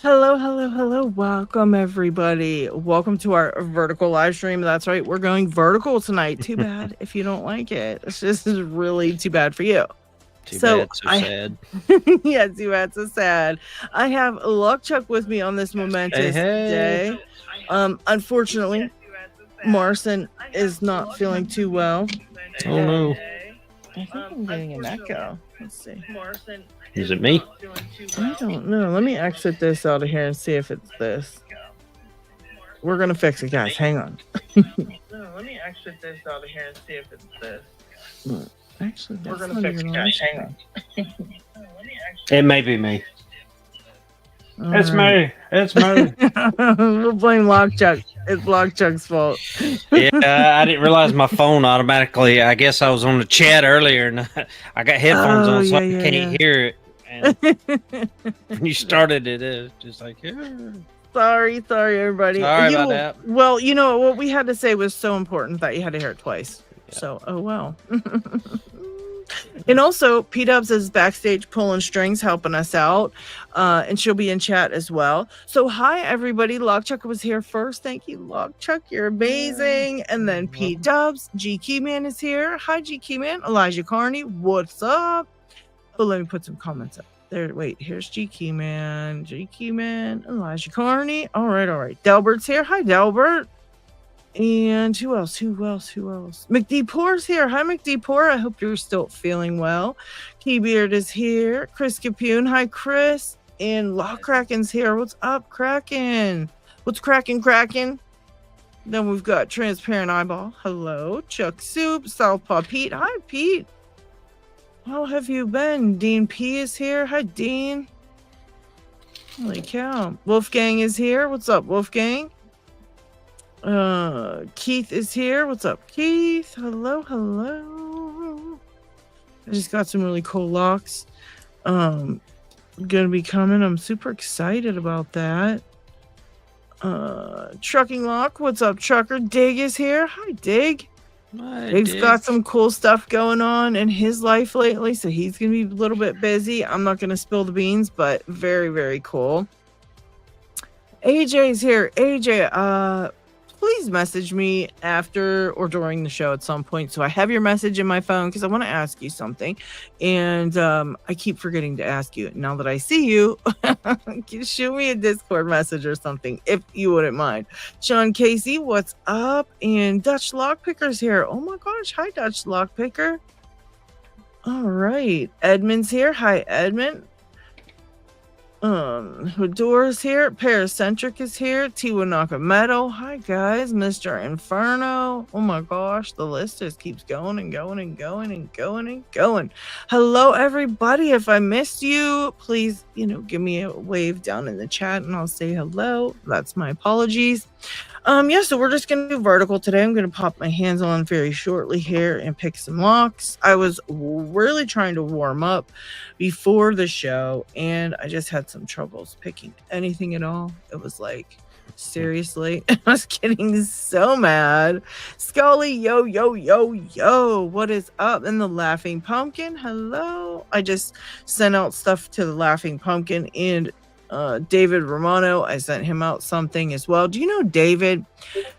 Hello, hello, hello. Welcome, everybody. Welcome to our vertical live stream. That's right. We're going vertical tonight. Too bad if you don't like it. This is really too bad for you. Too bad, so sad. Yeah, too bad, so sad. I have Lockchuck with me on this momentous day. Unfortunately, Morrison is not feeling too well. Oh no. I think I'm getting an echo. Let's see. Is it me? I don't know. Let me exit this out of here and see if it's this. We're going to fix it, guys. Hang on. Let me exit this out of here and see if it's this. Actually, we're going to fix it, guys. Hang on. It may be me. It's me. It's me. We'll blame Lockchuck. It's Lockchuck's fault. Yeah, I didn't realize my phone automatically. I guess I was on the chat earlier and I got headphones on, so I can't hear it. And when you started it, it's just like, Sorry, everybody. Sorry about that. Well, you know, what we had to say was so important that you had to hear it twice. Yeah. So, oh well. And also, P-Dubs is backstage pulling strings, helping us out. And she'll be in chat as well. So, hi, everybody. Lockchuck was here first. Thank you, Lockchuck. You're amazing. And then P-Dubs. G-Keyman is here. Hi, G-Keyman. Elijah Carney. What's up? But let me put some comments up there. Wait, here's G-Keyman. G-Keyman. Elijah Carney. All right. Delbert's here. Hi, Delbert. And who else? McD Poor's here. Hi, McD Poor. I hope you're still feeling well. Keybeard is here. Chris Capoon. Hi, Chris. And Lock Kraken's here. What's up, Kraken? What's Kraken? Then we've got Transparent Eyeball. Hello. Chuck Soup. Southpaw Pete. Hi, Pete. How have you been? Dean P is here. Hi, Dean. Holy cow. Wolfgang is here. What's up, Wolfgang? Keith is here. What's up, Keith? Hello. I just got some really cool locks. Gonna be coming. I'm super excited about that. Trucking Lock. What's up, Trucker? Dig is here. Hi, Dig. Dig's got some cool stuff going on in his life lately, so he's gonna be a little bit busy. I'm not gonna spill the beans, but very, very cool. AJ's here. AJ, please message me after or during the show at some point. So I have your message in my phone because I want to ask you something. And I keep forgetting to ask you. Now that I see you, shoot me a Discord message or something if you wouldn't mind. Sean Casey, what's up? And Dutch Lockpicker's here. Oh my gosh. Hi, Dutch Lockpicker. All right. Edmund's here. Hi, Edmund. Houdor's here. Paracentric is here. Tiwanaka Meadow. Hi guys. Mr. Inferno. Oh my gosh, the list just keeps going and going. Hello everybody. If I missed you, please, give me a wave down in the chat and I'll say hello. That's my apologies. So we're just gonna do vertical today. I'm gonna pop my hands on very shortly here and pick some locks. I was really trying to warm up before the show and I just had some troubles picking anything at all. It was like, seriously, I was getting so mad. Scully, yo, what is up? And the Laughing Pumpkin, hello. I just sent out stuff to the Laughing Pumpkin and David Romano. I sent him out something as well. Do you know David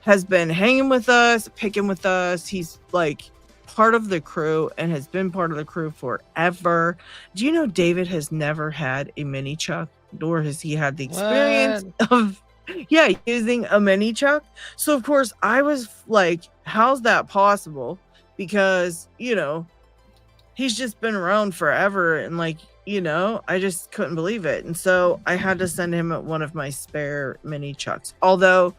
has been hanging with us, picking with us? He's like part of the crew and has been part of the crew forever. Do you know David has never had a mini chuck, nor has he had the experience of using a mini chuck? So of course I was like, how's that possible? Because he's just been around forever and I just couldn't believe it. And so I had to send him one of my spare mini chucks. Although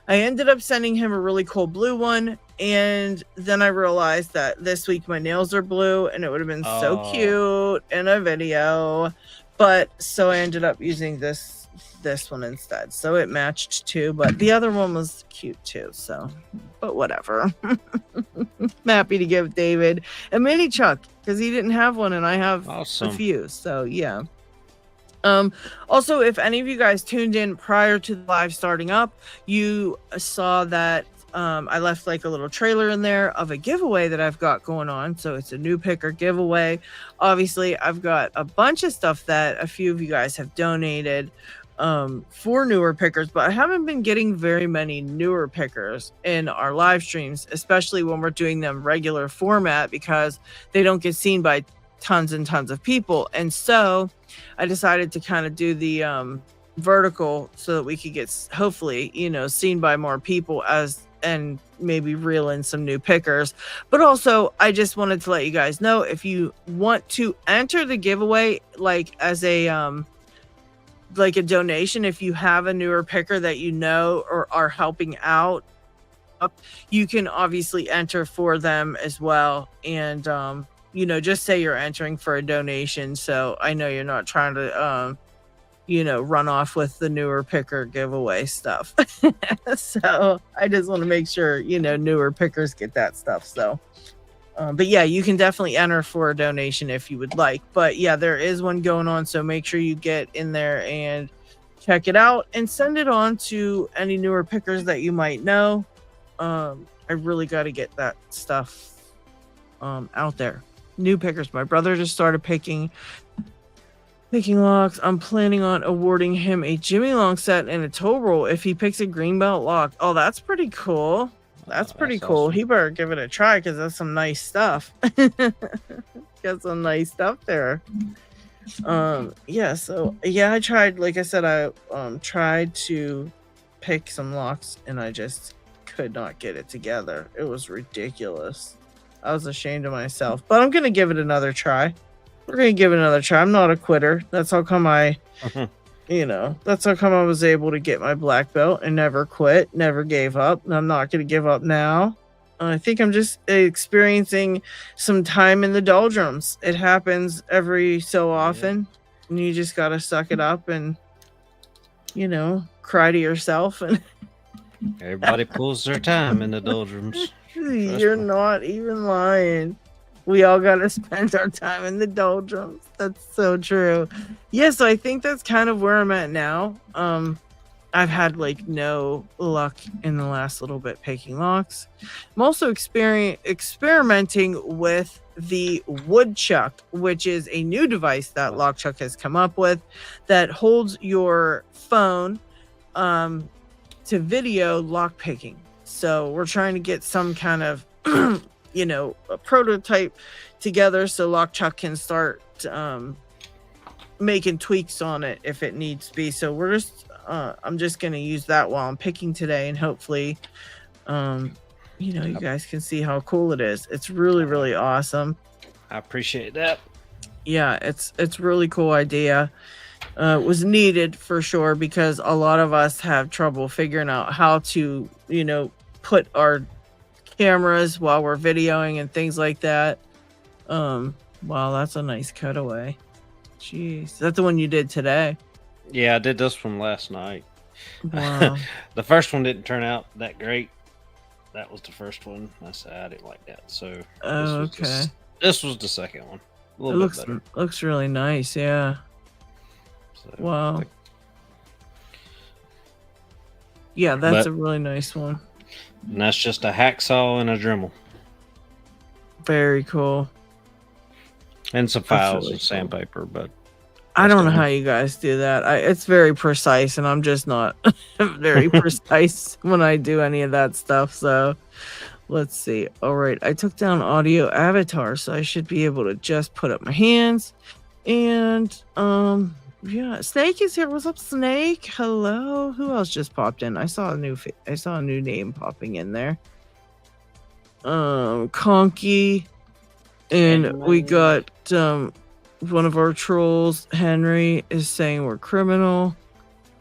I ended up sending him a really cool blue one. And then I realized that this week my nails are blue and it would have been so cute in a video. But so I ended up using this one instead. So it matched too, but the other one was cute too. So, but whatever. I'm happy to give David a mini chuck because he didn't have one and I have a few. So yeah. Also, if any of you guys tuned in prior to the live starting up, you saw that I left like a little trailer in there of a giveaway that I've got going on. So it's a new picker giveaway. Obviously, I've got a bunch of stuff that a few of you guys have donated. for newer pickers, but I haven't been getting very many newer pickers in our live streams, especially when we're doing them regular format, because they don't get seen by tons and tons of people. And so I decided to kind of do the vertical so that we could get, hopefully, seen by more people, and maybe reel in some new pickers. But also, I just wanted to let you guys know, if you want to enter the giveaway, like as a donation, if you have a newer picker that or are helping out, you can obviously enter for them as well. And just say you're entering for a donation, so I know you're not trying to run off with the newer picker giveaway stuff. So I just want to make sure newer pickers get that stuff. So but yeah, you can definitely enter for a donation if you would like. But yeah, there is one going on, so make sure you get in there and check it out and send it on to any newer pickers that you might know. I really got to get that stuff out there. New pickers. My brother just started picking locks. I'm planning on awarding him a Jimmy Long set and a toe roll if he picks a greenbelt lock. Oh, that's pretty cool. That's pretty cool. Awesome. He better give it a try, because that's some nice stuff. Got some nice stuff there. Yeah, so yeah, I tried, like I said, I tried to pick some locks and I just could not get it together. It was ridiculous. I was ashamed of myself, but I'm gonna give it another try. We're gonna give it another try. I'm not a quitter. That's how come that's how come I was able to get my black belt and never quit, never gave up. And I'm not going to give up now. I think I'm just experiencing some time in the doldrums. It happens every so often. And you just got to suck it up and, cry to yourself. And everybody pulls their time in the doldrums. You're not even lying. We all got to spend our time in the doldrums. That's so true. Yeah, so I think that's kind of where I'm at now. I've had no luck in the last little bit picking locks. I'm also experimenting with the Woodchuck, which is a new device that Lockchuck has come up with that holds your phone to video lock picking. So we're trying to get some kind of a prototype together so Lockchuck can start making tweaks on it if it needs to be. So we're just I'm just going to use that while I'm picking today, and hopefully you guys can see how cool it is. It's really, really awesome. I appreciate that. Yeah, it's really cool idea. It was needed for sure, because a lot of us have trouble figuring out how to put our cameras while we're videoing and things like that. Wow, that's a nice cutaway. Jeez, that's the one you did today. Yeah, I did this one last night. Wow. The first one didn't turn out that great. That was the first one. I said I didn't like that. So this was the second one. A little bit better. Looks really nice. Yeah. So, wow. Yeah, that's a really nice one. And that's just a hacksaw and a Dremel. Very cool. And some files and sandpaper, but I don't know how you guys do that. It's very precise, and I'm just not very precise when I do any of that stuff. So let's see. All right, I took down audio avatar, so I should be able to just put up my hands. And yeah, Snake is here. What's up, Snake? Hello. Who else just popped in? I saw a new name popping in there. Conky, and we got one of our trolls, Henry, is saying we're criminal.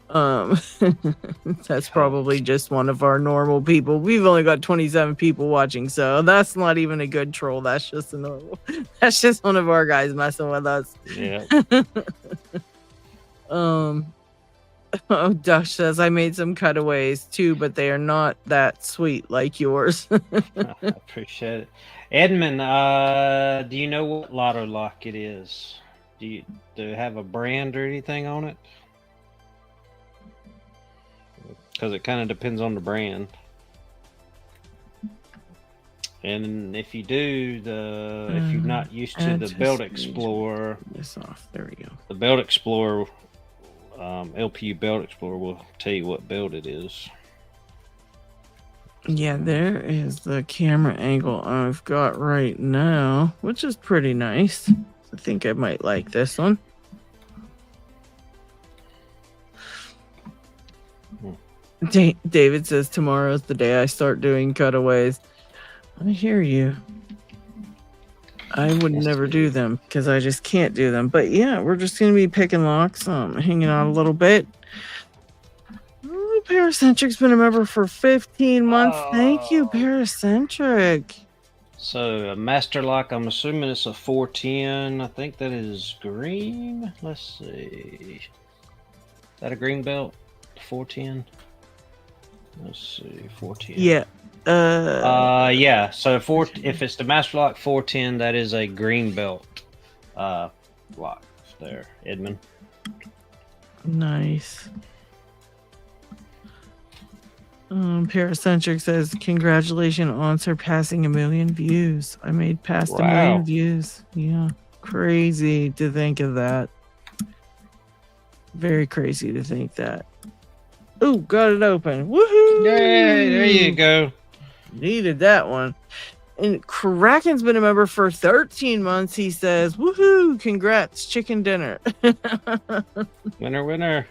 That's probably just one of our normal people. We've only got 27 people watching, so that's not even a good troll. That's just a normal. That's just one of our guys messing with us. Yeah. Oh, Dush says I made some cutaways too, but they are not that sweet like yours. I appreciate it. Edmund, do you know what LOTO lock it is? Do it have a brand or anything on it? Because it kind of depends on the brand. And if you do, if you're not used to the Belt Explorer, this off. There we go. The Belt Explorer LPU Belt Explorer will tell you what belt it is. Yeah, there is the camera angle I've got right now, which is pretty nice. I think I might like this one. David says tomorrow's the day I start doing cutaways. I hear you. I would never do them because I just can't do them. But yeah, we're just going to be picking locks, hanging out a little bit. Oh, Paracentric's been a member for 15 months. Thank you, Paracentric. So a master lock, I'm assuming it's a 410. I think that is green. Let's see. Is that a green belt? 410? Let's see, 410. Yeah. Yeah. So if it's the master lock 410, that is a green belt lock there, Edmund. Nice. Paracentric says, congratulations on surpassing 1 million views. I made past 1 million views. Yeah. Crazy to think of that. Very crazy to think that. Oh, got it open. Woohoo! Yay, there you go. Needed that one. And Kraken's been a member for 13 months. He says, woohoo! Congrats, chicken dinner. Winner, winner.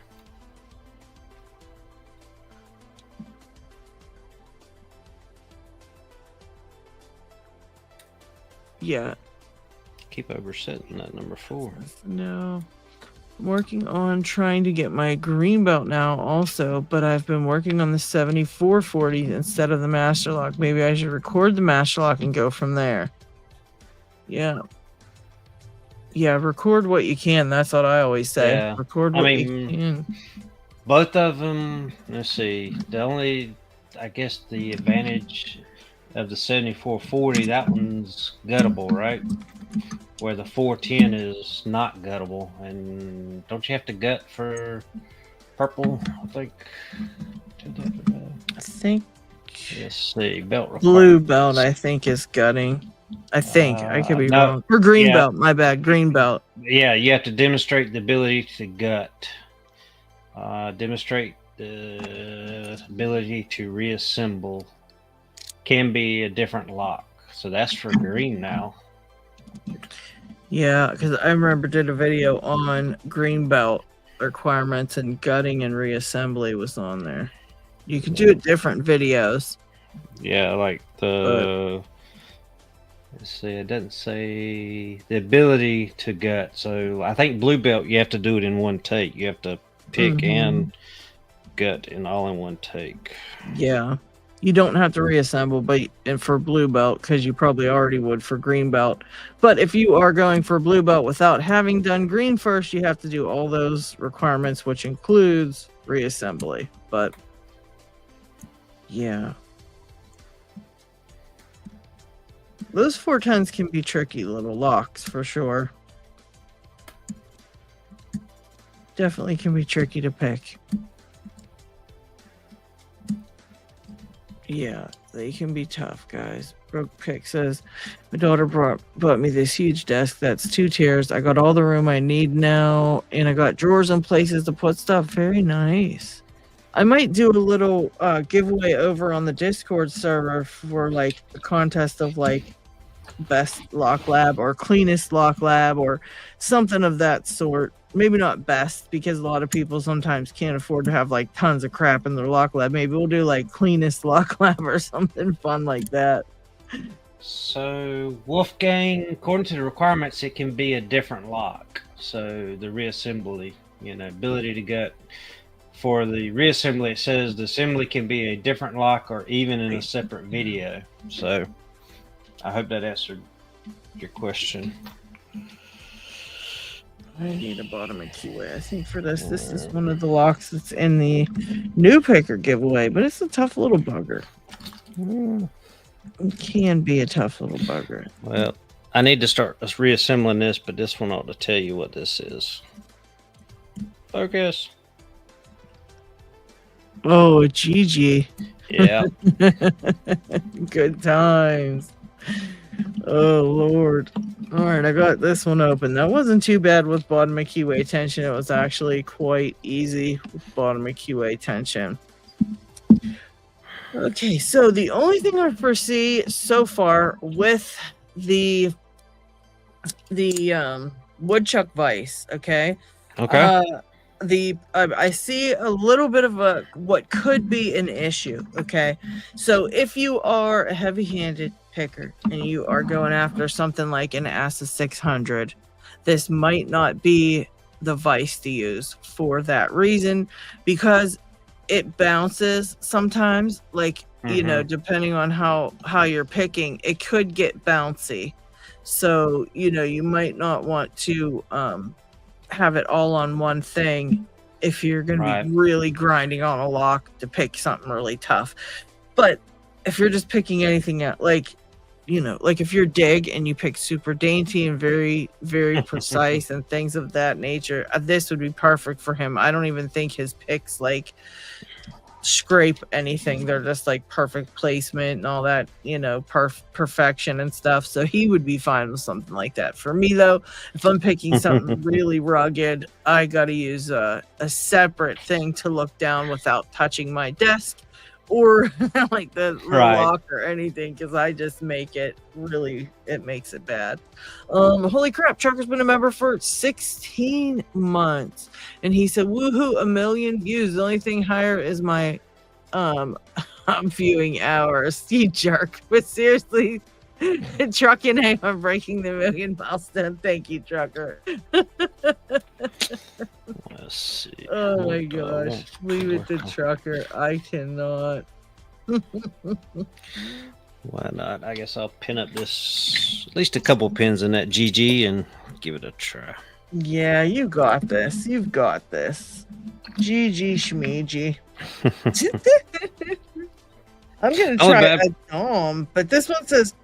Yeah. Keep oversetting that number 4. No. I'm working on trying to get my green belt now also, but I've been working on the 7440 instead of the master lock. Maybe I should record the master lock and go from there. Yeah. Yeah, record what you can. That's what I always say. Yeah. Record what you can. Both of them, let's see. The only, I guess, the advantage of the 7440, that one's guttable, right? Where the 410 is not guttable. And don't you have to gut for purple? I think. Let's see. Belt blue belt, I think, is gutting. I think. I could be wrong. Or green belt. My bad. Green belt. Yeah, you have to demonstrate the ability to gut. Demonstrate the ability to reassemble. Can be a different lock. So that's for green now. Yeah, because I remember did a video on green belt requirements, and gutting and reassembly was on there. You can do different videos. Yeah, like the... let's see, it doesn't say the ability to gut. So I think blue belt, you have to do it in one take. You have to pick and gut all in one take. Yeah. You don't have to reassemble, but for blue belt, because you probably already would for green belt. But if you are going for blue belt without having done green first, you have to do all those requirements, which includes reassembly. But yeah, those 410s can be tricky little locks for sure. Definitely can be tricky to pick. Yeah, they can be tough, guys. Broke Pick says, my daughter bought me this huge desk that's 2 tiers. I got all the room I need now, and I got drawers and places to put stuff. Very nice. I might do a little giveaway over on the Discord server for like a contest of like best lock lab or cleanest lock lab or something of that sort. Maybe not best, because a lot of people sometimes can't afford to have like tons of crap in their lock lab. Maybe we'll do like cleanest lock lab or something fun like that. So Wolfgang, according to the requirements, it can be a different lock. So the reassembly, ability to gut. For the reassembly, it says the assembly can be a different lock or even in a separate video. So I hope that answered your question. I need a bottom and keyway. I think for this is one of the locks that's in the new picker giveaway, but it's a tough little bugger. It can be a tough little bugger. Well, I need to start reassembling this, but this one ought to tell you what this is. Focus. Oh, GG. Yeah. Good times. Oh, Lord. All right, I got this one open. That wasn't too bad with bottom of keyway tension. It was actually quite easy with bottom of keyway tension. Okay, so the only thing I foresee so far with the Woodchuck Vise, okay? Okay. I see a little bit of what could be an issue, okay? So if you are a heavy-handed picker and you are going after something like an ASA 600, this might not be the vise to use for that reason, because it bounces sometimes, like, you know, depending on how you're picking, it could get bouncy. So, you know, you might not want to have it all on one thing if you're going to be really grinding on a lock to pick something really tough. But if you're just picking anything out, like, you know, like if you're dig and you pick super dainty and very, very precise and things of that nature, this would be perfect for him. I don't even think his picks like scrape anything. They're just like perfect placement and all that, you know, perfection and stuff. So he would be fine with something like that. For me though, if I'm picking something really rugged, I gotta use a separate thing to look down without touching my desk or like the lock or anything, because I just make it really, it makes it bad. Holy crap, Trucker's been a member for 16 months, and he said, woohoo, 1 million views. The only thing higher is my viewing hours, you jerk. But seriously, Trucking, hey, I'm breaking the 1 million milestone. Thank you, Trucker. Let's see. Oh my gosh, leave it to Trucker. I cannot. Why not? I guess I'll pin up this, at least a couple pins in that GG and give it a try. Yeah, you got this. You've got this. GG Schmeegi. I'm going to try a Dom, but this one says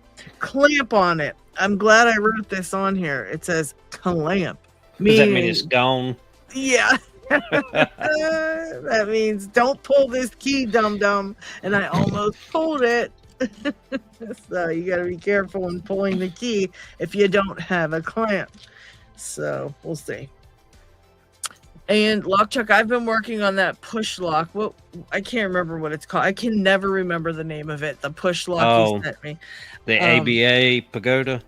clamp on it. I'm glad I wrote this on here. It says clamp. Does that mean it's gone? Yeah. That means don't pull this key, dum-dum. And I almost pulled it. So you got to be careful when pulling the key if you don't have a clamp. So we'll see. And Lockchuck, I've been working on that push lock. Well, I can't remember what it's called. I can never remember the name of it. The push lock you sent me. The ABA Pagoda?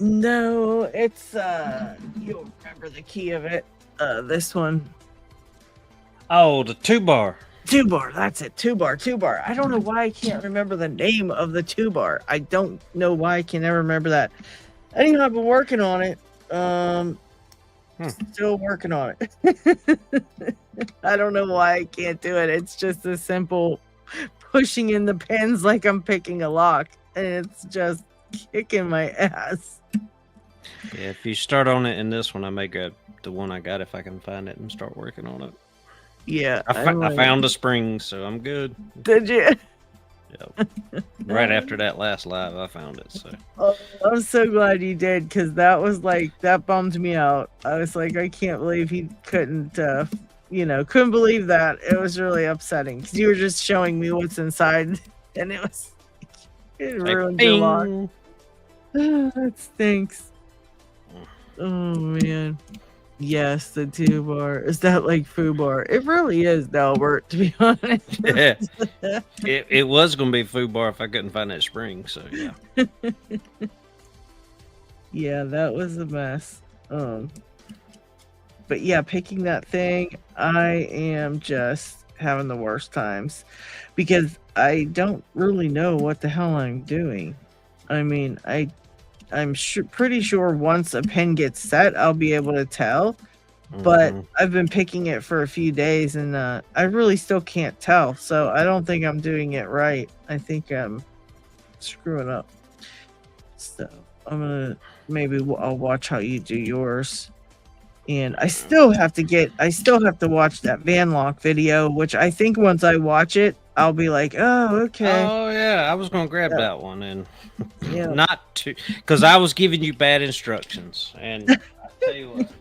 No, it's you'll remember the key of it. This one. Oh, the 2-bar. 2-bar, that's it. 2-bar. I don't know why I can't remember the name of the 2-bar. I don't know why I can never remember that. Anyhow, I've been working on it. Still working on it. I don't know why I can't do it. It's just a simple pushing in the pins like I'm picking a lock, and it's just kicking my ass. Yeah, if you start on it in this one, I may grab the one I got if I can find it and start working on it. Yeah, I found the spring, so I'm good. Did you? Yep. Right after that last live, I found it. So I'm so glad you did, because that was like, that bummed me out. I was like, I can't believe he couldn't, couldn't believe that. It was really upsetting because you were just showing me what's inside, and it ruined your lock. That stinks. Oh man. Yes, the 2-bar. Is that like FUBAR? It really is, Albert, to be honest. Yeah. It was going to be FUBAR if I couldn't find that spring, so yeah. Yeah, that was a mess. But yeah, picking that thing, I am just having the worst times because I don't really know what the hell I'm doing. I mean, I'm pretty sure once a pin gets set, I'll be able to tell. But I've been picking it for a few days, and I really still can't tell. So I don't think I'm doing it right. I think I'm screwing up. So I'm gonna I'll watch how you do yours. And I still have to watch that van lock video, which I think once I watch it, I'll be like, oh, okay. Oh yeah, I was gonna grab that one, and not to, because I was giving you bad instructions, and I tell you what,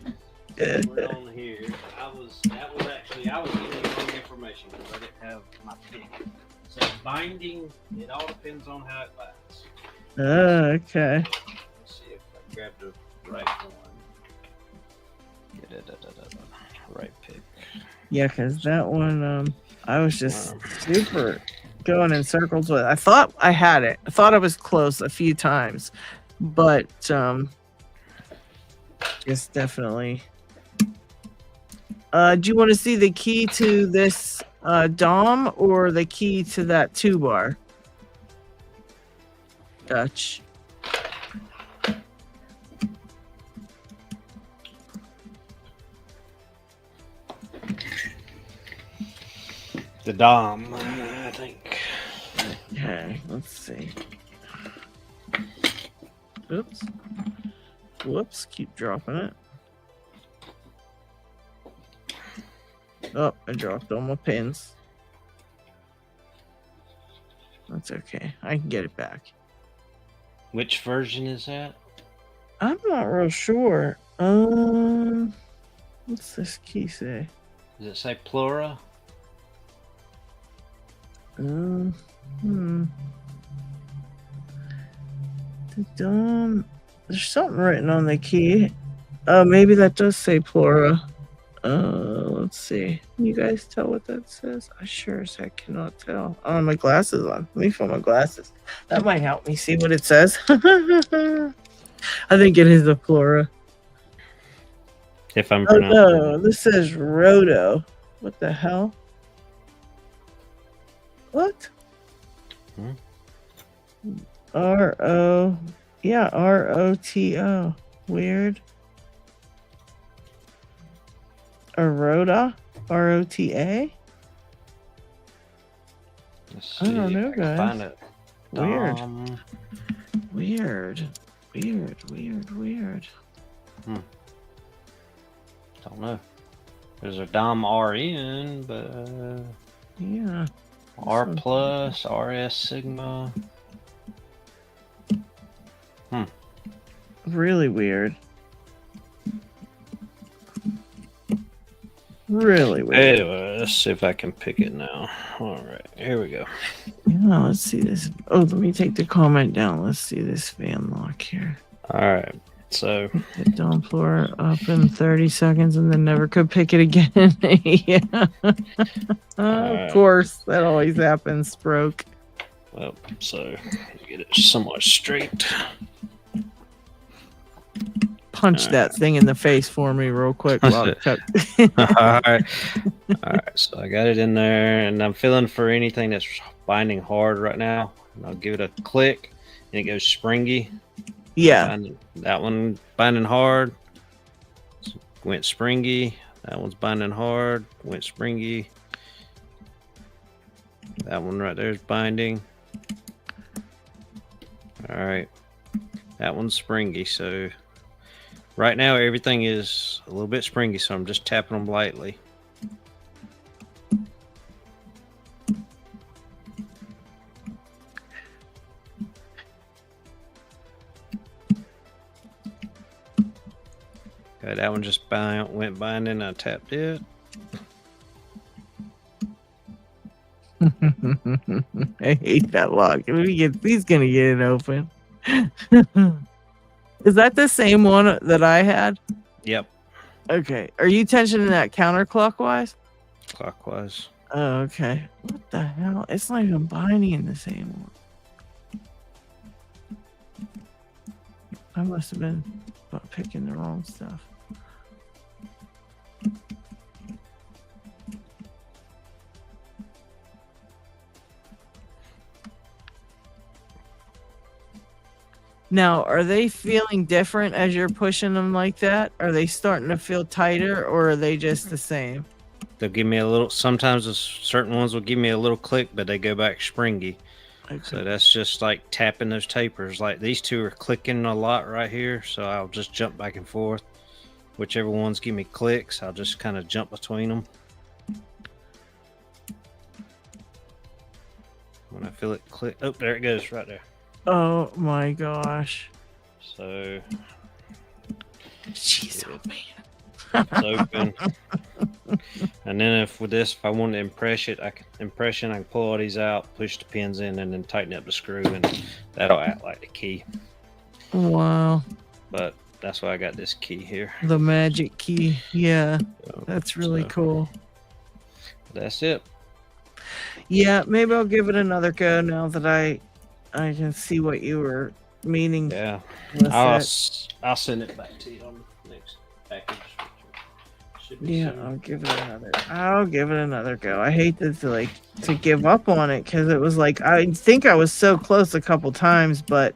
we're on here. I was giving you wrong information because I didn't have my pick. So binding, it all depends on how it lights. Okay. Let's see if I grab the right one. Right pick. Yeah, because that one, I was just super going in circles with. I thought I had it. I thought I was close a few times, but just definitely. Do you want to see the key to this Dom or the key to that 2-bar? Dutch. The Dom, I think. Okay, let's see. Oops. Whoops, keep dropping it. Oh, I dropped all my pins. That's okay. I can get it back. Which version is that? I'm not real sure. What's this key say? Does it say Plura? The Dom. There's something written on the key. Oh, maybe that does say Plura. Let's see. Can you guys tell what that says? I sure as heck cannot tell. Oh, my glasses on. Let me put my glasses. That might help me see what it says. I think it is a Plura. If I'm Oh pronouncing no, it. this says Roto. What the hell? What? R-O. Yeah, R-O-T-O. Weird. Rota? R-O-T-A? Let's I don't see know, if I can guys. find it. Weird. Dom. Weird. Don't know. There's a Dom RN, but Yeah. R plus, RS Sigma. Really weird. Really weird. Anyway, let's see if I can pick it now. All right, here we go. Yeah, let's see this. Oh, let me take the comment down. Let's see this fan lock here. All right, so Hit Dom floor up in 30 seconds and then never could pick it again. Yeah. Of course, that always happens. Broke. well, so get it somewhat straight. Punch that thing in the face for me real quick, Lockchuck. All right. So I got it in there, and I'm feeling for anything that's binding hard right now. And I'll give it a click, and it goes springy. Yeah. That one binding hard, went springy. That one's binding hard, went springy. That one right there is binding. All right, that one's springy. So right now everything is a little bit springy, so I'm just tapping them lightly. Okay, that one just went binding. I tapped it. I hate that lock. He's gonna get it open. Is that the same one that I had? Yep. Okay. Are you tensioning that counterclockwise? Clockwise. Oh, okay. What the hell? It's not even binding in the same one. I must have been picking the wrong stuff. Now, are they feeling different as you're pushing them like that? Are they starting to feel tighter, or are they just the same? They'll give me a little. Sometimes certain ones will give me a little click, but they go back springy. Okay. So that's just like tapping those tapers. Like these two are clicking a lot right here, so I'll just jump back and forth. Whichever ones give me clicks, I'll just kind of jump between them. When I feel it click, oh, there it goes, right there. Oh my gosh. So, jeez, oh man. It's open. And then if I want to impression, I can pull all these out, push the pins in, and then tighten up the screw, and that'll act like the key. Wow. But that's why I got this key here. The magic key. Yeah, that's really cool. That's it. Yeah, maybe I'll give it another go now that I can see what you were meaning. Yeah, with I'll it. I'll send it back to you on the next package. Yeah, I'll give it another go. I hate to give up on it because it was like I think I was so close a couple times, but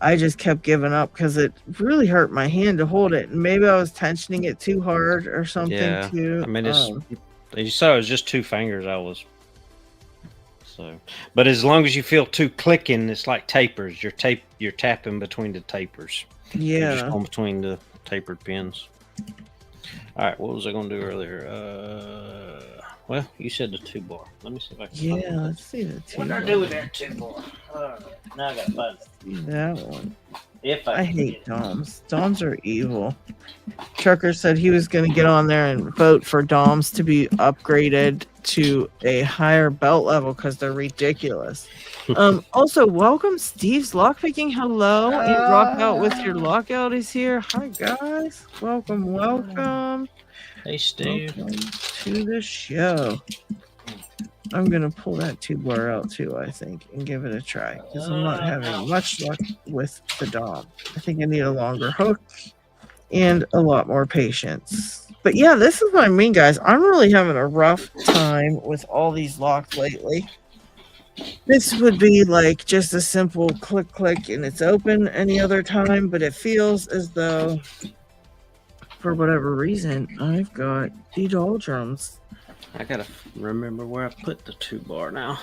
I just kept giving up because it really hurt my hand to hold it. And maybe I was tensioning it too hard or something too. I mean, you saw it was just 2 fingers. But as long as you feel 2 clicking, it's like tapers. You're tapping between the tapers. Yeah, you're just going between the tapered pins. All right, what was I going to do earlier? Well, you said the 2-bar. Let me see if I can. Yeah, let's see the 2-bar. What did I do with that 2-bar? Now I got to find it. That one. If I hate DOMs. DOMs are evil. Trucker said he was going to get on there and vote for DOMs to be upgraded to a higher belt level because they're ridiculous. Also, welcome Steve's Lockpicking. Hello. Rock out with your lockout is here. Hi, guys. Welcome. Hey, Steve. Welcome to the show. I'm going to pull that 2-bar out too, I think, and give it a try because I'm not having much luck with the DOM. I think I need a longer hook and a lot more patience. But yeah, this is what I mean, guys. I'm really having a rough time with all these locks lately. This would be like just a simple click, click, and it's open any other time, but it feels as though, for whatever reason, I've got the doldrums. I gotta remember where I put the 2-bar now.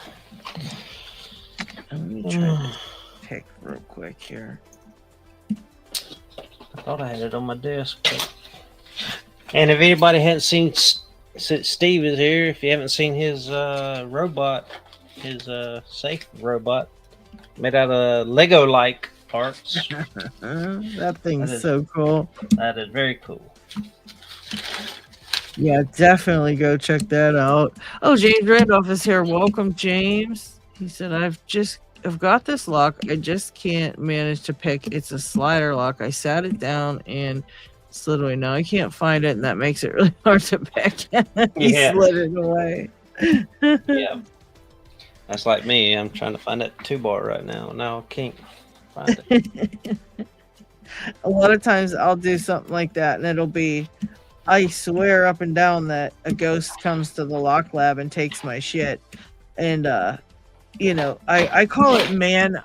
Let me try to pick real quick here. I thought I had it on my desk. And if anybody hadn't seen, since Steve is here, if you haven't seen his robot, his safe robot, made out of Lego-like parts. That thing's so cool. That is very cool. Yeah, definitely go check that out. Oh, James Randolph is here. Welcome, James. He said, I've got this lock. I just can't manage to pick. It's a slider lock. I sat it down and slid away. Now I can't find it, and that makes it really hard to pick. He slid it away. Yeah. That's like me. I'm trying to find that 2-bar right now. Now I can't find it. A lot of times I'll do something like that, and it'll be, I swear up and down that a ghost comes to the lock lab and takes my shit. And you know, I call it man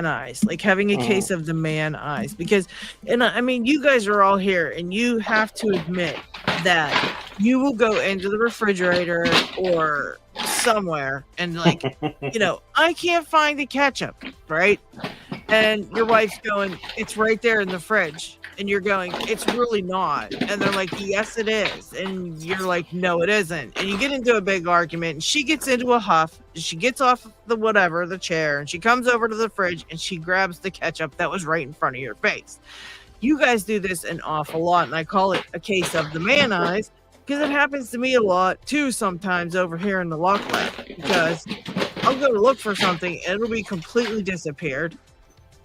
eyes, like having a case of the man eyes, because, and I mean, you guys are all here and you have to admit that you will go into the refrigerator or somewhere and like, you know, I can't find the ketchup, right? And your wife's going, it's right there in the fridge. And you're going, it's really not. And they're like, yes, it is. And you're like, no, it isn't. And you get into a big argument and she gets into a huff. She gets off the chair, and she comes over to the fridge and she grabs the ketchup that was right in front of your face. You guys do this an awful lot. And I call it a case of the man eyes because it happens to me a lot too sometimes over here in the lock lab, because I'll go to look for something and it'll be completely disappeared.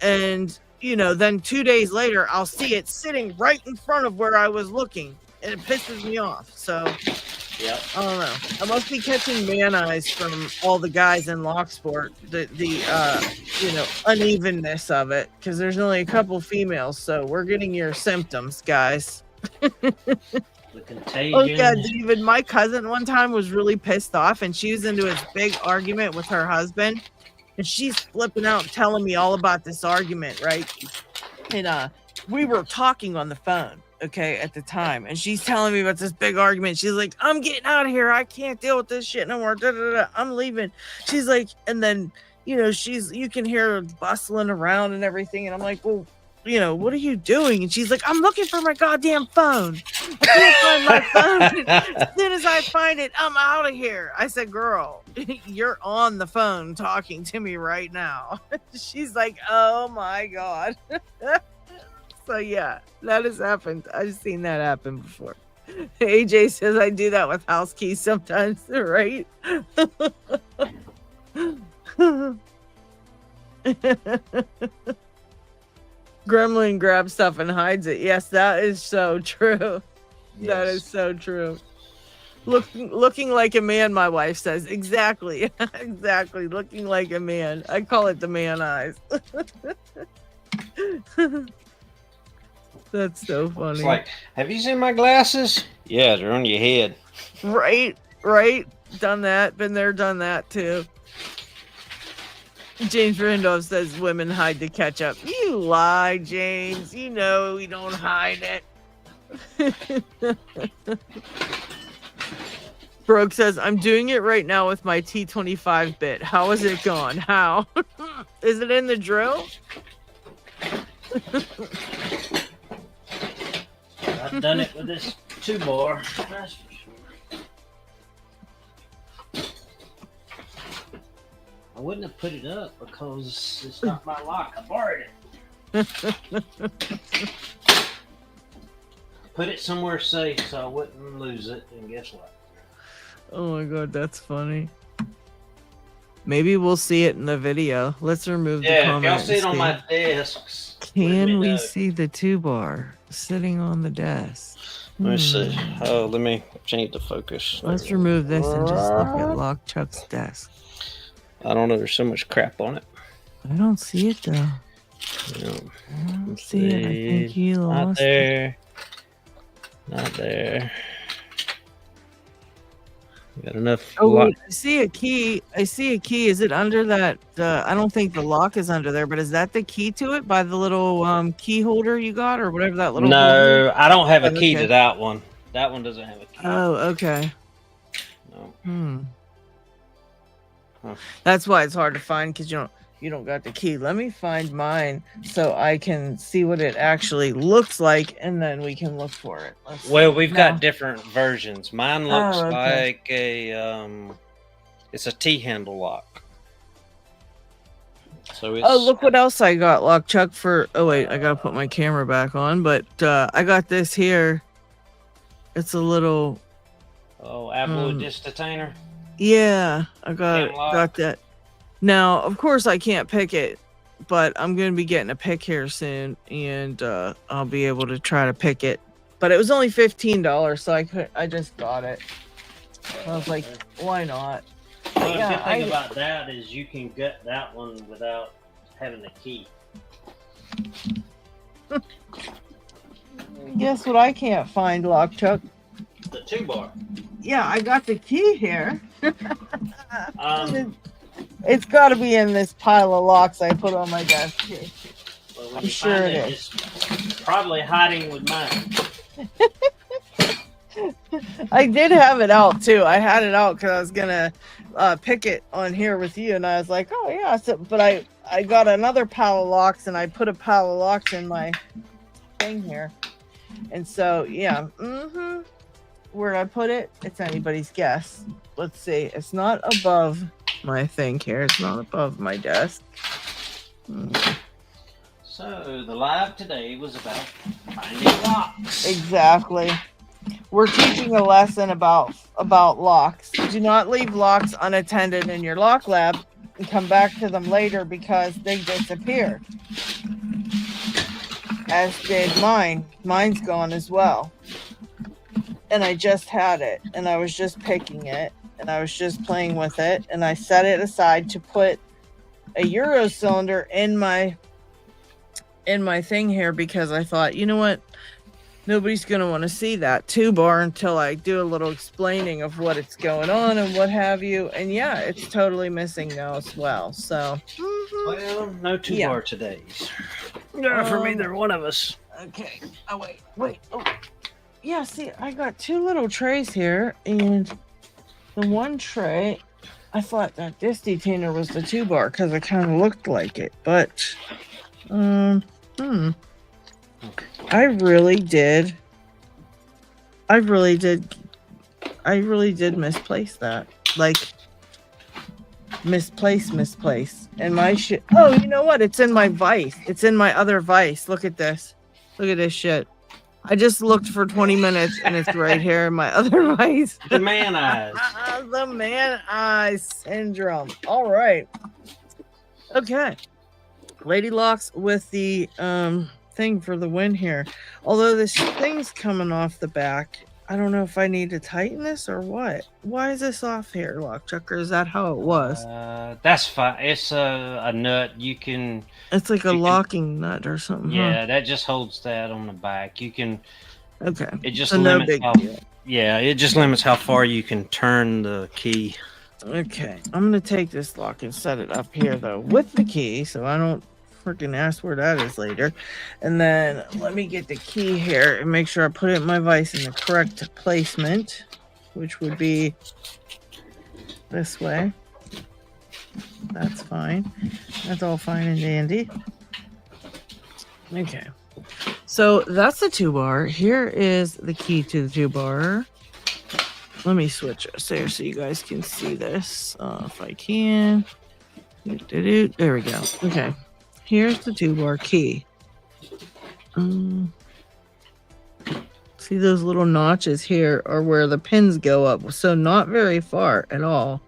And you know, then 2 days later, I'll see it sitting right in front of where I was looking, and it pisses me off. So, yeah, I don't know. I must be catching man eyes from all the guys in Locksport. The you know, unevenness of it, because there's only a couple females, so we're getting your symptoms, guys. The contagion. Oh yeah, David. My cousin one time was really pissed off, and she was into a big argument with her husband. And she's flipping out, telling me all about this argument, right? And we were talking on the phone, okay, at the time. And she's telling me about this big argument. She's like, I'm getting out of here. I can't deal with this shit no more. Da, da, da. I'm leaving. She's like, and then, you know, you can hear her bustling around and everything. And I'm like, well, you know, what are you doing? And she's like, I'm looking for my goddamn phone. I can't find my phone. As soon as I find it, I'm out of here. I said, girl, you're on the phone talking to me right now. She's like, oh my God. So yeah, that has happened. I've seen that happen before. AJ says I do that with house keys sometimes, right? Gremlin grabs stuff and hides it. Yes, that is so true. Yes. That is so true. Looking like a man, my wife says. Exactly. Exactly. Looking like a man. I call it the man eyes. That's so funny. It's like, have you seen my glasses? Yeah, they're on your head. Right. Done that. Been there, done that too. James Randolph says women hide the ketchup. You lie, James. You know we don't hide it. Broke says, I'm doing it right now with my T25 bit. How is it gone? How? Is it in the drill? I've done it with this 2-bar. That's for sure. I wouldn't have put it up because it's not my lock. I borrowed it. Put it somewhere safe so I wouldn't lose it. And guess what? Oh my god, that's funny. Maybe we'll see it in the video. Let's remove the comment. Yeah, if y'all see it on my desks. Can we see the 2-bar sitting on the desk? Let me see. Oh, let me change the focus. Let's remove this and just look at Lockchuck's desk. I don't know. There's so much crap on it. I don't see it though. No. I don't see it. I think he lost Not there. Not there. Got enough. Oh, wait, I see a key. Is it under that? I don't think the lock is under there, but is that the key to it by the little key holder you got or whatever that little? No, I don't have a key to that one. That one doesn't have a key. Oh, okay. No. Huh. That's why it's hard to find because you don't got the key. Let me find mine so I can see what it actually looks like, and then we can look for it. Well, we've got different versions. Mine looks okay. like it's a T-handle lock. So it's, look what else I got, Lockchuck, for. Oh wait, I gotta put my camera back on. But I got this here. It's a little. Oh, Apple disc detainer. Yeah, I got that. Now, of course, I can't pick it, but I'm going to be getting a pick here soon, and I'll be able to try to pick it. But it was only $15, so I just got it. I was like, why not? Well, the good thing about that is you can get that one without having the key. Guess what I can't find, Lockchuck? The 2-bar. Yeah, I got the key here. It's got to be in this pile of locks I put on my desk here. Well, I'm sure it is. It's probably hiding with mine. I did have it out too. I had it out because I was gonna pick it on here with you, and I was like, oh yeah. So, but I got another pile of locks, and I put a pile of locks in my thing here, and so yeah. Where I put it, it's anybody's guess. Let's see. It's not above my thing here. It's not above my desk. So the live today was about finding locks. Exactly. We're teaching a lesson about locks. Do not leave locks unattended in your lock lab and come back to them later because they disappeared. As did mine. Mine's gone as well. And I just had it, and I was just picking it, and I was just playing with it, and I set it aside to put a Euro cylinder in my thing here because I thought, you know what, nobody's gonna want to see that 2-bar until I do a little explaining of what it's going on and what have you. And yeah, it's totally missing now as well. So well, no 2-bar todays. No, from either one of us. Okay. Oh wait. Oh. Yeah, see, I got 2 little trays here, and the one tray, I thought that disc detainer was the 2-bar because it kind of looked like it, but, I really did misplace that, like, misplace, and my shit, oh, you know what, it's in my Vise, it's in my other Vise, look at this shit. I just looked for 20 minutes and it's right here in my other Vise. The man eyes. The man eyes syndrome. All right. Okay. Lady Locks with the thing for the win here. Although this thing's coming off the back, I don't know if I need to tighten this or what. Why is this off here, Lockchuck? Or is that how it was? That's fine. It's a nut. You can. It's like a locking nut or something. Yeah, huh? that just holds that on the back. You can. Okay. It just So no limits big how. deal. Yeah, it just limits how far you can turn the key. Okay, I'm gonna take this lock and set it up here though with the key, so I don't freaking ask where that is later. And then let me get the key here and make sure I put it in my vise in the correct placement, which would be this way. That's fine. That's all fine and dandy. Okay, so that's the 2-bar. Here is the key to the 2-bar. Let me switch us there so you guys can see this if I can. There we go. Okay. Here's the 2-bar key. See those little notches here are where the pins go up. So not very far at all.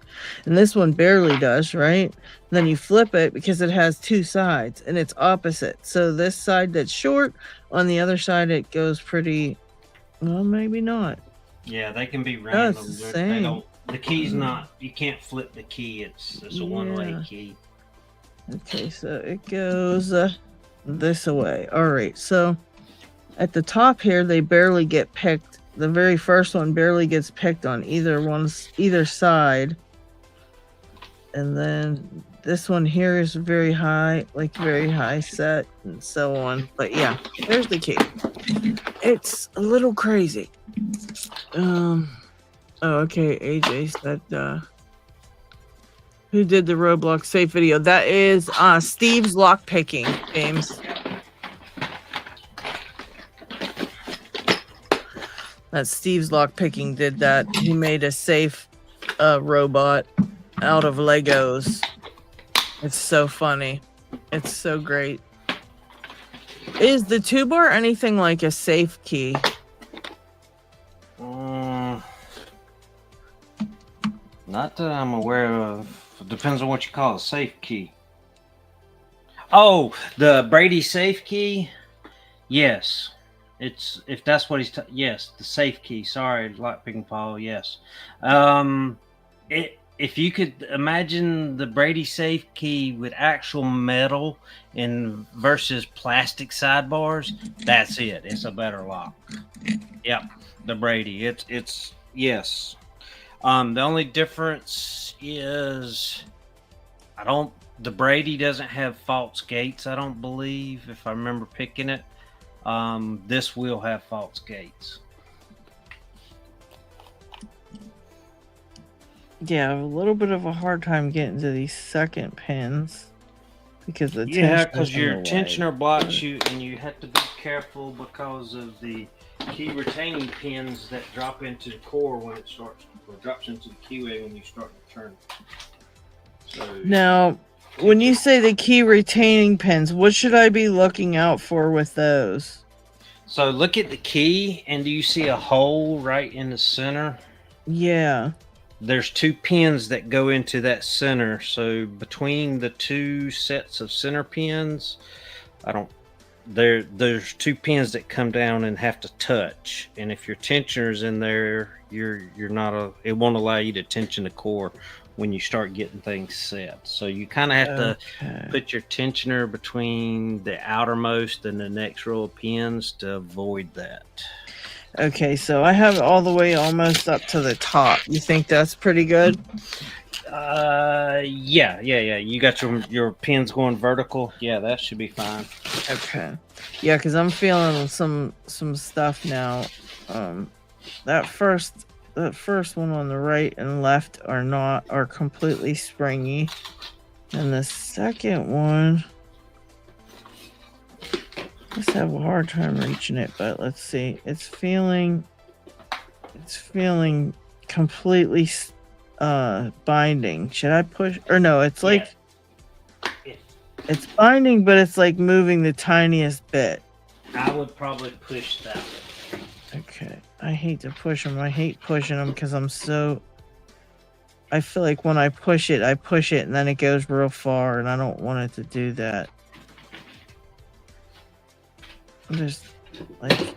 And this one barely does, right? And then you flip it because it has 2 sides and it's opposite. So this side that's short, on the other side it goes pretty, well, maybe not. Yeah, they can be random. That's the They same. don't. The key's not. You can't flip the key. It's a one-way Yeah. key. Okay, so it goes this way. All right, so at the top here, they barely get picked. The very first one barely gets picked on either side, and then this one here is very high, like very high set, and so on. But yeah, there's the key. It's a little crazy. Oh, okay. AJ said, who did the Roblox safe video? That is Steve's Lockpicking, James. That Steve's Lockpicking did that. He made a safe robot out of Legos. It's so funny. It's so great. Is the 2-bar anything like a safe key? Not that I'm aware of. It depends on what you call a safe key. Oh, the Brady safe key? Yes. It's if that's what he's yes, the safe key. Sorry, Lockpicking Paul, yes. If you could imagine the Brady safe key with actual metal and versus plastic sidebars, that's it. It's a better lock. Yep, the Brady. It's yes. The only difference is the Brady doesn't have false gates, I don't believe, if I remember picking it. This will have false gates. Yeah, I have a little bit of a hard time getting to these second pins because the because your tensioner blocks you, and you have to be careful because of the key retaining pins that drop into the core when it starts, or drops into the keyway when you start to turn. So now, when you say the key retaining pins, what should I be looking out for with those? So look at the key, and do you see a hole right in the center? Yeah. There's 2 pins that go into that center. So between the 2 sets of center pins, there's 2 pins that come down and have to touch. And if your tensioner's in there, you're not it won't allow you to tension the core when you start getting things set. So you kind of have to put your tensioner between the outermost and the next row of pins to avoid that. Okay, so I have it all the way almost up to the top. You think that's pretty good? Yeah. You got your pins going vertical. Yeah, that should be fine. Okay. Yeah, because I'm feeling some stuff now. That first one on the right and left are completely springy, and the second one, just have a hard time reaching it. But let's see. It's feeling completely binding. Should I push or no? It's like it's binding, but it's like moving the tiniest bit. I would probably push that one. Okay. I hate to push them. I hate pushing them because I feel like when I push it, and then it goes real far, and I don't want it to do that. Just like,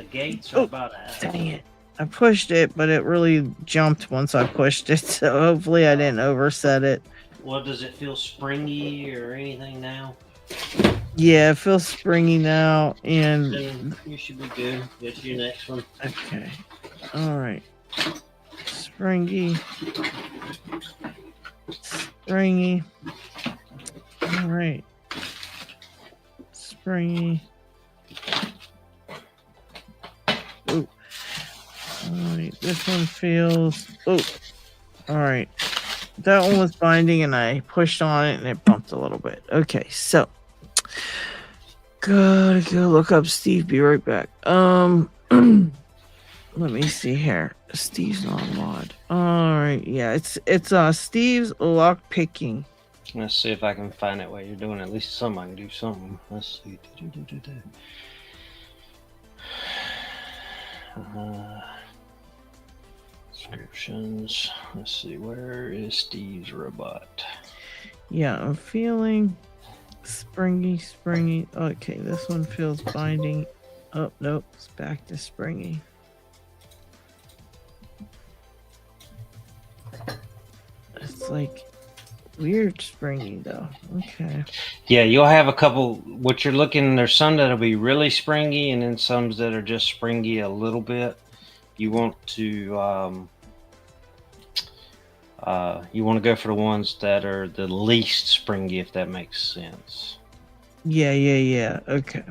The gates are about out. dang it. I pushed it, but it really jumped once I pushed it, so hopefully I didn't overset it. Well, does it feel springy or anything now? Yeah, it feels springy now, and Then you should be good. Get to your next one. okay. Alright. Springy. Springy. Alright. Springy. Ooh. Alright, this one feels. Oh. Alright. That one was binding and I pushed on it and it bumped a little bit. Okay, so gotta go look up Steve. Be right back. Let me see here. Steve's not mod. Alright, yeah, it's Steve's Lockpicking. Let's see if I can find it while you're doing it. At least some I can do something. Let's see. Descriptions. Let's see. Where is Steve's robot? Yeah, I'm feeling springy. Okay, this one feels binding. Oh, nope. It's back to springy. It's like weird springy though. Okay. Yeah, you'll have a couple. What you're looking, there's some that'll be really springy, and then some that are just springy a little bit. You want to go for the ones that are the least springy, if that makes sense. Yeah. Okay.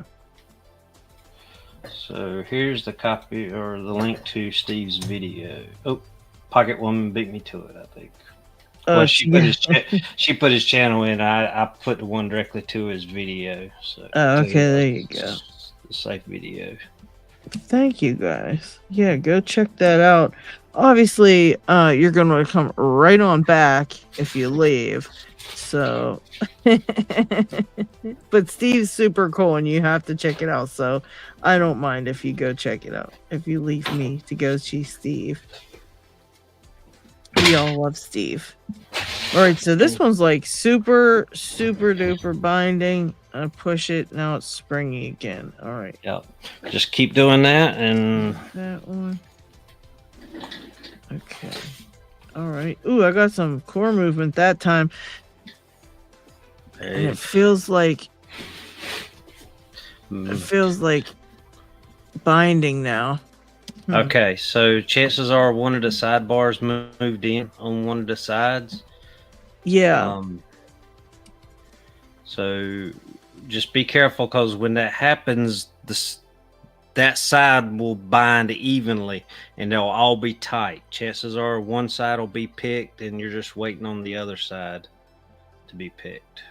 So here's the copy or the link to Steve's video. Oh, Pocket Woman beat me to it, I think. Well, she put his channel in. I put the one directly to his video. So okay, there you go. The safe video. Thank you guys. Yeah, go check that out. Obviously, you're gonna come right on back if you leave. So, but Steve's super cool, and you have to check it out. So, I don't mind if you go check it out. If you leave me to go see Steve. We all love Steve. All right, so this one's like super duper binding. I push it, now it's springy again. All right. Yep. Just keep doing that, and that one. Okay. All right. Ooh, I got some core movement that time. And it feels like binding now. Okay, so chances are one of the sidebars moved in on one of the sides. Yeah. So just be careful, because when that happens, that side will bind evenly and they'll all be tight. Chances are one side will be picked and you're just waiting on the other side to be picked.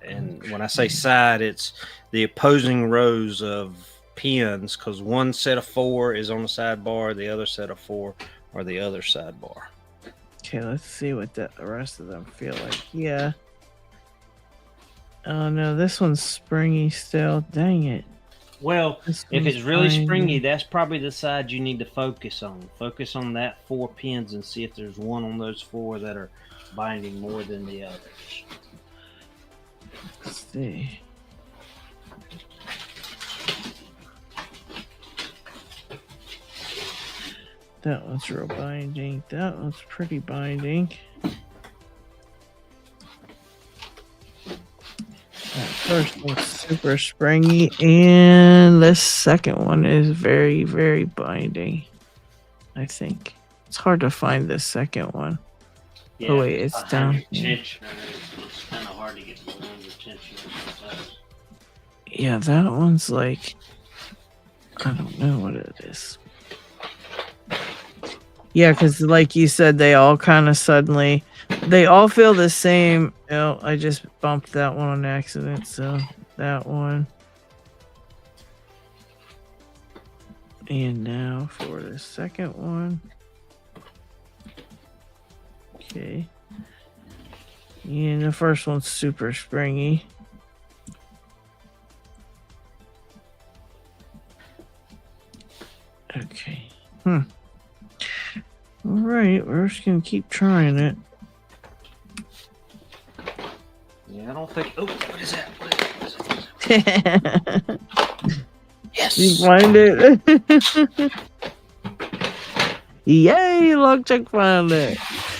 And when I say side, it's the opposing rows of pins, because one set of 4 is on the sidebar, the other set of 4 are the other sidebar. Okay, let's see what the rest of them feel like. Yeah. Oh no, this one's springy still. Dang it. Well, if it's really springy, that's probably the side you need to focus on. Focus on that 4 pins and see if there's one on those 4 that are binding more than the others. Let's see. That one's real binding. That one's pretty binding. That first one's super springy, and the second one is very, very binding. I think it's hard to find the second one. Yeah, oh wait, it's down. It's kind of hard to get the under tension. Yeah, that one's like, I don't know what it is. Yeah, because like you said, they all kind of suddenly, they all feel the same. Oh, I just bumped that one on accident, so that one. And now for the second one. Okay. And the first one's super springy. Okay. All right, we're just gonna keep trying it. Yeah, I don't think. Oh, what is that? What is that? You find it? Yay, Lockchuck found it.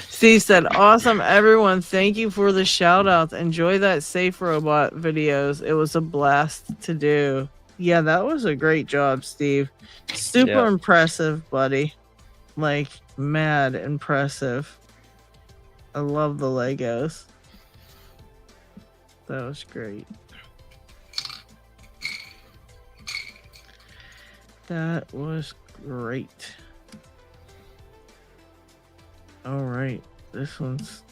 Steve said, awesome, everyone. Thank you for the shout outs. Enjoy that safe robot videos. It was a blast to do. Yeah, that was a great job, Steve. Super impressive, buddy. Like, mad impressive. I love the Legos. That was great. That was great. All right, this one's,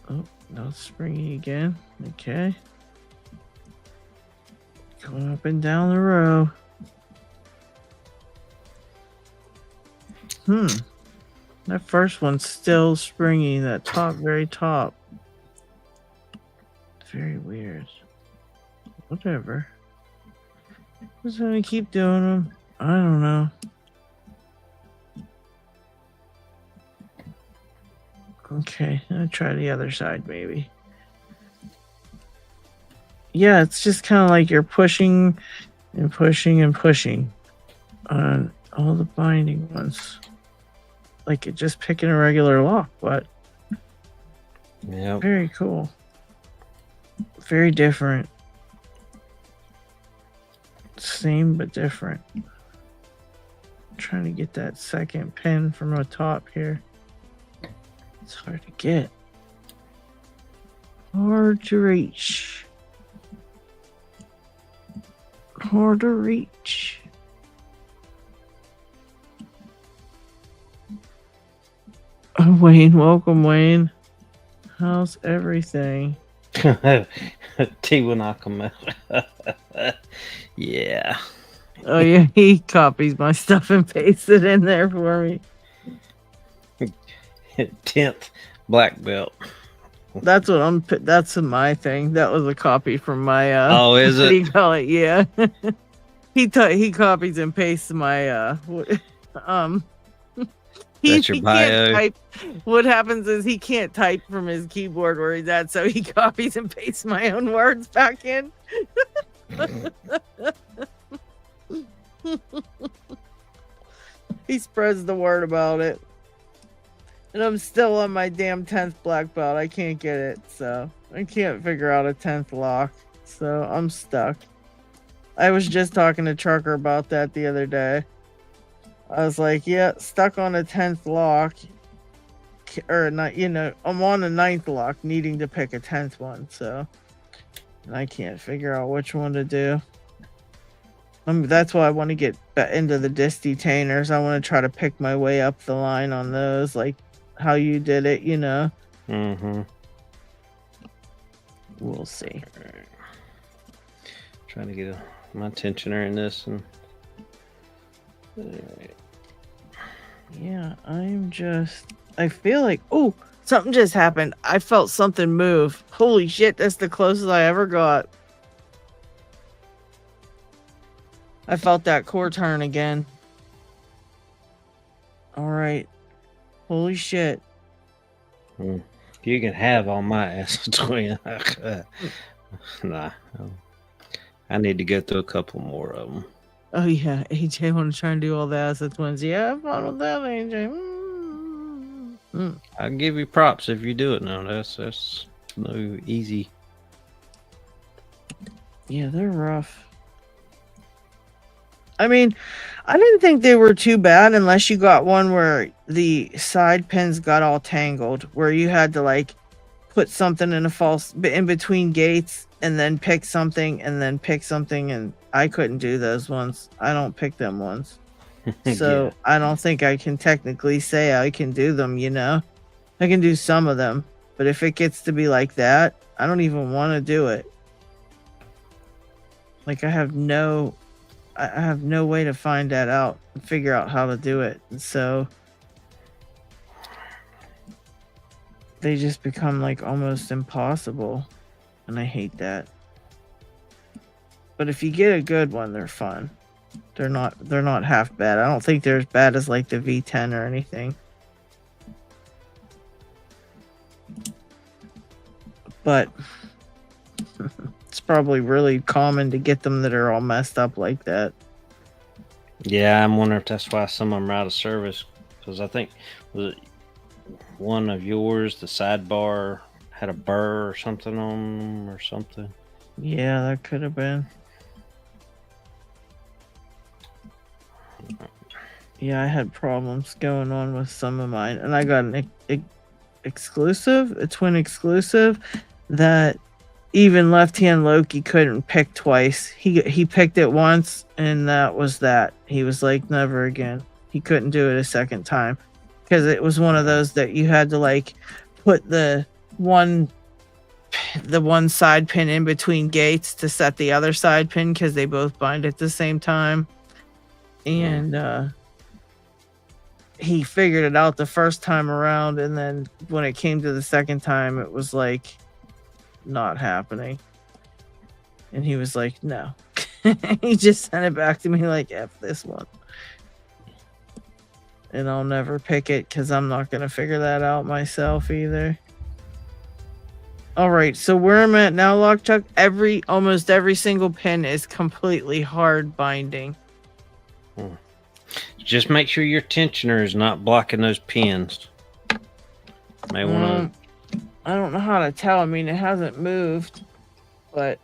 oh, now it's springy again. Okay. Going up and down the row. That first one's still springy, that top, very top. Very weird. Whatever. Just gonna keep doing them. I don't know. Okay, I'll try the other side maybe. Yeah, it's just kind of like you're pushing and pushing and pushing on all the binding ones. Like it just picking a regular lock, but very cool. Very different. Same but different. Trying to get that second pin from the top here. It's hard to get. Hard to reach. Hard to reach. Oh, Wayne, welcome, Wayne. How's everything? T will not come out. Yeah. Oh yeah, he copies my stuff and pastes it in there for me. 10th black belt. That's what that's my thing. That was a copy from my oh, is it? What do you call it? Yeah. he copies and pastes my That's your bio. Can't type. What happens is he can't type from his keyboard where he's at, so he copies and pastes my own words back in. He spreads the word about it. And I'm still on my damn 10th black belt. I can't get it, so I can't figure out a 10th lock. So I'm stuck. I was just talking to Trucker about that the other day. I was like, yeah, stuck on a 10th lock. Or not, you know, I'm on a 9th lock, needing to pick a 10th one, so and I can't figure out which one to do. That's why I want to get into the disc detainers. I want to try to pick my way up the line on those, like how you did it, you know. Mm-hmm. We'll see. Right. Trying to get my tensioner in this and. Right. Yeah, I feel like, oh, something just happened. I felt something move. Holy shit, that's the closest I ever got. I felt that core turn again. All right. Holy shit. You can have all my ass twin. Nah. I need to go through a couple more of them. Oh yeah, AJ want to try and do all the acid twins. Yeah, have fun with that, AJ. I'll give you props if you do it now. That's no easy. Yeah, they're rough. I mean, I didn't think they were too bad unless you got one where the side pins got all tangled, where you had to like put something in in between gates and then pick something and then pick something, and I couldn't do those ones. I don't pick them ones. So yeah. I don't think I can technically say I can do them, you know. I can do some of them, but if it gets to be like that, I don't even want to do it. Like I have no way to find that out and figure out how to do it. And so they just become like almost impossible. And I hate that. But if you get a good one, they're fun. They're not half bad. I don't think they're as bad as like the V10 or anything. But it's probably really common to get them that are all messed up like that. Yeah, I'm wondering if that's why some of them are out of service. Because I think was it one of yours, the sidebar had a burr or something on them or something. Yeah, that could have been. Yeah, I had problems going on with some of mine, and I got an exclusive, a twin exclusive, that even left-hand Loki couldn't pick twice. He picked it once, and that was that. He was like, never again. He couldn't do it a second time because it was one of those that you had to like put the one side pin in between gates to set the other side pin because they both bind at the same time. And he figured it out the first time around, and then when it came to the second time, it was like not happening. And he was like, no. He just sent it back to me like, F this one. And I'll never pick it because I'm not going to figure that out myself either. All right, so where I'm at now, Lockchuck, almost every single pin is completely hard binding. Just make sure your tensioner is not blocking those pins. May want to. I don't know how to tell. I mean, it hasn't moved, but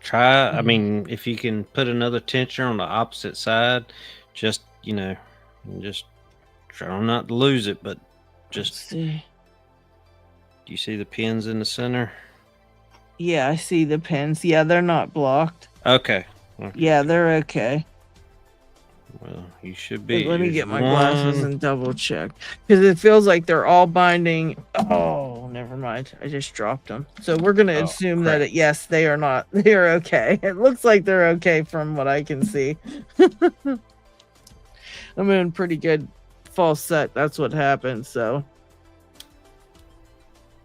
try. I mean, if you can put another tensioner on the opposite side, just just try not to lose it, but just let's see. Do you see the pins in the center? Yeah, I see the pins. Yeah, they're not blocked. Okay. Yeah, they're okay. Well, you should be. Let me get my glasses and double check. Because it feels like they're all binding. Oh, never mind. I just dropped them. So we're going to assume that, yes, they are not. They are okay. It looks like they're okay from what I can see. I'm in pretty good false set. That's what happened, so.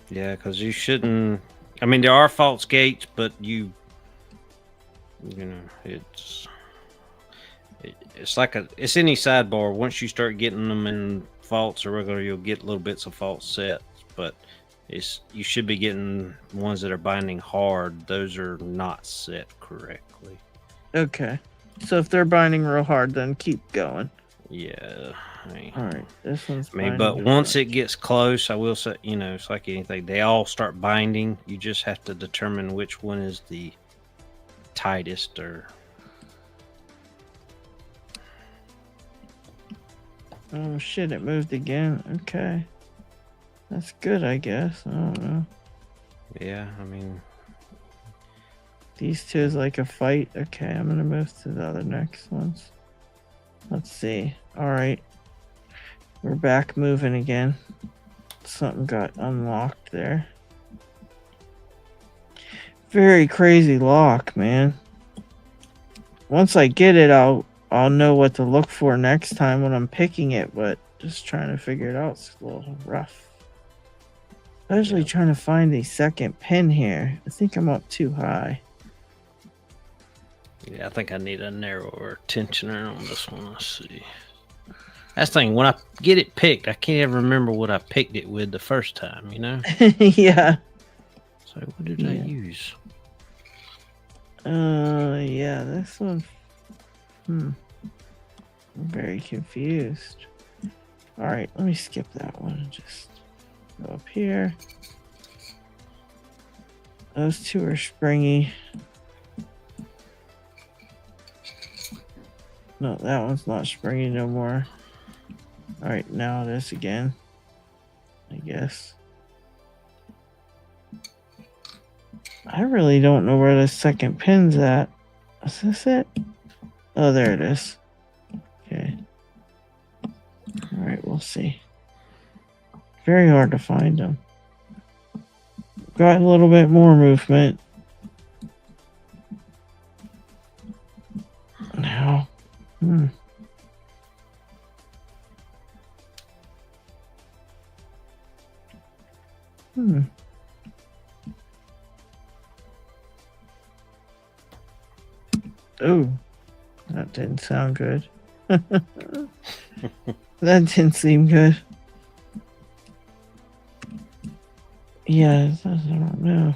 Yeah, because you shouldn't. I mean, there are false gates, but it's like it's any sidebar. Once you start getting them in faults or regular, you'll get little bits of false sets. But you should be getting ones that are binding hard. Those are not set correctly. Okay, so if they're binding real hard, then keep going. Yeah. All right, this one's. But once it gets close, I will say, it's like anything. They all start binding. You just have to determine which one is the tightest or. Oh shit! It moved again. Okay, that's good, I guess. I don't know. Yeah, I mean, these two is like a fight. Okay, I'm gonna move to the other next ones. Let's see. All right. We're back moving again. Something got unlocked there. Very crazy lock, man. Once I get it, I'll know what to look for next time when I'm picking it, but just trying to figure it out is a little rough. Especially trying to find the second pin here. I think I'm up too high. Yeah, I think I need a narrower tensioner on this one. Let's see. That's the thing, when I get it picked, I can't ever remember what I picked it with the first time, Yeah. So what did I use? Yeah, this one. I'm very confused. All right, let me skip that one and just go up here. Those two are springy. No, that one's not springy no more. All right, now it is again, I guess. I really don't know where the second pin's at. Is this it? Oh, there it is. Okay. All right, we'll see. Very hard to find them. Got a little bit more movement. Now. Oh, that didn't sound good. That didn't seem good. Yeah, I don't know.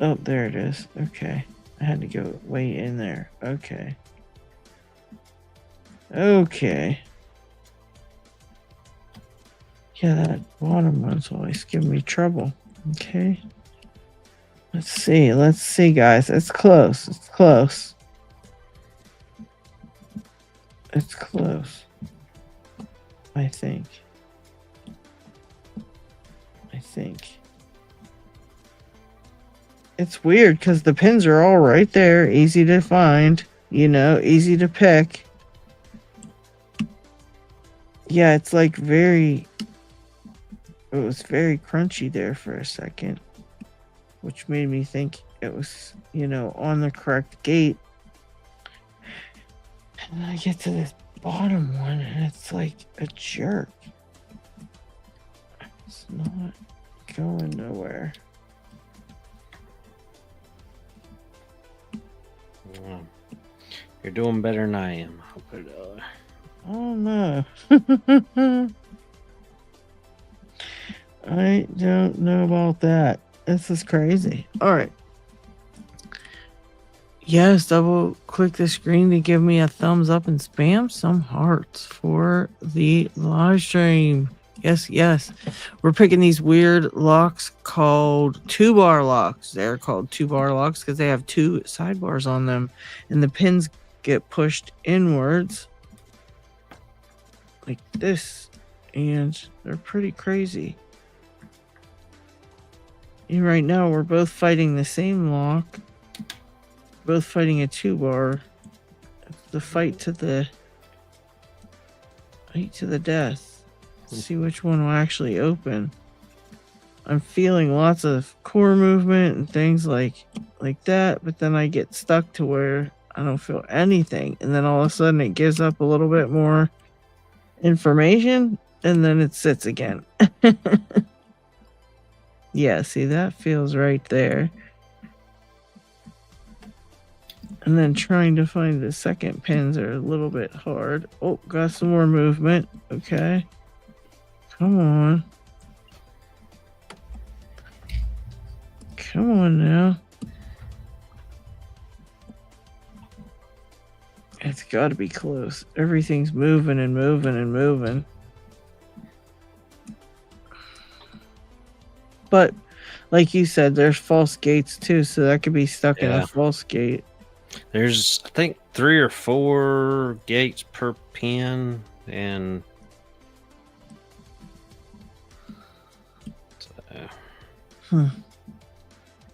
Oh, there it is. Okay. I had to go way in there. Okay. Okay. Yeah, that bottom one's always giving me trouble. Okay. Let's see. Let's see, guys. It's close. It's close. It's close. I think. It's weird because the pins are all right there. Easy to find. You know, easy to pick. Yeah, it's like very... It was very crunchy there for a second. Which made me think it was, you know, on the correct gate. And then I get to this bottom one and it's like a jerk. It's not going nowhere. Well, you're doing better than I am. I'll put it out there. Oh no. I don't know about that. This is crazy. All right. Yes, double click the screen to give me a thumbs up and spam some hearts for the live stream. Yes, yes. We're picking these weird locks called 2-bar locks. They're called 2-bar locks because they have 2 sidebars on them and the pins get pushed inwards like this, and they're pretty crazy. And right now we're both fighting the same lock, both fighting a 2-bar. It's the fight to the death. Let's see which one will actually open. I'm feeling lots of core movement and things like that, but then I get stuck to where I don't feel anything, and then all of a sudden it gives up a little bit more information and then it sits again. Yeah, see, that feels right there. And then trying to find the second pins are a little bit hard. Oh, got some more movement. Okay. Come on. Come on now. It's got to be close. Everything's moving and moving and moving. But like you said, there's false gates too, so that could be stuck in a false gate. There's, I think, 3 or 4 gates per pin, and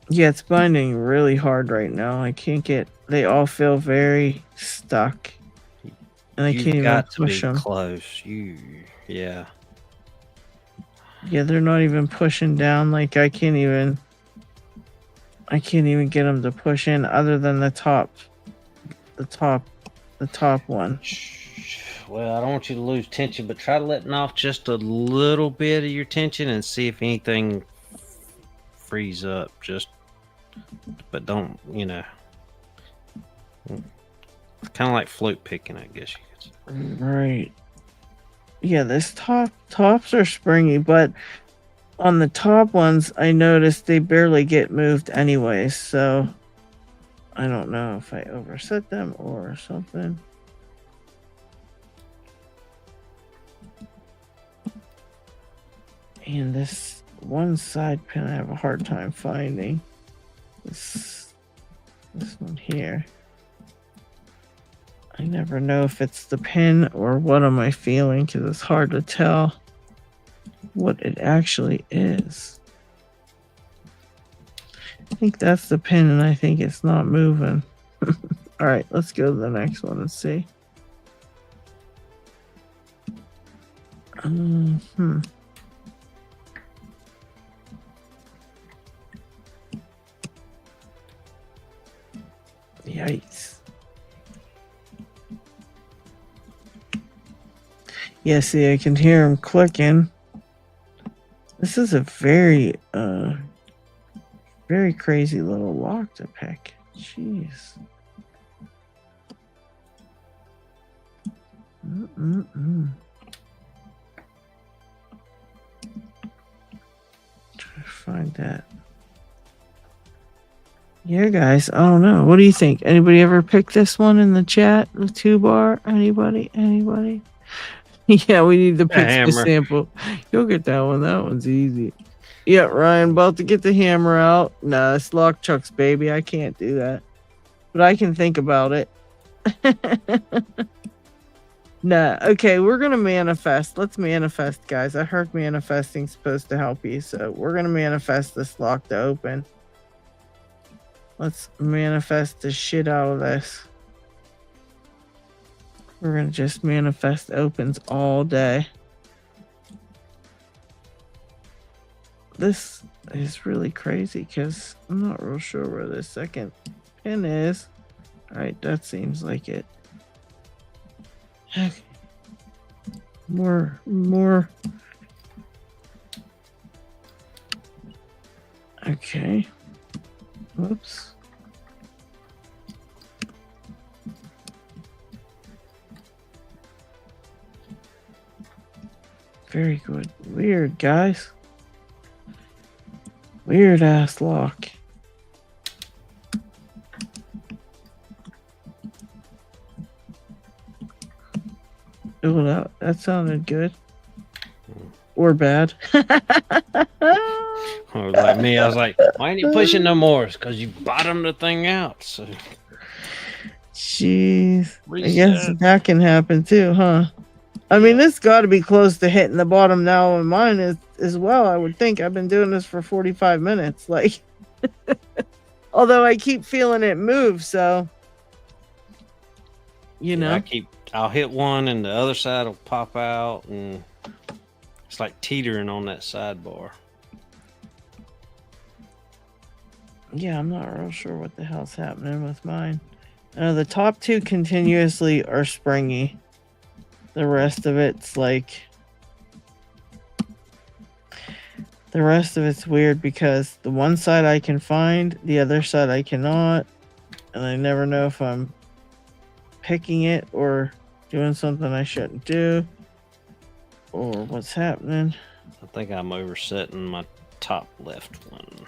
yeah, it's binding really hard right now. I can't get. They all feel very stuck, and I can't even push them. Close. Yeah. Yeah, they're not even pushing down. Like I can't even get them to push in, other than the top one. Well, I don't want you to lose tension, but try letting off just a little bit of your tension and see if anything frees up. But don't, you know, kind of like float picking, I guess you could say. Right. Yeah, this tops are springy, but on the top ones, I noticed they barely get moved anyway, so I don't know if I overset them or something. And this one side pin I have a hard time finding. This one here. I never know if it's the pin or what am I feeling, because it's hard to tell what it actually is. I think that's the pin and I think it's not moving. All right, let's go to the next one and see. Yikes. Yeah, see, I can hear him clicking. This is a very, very crazy little lock to pick. Jeez. Try to find that. Yeah, guys, I don't know. What do you think? Anybody ever pick this one in the chat? The 2-bar? Anybody? Anybody? Yeah, we need the A Pixie hammer. sample. You'll get that one. That one's easy. Yeah, Ryan, about to get the hammer out. Nah, it's Lockchuck's baby. I can't do that. But I can think about it. Nah, okay, we're gonna manifest. Let's manifest, guys. I heard manifesting's supposed to help you, so we're gonna manifest this lock to open. Let's manifest the shit out of this. We're gonna just manifest opens all day. This is really crazy because I'm not real sure where the second pin is. Alright, that seems like it. Okay. More. Okay. Whoops. Very good. Weird, guys. Weird ass lock. Oh, that sounded good. Or bad. Or like me, I was like, why ain't you pushing no more? It's because you bottomed the thing out. So jeez. reset. I guess that can happen too, huh? I mean, this got to be close to hitting the bottom now, and mine is as well. I would think. I've been doing this for 45 minutes. Like, although I keep feeling it move, so you know. I'll hit one, and the other side will pop out, and it's like teetering on that sidebar. Yeah, I'm not real sure what the hell's happening with mine. The top two continuously are springy. The rest of it's like... The rest of it's weird because the one side I can find, the other side I cannot. And I never know if I'm picking it or doing something I shouldn't do. Or what's happening. I think I'm oversetting my top left one.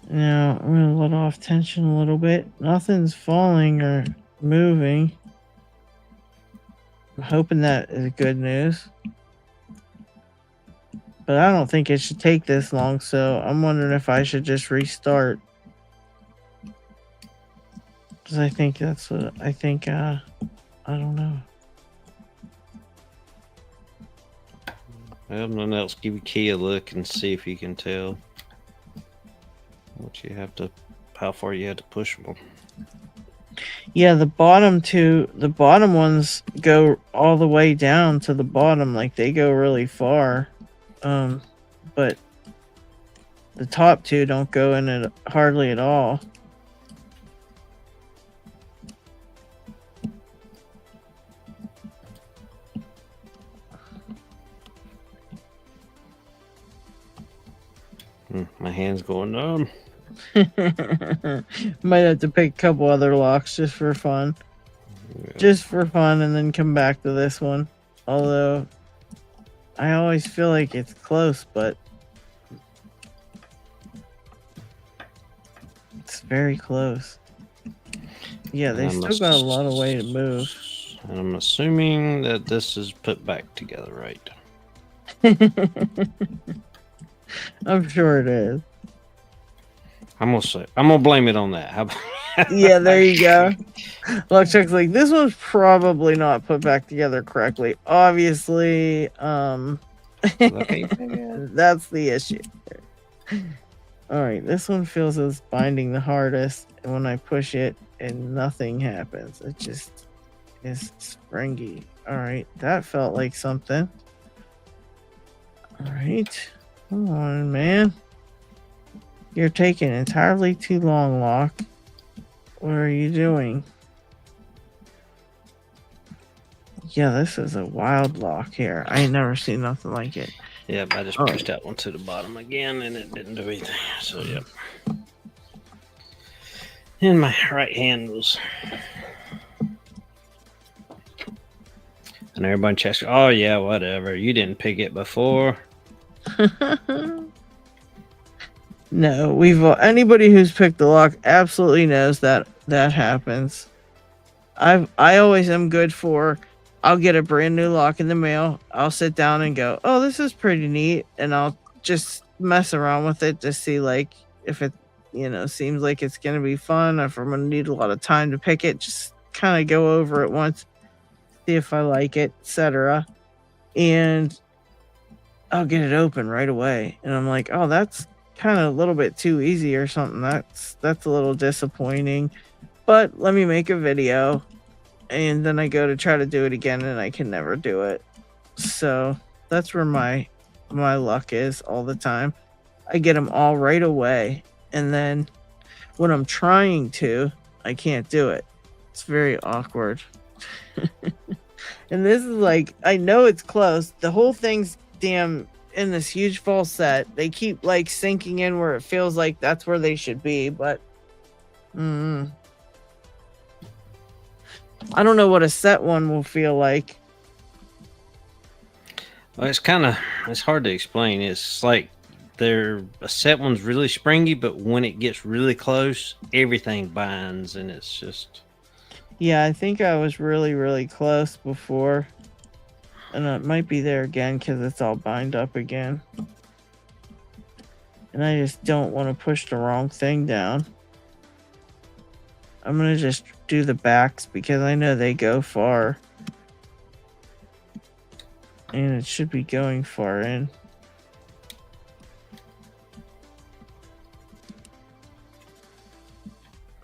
Now, I'm going to let off tension a little bit. Nothing's falling or moving. I'm hoping that is good news. But I don't think it should take this long, so I'm wondering if I should just restart. Because I think that's what I think, I don't know. Well, nothing else. Give your key a look and see if you can tell what you have to, how far you had to push them. Yeah, the bottom ones go all the way down to the bottom, like they go really far. But the top two don't go in it hardly at all. My hand's going numb. Might have to pick a couple other locks just for fun. Yeah. Just for fun, and then come back to this one. Although I always feel like it's close, but it's very close. Yeah, they still got a lot of way to move. And I'm assuming that this is put back together right. I'm sure it is. I'm gonna blame it on that. How about yeah, there you go. Lockchuck's like, this one's probably not put back together correctly. Obviously, that's the issue. All right, this one feels as binding the hardest, and when I push it, and nothing happens. It just is springy. All right, that felt like something. All right, come on, man. You're taking entirely too long, Lock. What are you doing? Yeah, this is a wild lock here. I ain't never seen nothing like it. Yep, I just pushed that one to the bottom again, and it didn't do anything. So, yep. And my right hand was... And everybody checks, oh, yeah, whatever. You didn't pick it before. No, we've anybody who's picked the lock absolutely knows that that happens. I always am good for. I'll get a brand new lock in the mail. I'll sit down and go, oh, this is pretty neat, and I'll just mess around with it to see like if it seems like it's gonna be fun, if I'm gonna need a lot of time to pick it. Just kind of go over it once, see if I like it, etc. And I'll get it open right away, and I'm like, oh, that's kind of a little bit too easy or something. That's a little disappointing. But let me make a video, and then I go to try to do it again, and I can never do it. So that's where my luck is all the time. I get them all right away, and then when I'm trying to, I can't do it. It's very awkward. And this is like, I know it's close. The whole thing's damn in this huge false set. They keep like sinking in where it feels like that's where they should be, but I don't know what a set one will feel like. Well, it's hard to explain. It's like a set one's really springy, but when it gets really close, everything binds, and it's just. Yeah, I think I was really, really close before. And it might be there again because it's all bind up again. And I just don't want to push the wrong thing down. I'm going to just do the backs because I know they go far. And it should be going far in.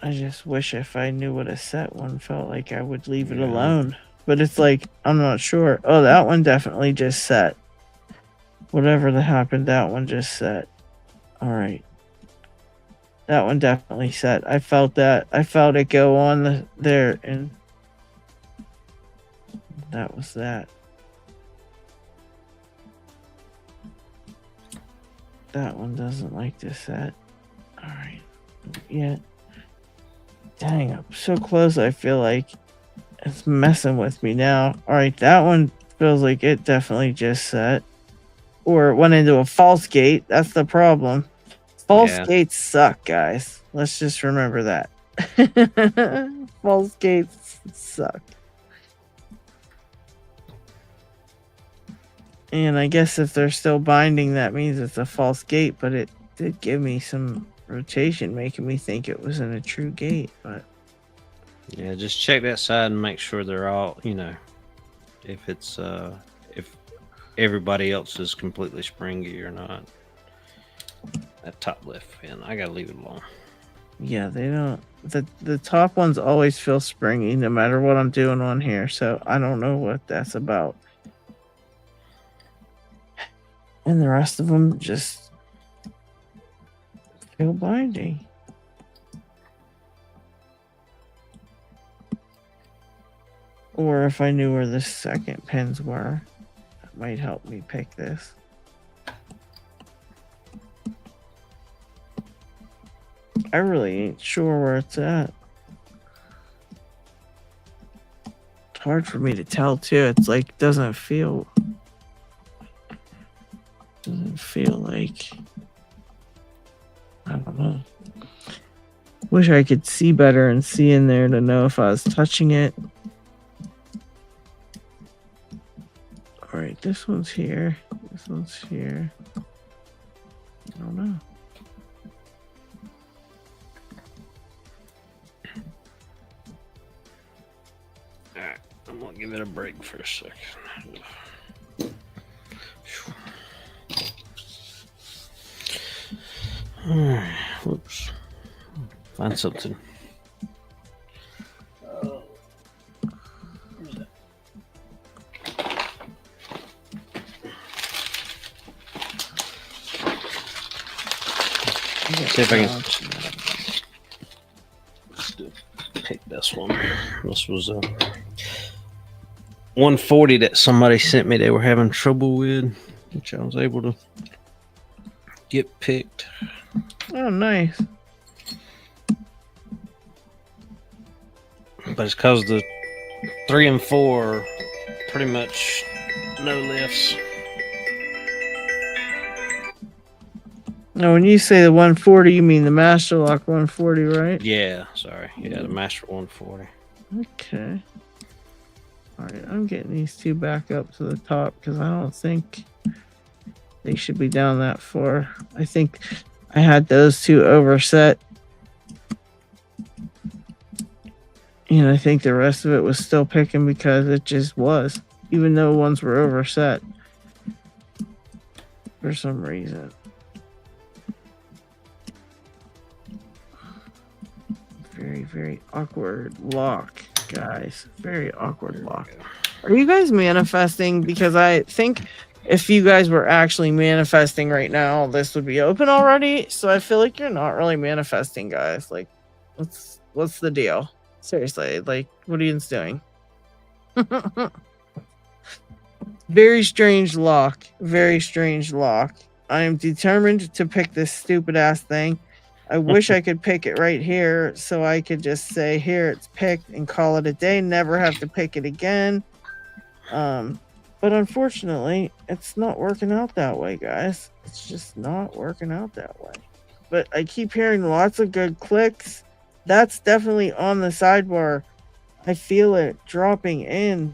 I just wish if I knew what a set one felt like, I would leave it alone. But it's like, I'm not sure. Oh, that one definitely just set. Whatever that happened, that one just set. All right. That one definitely set. I felt that. I felt it go on there, and that was that. That one doesn't like to set. All right. Yeah. Dang, I'm so close. I feel like it's messing with me now. All right, that one feels like it definitely just set. Or it went into a false gate. That's the problem. False gates suck, guys. Let's just remember that. False gates suck. And I guess if they're still binding, that means it's a false gate, but it did give me some rotation, making me think it was in a true gate. But yeah, just check that side and make sure they're all, if it's if everybody else is completely springy or not. That top left pin, I gotta leave it alone. Yeah, they don't. The top ones always feel springy, no matter what I'm doing on here. So I don't know what that's about. And the rest of them just feel binding. Or if I knew where the second pins were, that might help me pick this. I really ain't sure where it's at. It's hard for me to tell too. It's like doesn't feel like, I don't know. Wish I could see better and see in there to know if I was touching it. All right, this one's here. This one's here. I don't know. All right, I'm gonna give it a break for a second. Whoops. Find something. See if I can pick this one. This was a 140 that somebody sent me. They were having trouble with, which I was able to get picked. Oh, nice. But it's because the 3 and 4 are pretty much no lifts. Now, when you say the 140, you mean the Master Lock 140, right? Yeah, sorry. Yeah, the Master 140. Okay. All right, I'm getting these two back up to the top because I don't think they should be down that far. I think I had those two overset. And I think the rest of it was still picking because it just was, even though ones were overset for some reason. Very, very awkward lock, guys. Very awkward lock. Are you guys manifesting? Because I think if you guys were actually manifesting right now, this would be open already. So I feel like you're not really manifesting, guys. Like, what's the deal? Seriously, like, what are you doing? Very strange lock. Very strange lock. I am determined to pick this stupid ass thing. I wish I could pick it right here so I could just say, here, it's picked and call it a day. Never have to pick it again. But unfortunately, it's not working out that way, guys. It's just not working out that way. But I keep hearing lots of good clicks. That's definitely on the sidebar. I feel it dropping in.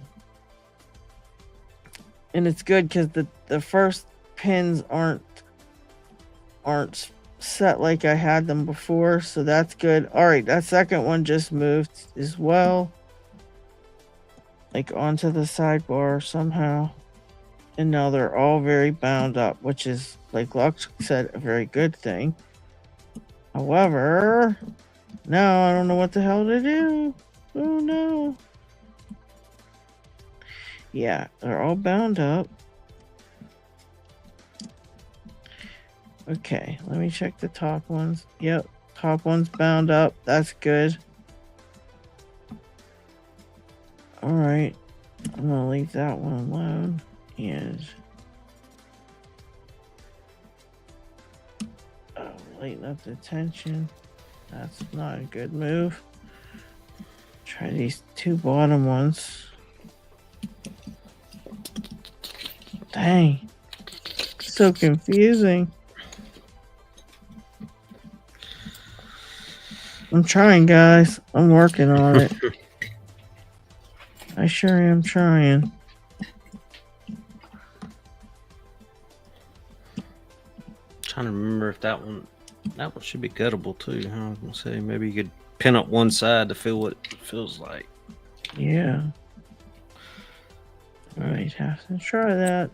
And it's good because the first pins aren't set like I had them before, so that's good. All right, that second one just moved as well, like onto the sidebar somehow, and now they're all very bound up, which is, like Lux said, a very good thing. However, now I don't know what the hell to do. Oh no. Yeah, they're all bound up. Okay, let me check the top ones. Yep, top one's bound up. That's good. Alright, I'm gonna leave that one alone. And lighten up the tension. That's not a good move. Try these two bottom ones. Dang, so confusing. I'm trying, guys. I'm working on it. I sure am trying. Trying to remember if that one should be guttable too. Huh? I was gonna say maybe you could pin up one side to feel what it feels like. Yeah. Alright, have to try that.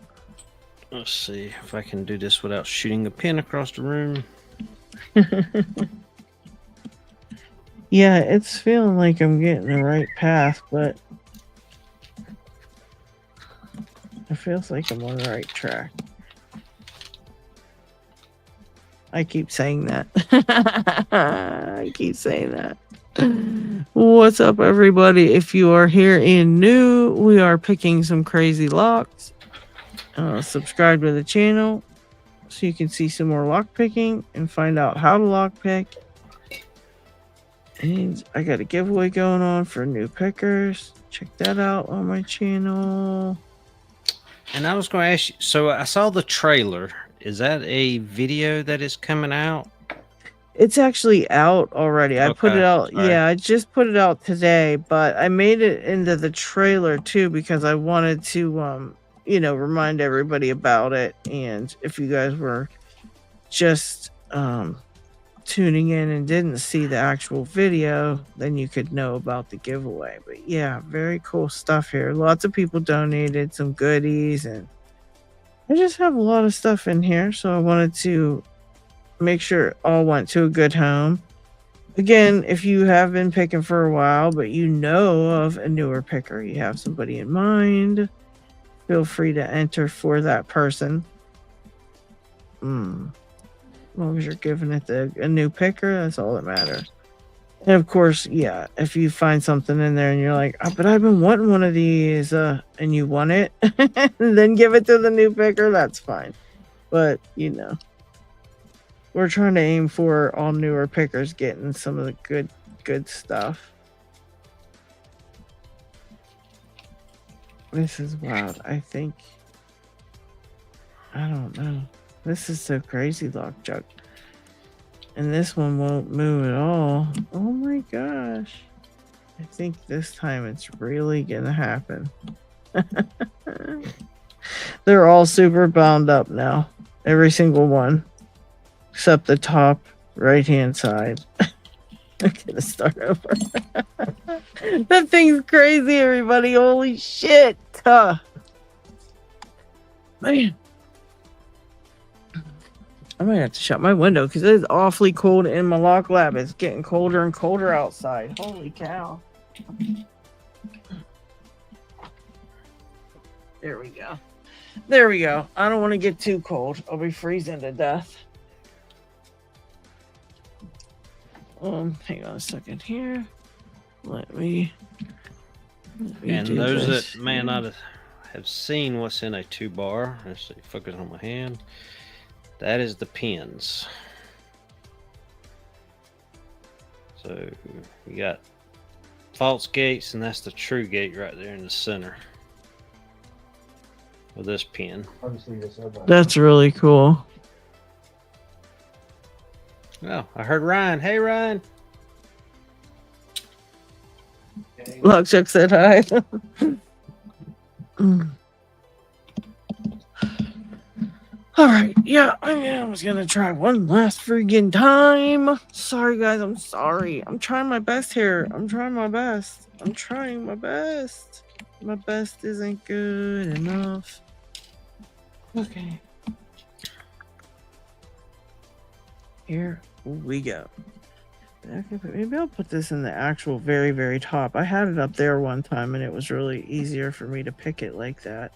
Let's see if I can do this without shooting a pin across the room. Yeah, it's feeling like I'm getting the right path, but it feels like I'm on the right track. I keep saying that. I keep saying that. What's up, everybody? If you are here and new, we are picking some crazy locks. Subscribe to the channel so you can see some more lock picking and find out how to lock pick. And I got a giveaway going on for new pickers. Check that out on my channel. And I was going to ask you, so I saw the trailer. Is that a video that is coming out? It's actually out already. I put it out. Sorry. Yeah, I just put it out today, but I made it into the trailer too because I wanted to, remind everybody about it. And if you guys were just, tuning in and didn't see the actual video, then you could know about the giveaway. But yeah, very cool stuff here. Lots of people donated some goodies, and I just have a lot of stuff in here, so I wanted to make sure it all went to a good home. Again, if you have been picking for a while but you know of a newer picker, you have somebody in mind, feel free to enter for that person. As long as you're giving it a new picker, that's all that matters. And of course, yeah, if you find something in there and you're like, oh, but I've been wanting one of these, and you want it, then give it to the new picker, that's fine. But, we're trying to aim for all newer pickers getting some of the good stuff. This is wild. I don't know. This is so crazy, Lockchuck. And this one won't move at all. Oh my gosh. I think this time it's really gonna happen. They're all super bound up now. Every single one. Except the top right hand side. I'm gonna start over. That thing's crazy, everybody. Holy shit. Man. I might have to shut my window because it is awfully cold in my lock lab. It's getting colder and colder outside. Holy cow. There we go. There we go. I don't want to get too cold. I'll be freezing to death. Hang on a second here. Let me and those this. that may not have seen what's in a 2-bar, let's see, focus on my hand. That is the pins. So you got false gates, and that's the true gate right there in the center of this pin. That's really cool. Oh, I heard Ryan. Hey, Ryan. Lockchuck said hi. All right, yeah, I was gonna try one last friggin' time. Sorry, guys, I'm sorry. I'm trying my best here. I'm trying my best. My best isn't good enough. Okay. Here we go. Okay, but maybe I'll put this in the actual very, very top. I had it up there one time, and it was really easier for me to pick it like that.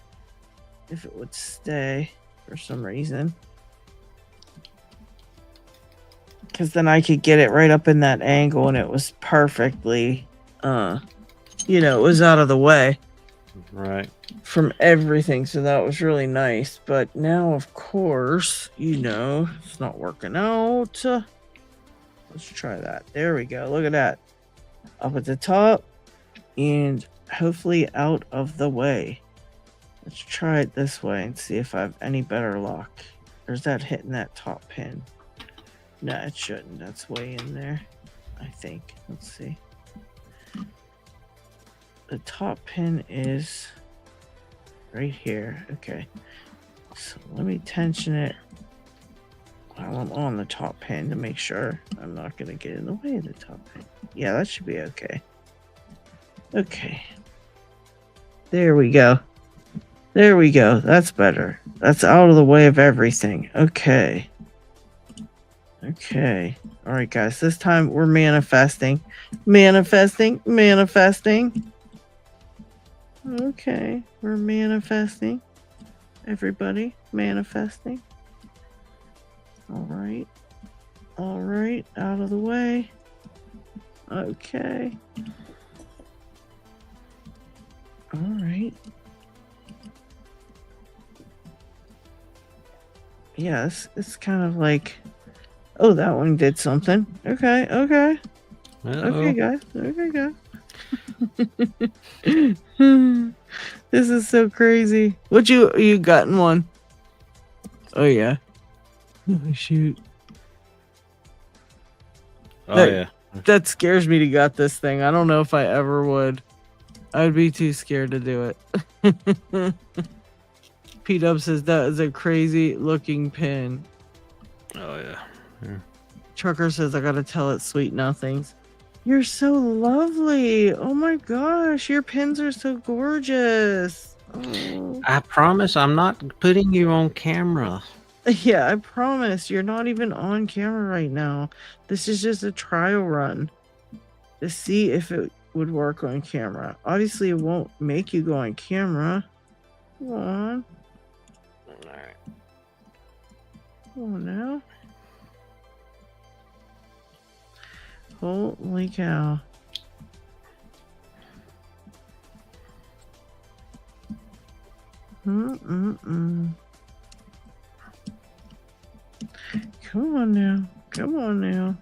If it would stay for some reason. Because then I could get it right up in that angle, and it was perfectly, you know, it was out of the way. Right. From everything, so that was really nice. But now, of course, you know, it's not working out. Let's try that. There we go. Look at that. Up at the top and hopefully out of the way. Let's try it this way and see if I have any better luck. Or is that hitting that top pin? No, it shouldn't. That's way in there, I think. Let's see. The top pin is right here. Okay. So let me tension it while I'm on the top pin to make sure I'm not going to get in the way of the top pin. Yeah, that should be okay. Okay. There we go. There we go. That's better. That's out of the way of everything. Okay. Okay. All right, guys. This time we're manifesting. Manifesting. Okay. We're manifesting. Everybody manifesting. All right. All right. Out of the way. Okay. All right. Yes, it's kind of like, oh, that one did something. Okay, okay. Okay, guys. Okay, guys. This is so crazy. What you gotten one? Oh yeah. Oh shoot. Oh yeah. That scares me to got this thing. I don't know if I ever would. I'd be too scared to do it. P-Dub says that is a crazy looking pin. Oh yeah. Trucker says I gotta tell it sweet nothings. You're so lovely. Oh my gosh, your pins are so gorgeous. Oh. I promise I'm not putting you on camera. Yeah, I promise. You're not even on camera right now. This is just a trial run to see if it would work on camera. Obviously, it won't make you go on camera. Come on. Alright. Come on now. Holy cow. Come on now. Come on now.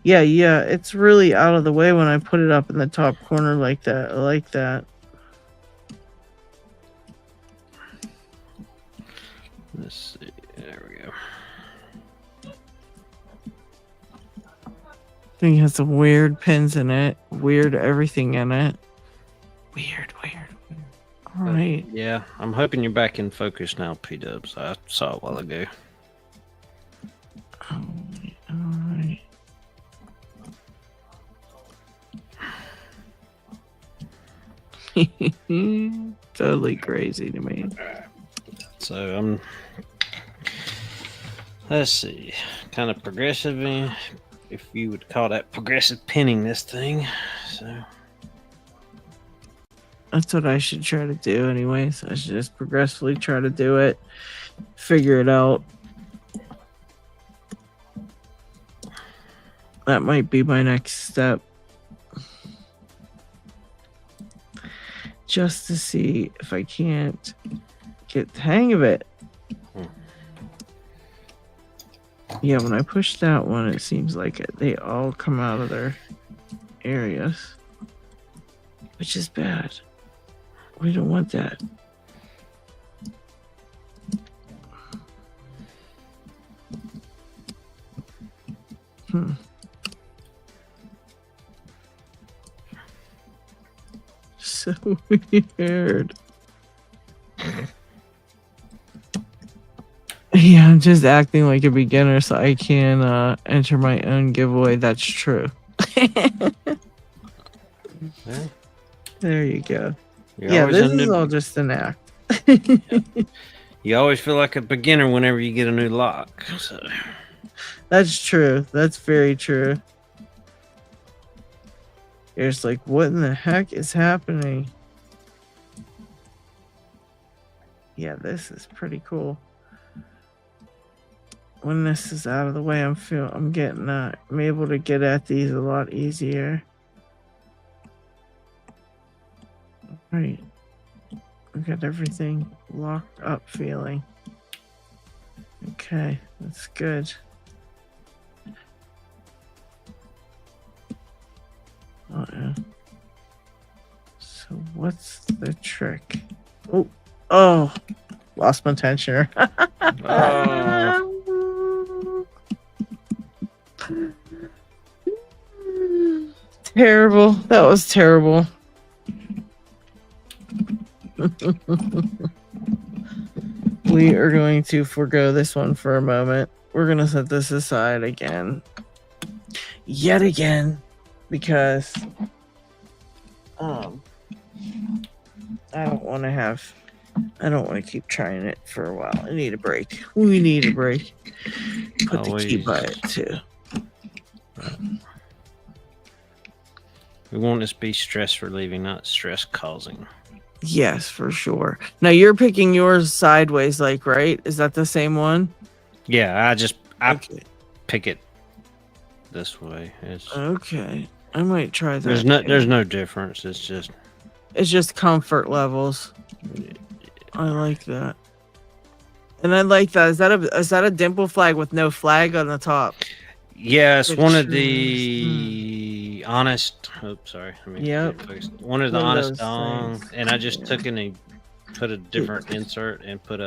Yeah, it's really out of the way when I put it up in the top corner like that. I like that. Let's see. There we go. Thing has some weird pins in it. Weird everything in it. Weird. All right. Yeah, I'm hoping you're back in focus now, P-Dubs. I saw a while ago. All right. Totally crazy to me. So let's see, kind of progressive, if you would call that progressive pinning this thing. So that's what I should try to do anyways. I should just progressively try to do it, figure it out. That might be my next step. Just to see if I can't get the hang of it. Yeah, when I push that one, it seems like they all come out of their areas, which is bad. We don't want that. So weird. Yeah, I'm just acting like a beginner so I can enter my own giveaway. That's true. There you go. Yeah, this is all just an act. You always feel like a beginner whenever you get a new lock. So. That's true. That's very true. You're just like, what in the heck is happening? Yeah, this is pretty cool. When this is out of the way, I'm able to get at these a lot easier. All right. We got everything locked up feeling. Okay, that's good. So what's the trick? Oh, lost my tensioner. Terrible. That was terrible. We are going to forego this one for a moment. We're going to set this aside again. Yet again. Because I don't want to keep trying it for a while. I need a break. We need a break. Put the key by it too. We want this to be stress relieving, not stress causing. Yes, for sure. Now you're picking yours sideways, like, right? Is that the same one? Yeah, I pick it this way. Okay. I might try that. There's no difference. It's just comfort levels. I like that. And I like that. Is that a dimple flag with no flag on the top? Yeah, it's one of the honest. Oh, sorry. One of the honest dongs, and I just took in and put a different insert and put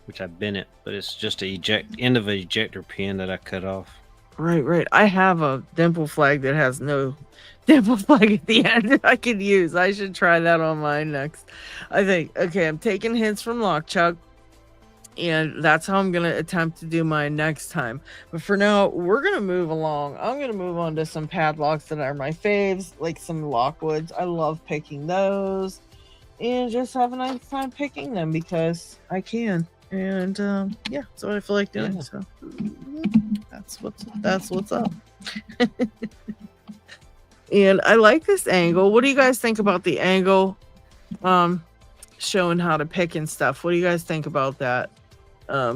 which I bent it, but it's just end of an ejector pin that I cut off. Right. I have a dimple flag that has no dimple flag at the end I could use. I should try that on mine next. I think. Okay, I'm taking hints from Lockchuck, and that's how I'm going to attempt to do mine next time. But for now, we're going to move along. I'm going to move on to some padlocks that are my faves, like some Lockwoods. I love picking those, and just have a nice time picking them because I can. And yeah, that's what I feel like doing. Yeah. So that's what's up. And I like this angle. What do you guys think about the angle? Showing how to pick and stuff. What do you guys think about that?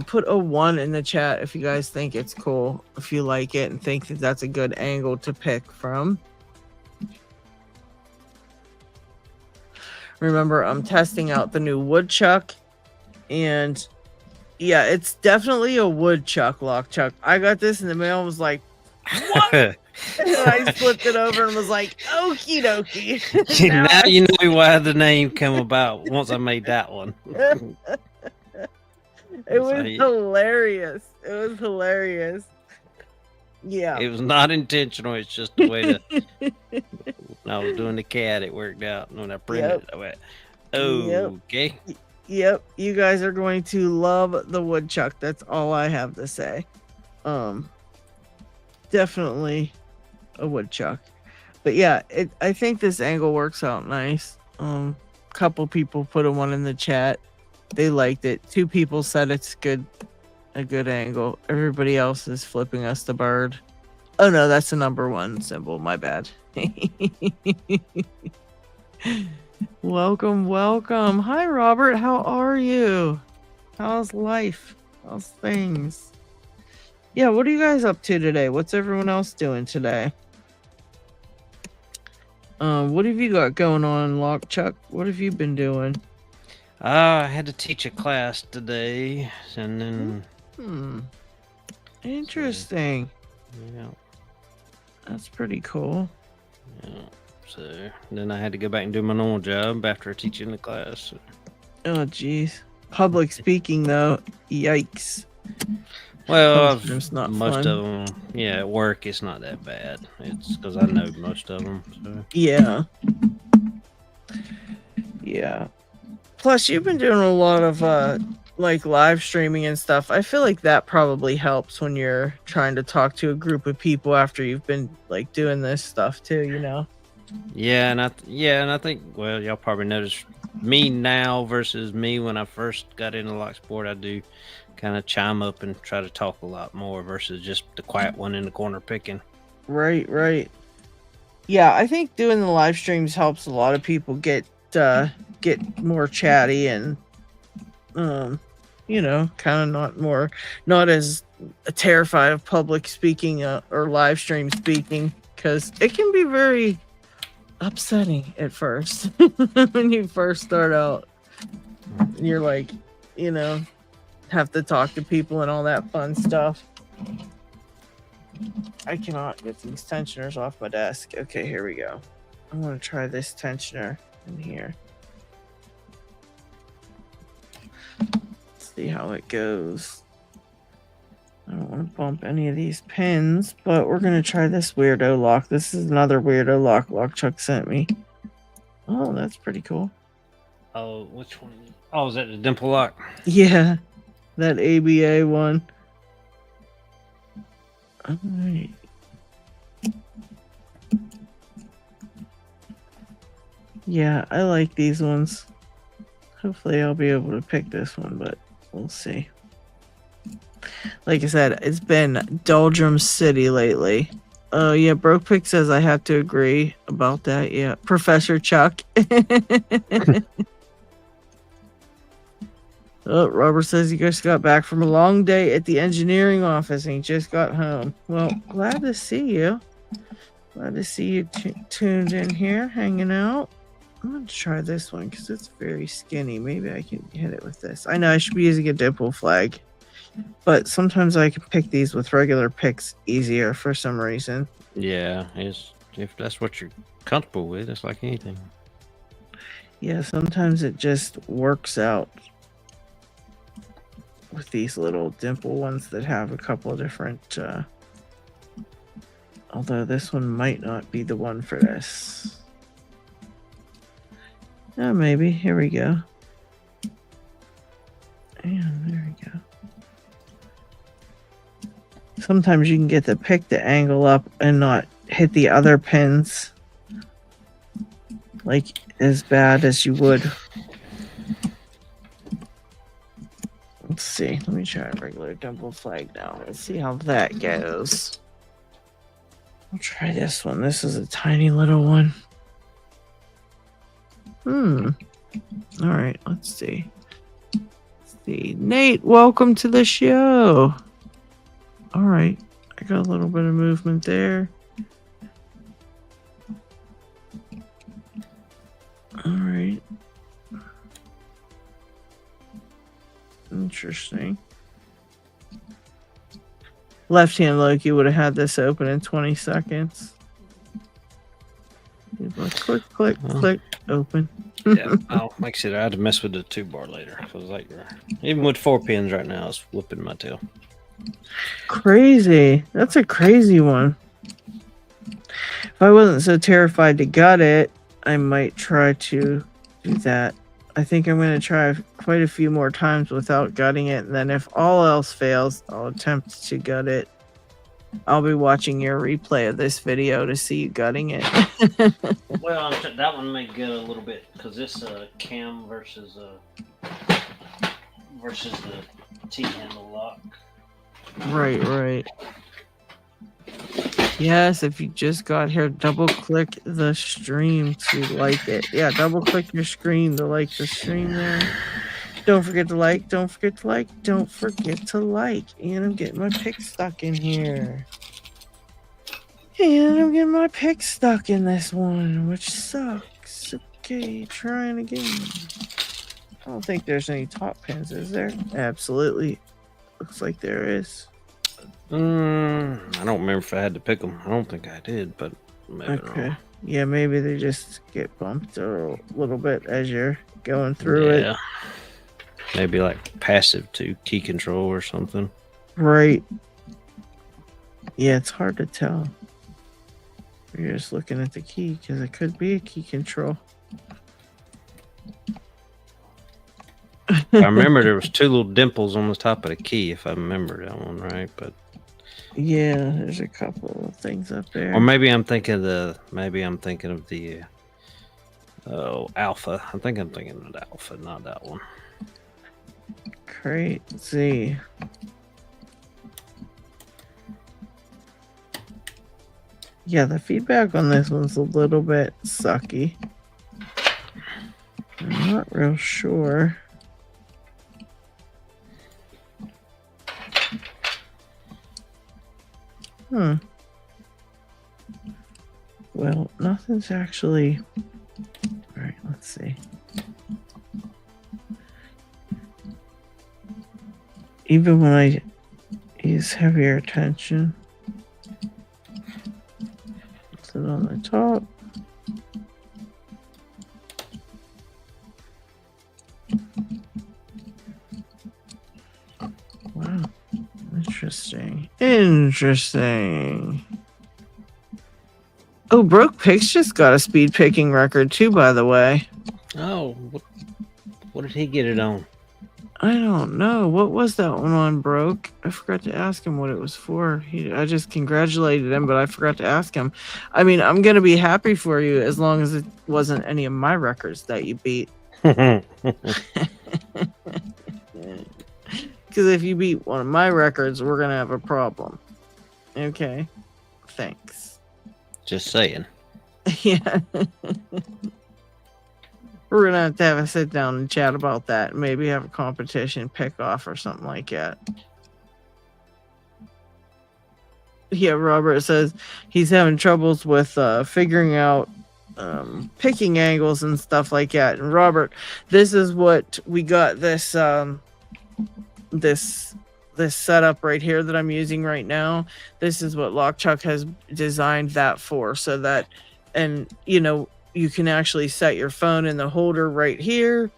Put a 1 in the chat if you guys think it's cool, if you like it and think that that's a good angle to pick from. Remember, I'm testing out the new Woodchuck, and yeah, it's definitely a Woodchuck, Lockchuck. I got this in the mail and was like, what? And I flipped it over and was like, okie dokie. Now you know why the name came about once I made that one. It was hilarious. It was hilarious. Yeah. It was not intentional. It's just the way to. When I was doing the cat, it worked out. And when I printed it, I went, okay. Yep. You guys are going to love the Woodchuck. That's all I have to say. Definitely a Woodchuck. But yeah, I think this angle works out nice. Couple people put one in the chat. They liked it. 2 people said it's a good angle. Everybody else is flipping us the bird. Oh no, that's the number 1 symbol. My bad. Welcome. Hi, Robert. How are you? How's life? How's things? Yeah, what are you guys up to today? What's everyone else doing today? What have you got going on, Lockchuck? What have you been doing? I had to teach a class today, and then. Interesting. Yeah. That's pretty cool. Yeah. So then I had to go back and do my normal job after teaching the class. Oh, geez. Public speaking, though, yikes. Well, it's not most fun. of them, yeah, at work it's not that bad. It's because I know most of them. So. Yeah. Plus, you've been doing a lot of like live streaming and stuff. I feel like that probably helps when you're trying to talk to a group of people after you've been like doing this stuff too. You know. Yeah, and I think well, y'all probably noticed me now versus me when I first got into Locksport. I do kind of chime up and try to talk a lot more versus just the quiet one in the corner picking. Right. Yeah, I think doing the live streams helps a lot of people get more chatty and you know, kind of not as terrified of public speaking or live stream speaking, because it can be very upsetting at first when you first start out. You're like, you know, have to talk to people and all that fun stuff. I cannot get these tensioners off my desk. Okay, here we go. I'm going to try this tensioner in here. Let's see how it goes. I don't want to bump any of these pins, but we're going to try this weirdo lock. This is another weirdo lock Lockchuck sent me. Oh, that's pretty cool. Oh, which one? Oh, is that the Dimple lock? Yeah, that ABA one. All right. Yeah, I like these ones. Hopefully I'll be able to pick this one, but we'll see. Like I said, it's been Doldrum City lately. Oh, yeah, Brokepick says I have to agree about that. Yeah, Professor Chuck. Oh, Robert says he just got back from a long day at the engineering office and he just got home. Well, glad to see you. Glad to see you tuned in here, hanging out. I'm going to try this one because it's very skinny. Maybe I can hit it with this. I know I should be using a Dimple flag, but sometimes I can pick these with regular picks easier for some reason. Yeah, if that's what you're comfortable with, it's like anything. Yeah, sometimes it just works out with these little Dimple ones that have a couple of different although this one might not be the one for this. Oh, maybe. Here we go. And there we go. Sometimes you can get the pick to angle up and not hit the other pins like as bad as you would. Let's see. Let me try a regular Dimple flag now. Let's see how that goes. I'll try this one. This is a tiny little one. All right. Let's see. Nate, welcome to the show. All right. I got a little bit of movement there. All right. Interesting. Left-hand Loki would have had this open in 20 seconds. Let's click, click, click, open. Yeah, like I said, I had to mess with the 2-bar later. I was like, even with 4 pins right now, it's whooping my tail. Crazy. That's a crazy one. If I wasn't so terrified to gut it, I might try to do that. I think I'm going to try quite a few more times without gutting it. And then if all else fails, I'll attempt to gut it. I'll be watching your replay of this video to see you gutting it. Well, that one may get a little bit because this cam versus the T-handle lock. Right. Yes, if you just got here, double click the stream to like it. Yeah, double click your screen to like the stream there. Don't forget to like, don't forget to like, don't forget to like. And I'm getting my pick stuck in here. And I'm getting my pick stuck in this one, which sucks. Okay, trying again. I don't think there's any top pins, is there? Absolutely. Looks like there is. I don't remember if I had to pick them. I don't think I did, but maybe Okay. not. Yeah, maybe they just get bumped a little bit as you're going through it. Maybe like passive to key control or something. Right. Yeah, it's hard to tell. You're just looking at the key because it could be a key control. I remember there was 2 little dimples on the top of the key, if I remember that one right. But yeah, there's a couple of things up there. or maybe I'm thinking of the alpha. I think I'm thinking of the alpha, not that one. Crazy. Yeah, the feedback on this one's a little bit sucky. I'm not real sure. Well, nothing's actually... Alright, let's see. Even when I use heavier tension, put it on the top. Wow. Interesting. Oh, Broke Picks just got a speed picking record too, by the way. Oh, what did he get it on? I don't know. What was that one on, Broke? I forgot to ask him what it was for. I just congratulated him, but I forgot to ask him. I mean, I'm going to be happy for you as long as it wasn't any of my records that you beat. Because if you beat one of my records, we're going to have a problem. Okay. Thanks. Just saying. Yeah. We're going to have a sit down and chat about that. Maybe have a competition pick off or something like that. Yeah, Robert says he's having troubles with figuring out picking angles and stuff like that. And Robert, this is what we got this this setup right here that I'm using right now. This is what Lockchuck has designed that for, so that, and you know, you can actually set your phone in the holder right here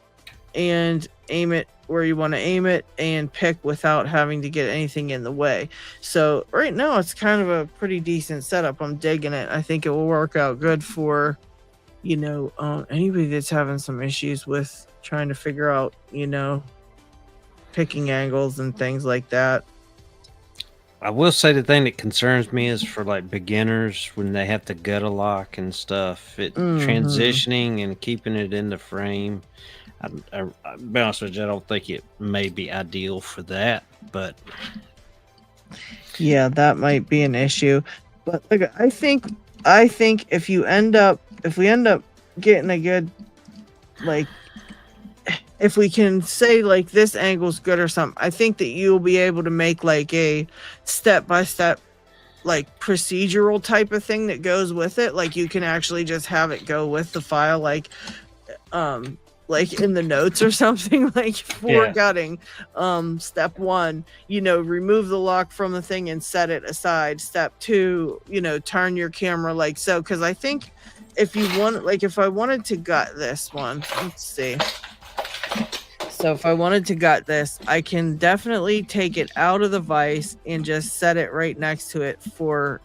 and aim it where you want to aim it and pick without having to get anything in the way. So right now it's kind of a pretty decent setup. I'm digging it. I think it will work out good for, you know, anybody that's having some issues with trying to figure out, you know, picking angles and things like that. I will say the thing that concerns me is for like beginners when they have to gut a lock and stuff. Transitioning and keeping it in the frame. I'll be honest with you, I don't think it may be ideal for that, but yeah, that might be an issue. But like, I think if we end up getting a good, like, if we can say like this angle's good or something, I think that you'll be able to make like a step-by-step like procedural type of thing that goes with it. Like you can actually just have it go with the file, like in the notes or something, like for gutting. Step 1, you know, remove the lock from the thing and set it aside. Step 2, you know, turn your camera like so, because I think if you want, like if I wanted to gut this one, let's see. So if I wanted to gut this, I can definitely take it out of the vise and just set it right next to it for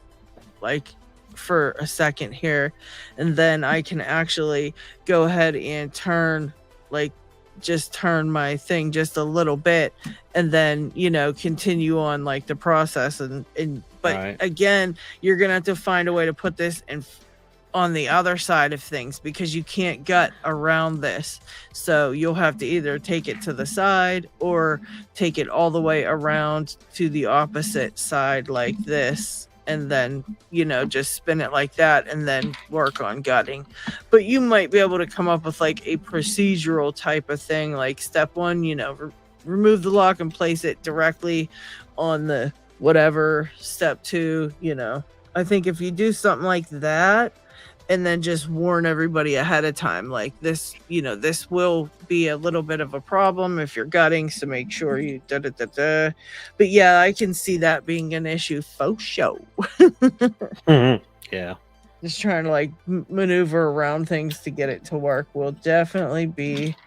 a second here. And then I can actually go ahead and turn my thing just a little bit and then, continue on like the process. But Right. again, you're going to have to find a way to put this on the other side of things because you can't gut around this. So you'll have to either take it to the side or take it all the way around to the opposite side like this. And then, just spin it like that and then work on gutting. But you might be able to come up with like a procedural type of thing. Like step one, remove the lock and place it directly on the whatever. Step two, I think if you do something like that, and then just warn everybody ahead of time, like this, this will be a little bit of a problem if you're gutting, so make sure you But yeah, I can see that being an issue for sure. Yeah. Just trying to like maneuver around things to get it to work will definitely be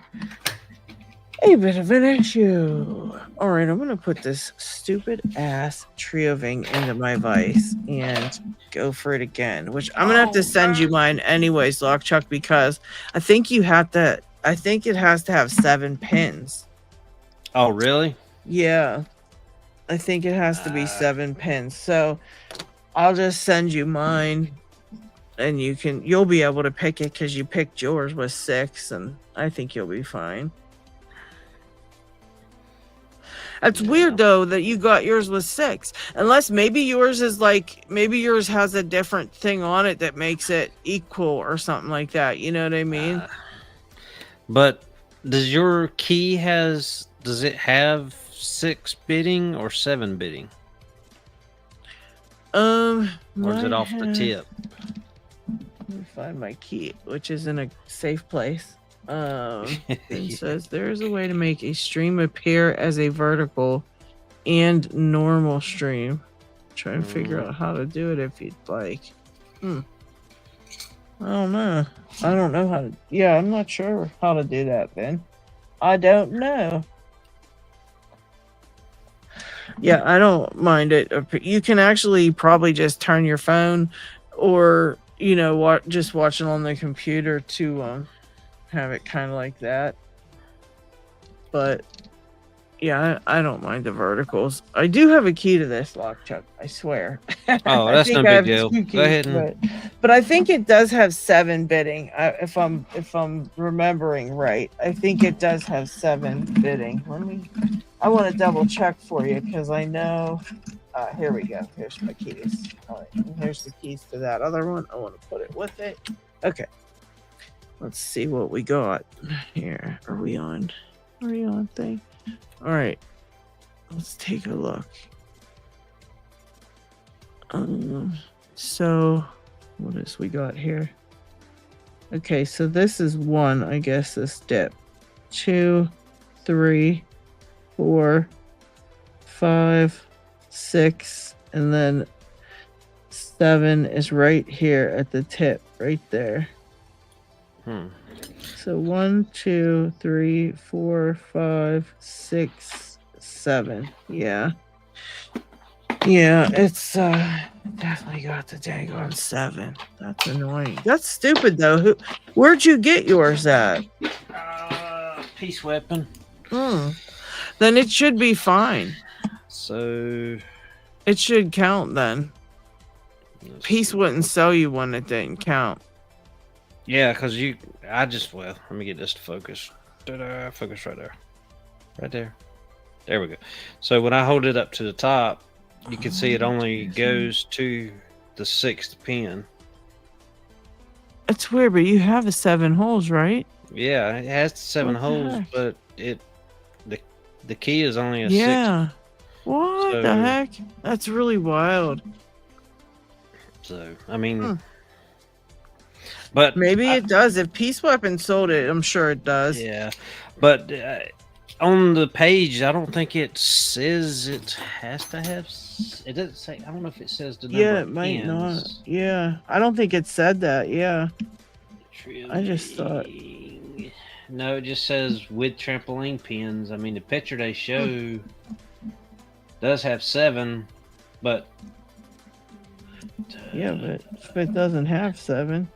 a bit of an issue. All right, I'm gonna put this stupid ass Trioving into my vise and go for it again, which I'm gonna have to send you mine anyways, Lockchuck, because I think it has to have 7 pins. Oh, really? Yeah, I think it has to be 7 pins. So I'll just send you mine and you'll be able to pick it because you picked yours with 6, and I think you'll be fine. It's weird though that you got yours with 6, unless maybe yours has a different thing on it that makes it equal or something like that. You know what I mean? But does your key does it have 6 bidding or 7 bidding? Or is it off the tip? Let me find my key, which is in a safe place. It says there's a way to make a stream appear as a vertical and normal stream. Try and figure out how to do it if you'd like. I don't know. I don't know how to. Yeah, I'm not sure how to do that, Ben. I don't know. Yeah, I don't mind it. You can actually probably just turn your phone or, just watch it on the computer to have it kind of like that. But yeah, I don't mind the verticals. I do have a key to this, Lockchuck, I swear. Oh, that's no big deal. Go ahead but I think it does have 7 bidding. If I'm remembering right, I think it does have 7 bidding. I want to double check for you because I know. Here we go. Here's my keys. All right, and here's the keys to that other one. I want to put it with it. Okay. Let's see what we got here. Are we on thing? All right. Let's take a look. So what is we got here? Okay, so this is 1, I guess, this dip. 2, 3, 4, 5, 6, and then 7 is right here at the tip, right there. So 1, 2, 3, 4, 5, 6, 7. Yeah. Yeah, it's definitely got the dang on 7. That's annoying. That's stupid though. Where'd you get yours at? Peace weapon. Then it should be fine. So it should count then. Peace wouldn't sell you one that didn't count. Yeah, because let me get this to focus. Focus right there. Right there. There we go. So when I hold it up to the top, you can see it only goes to the 6th pin. It's weird, but you have the 7 holes, right? Yeah, it has the 7 holes, but the key is only a 6. Yeah. What the heck? That's really wild. So, I mean... But maybe it does. If Peace Weapon sold it, I'm sure it does. Yeah, but on the page, I don't think it says it has to have. It doesn't say. I don't know if it says the number Yeah, of it might not. pins. Yeah, I don't think it said that. Yeah, I just thought. No, it just says with trampoline pins. I mean, the picture they show does have 7, but yeah, but if it doesn't have 7,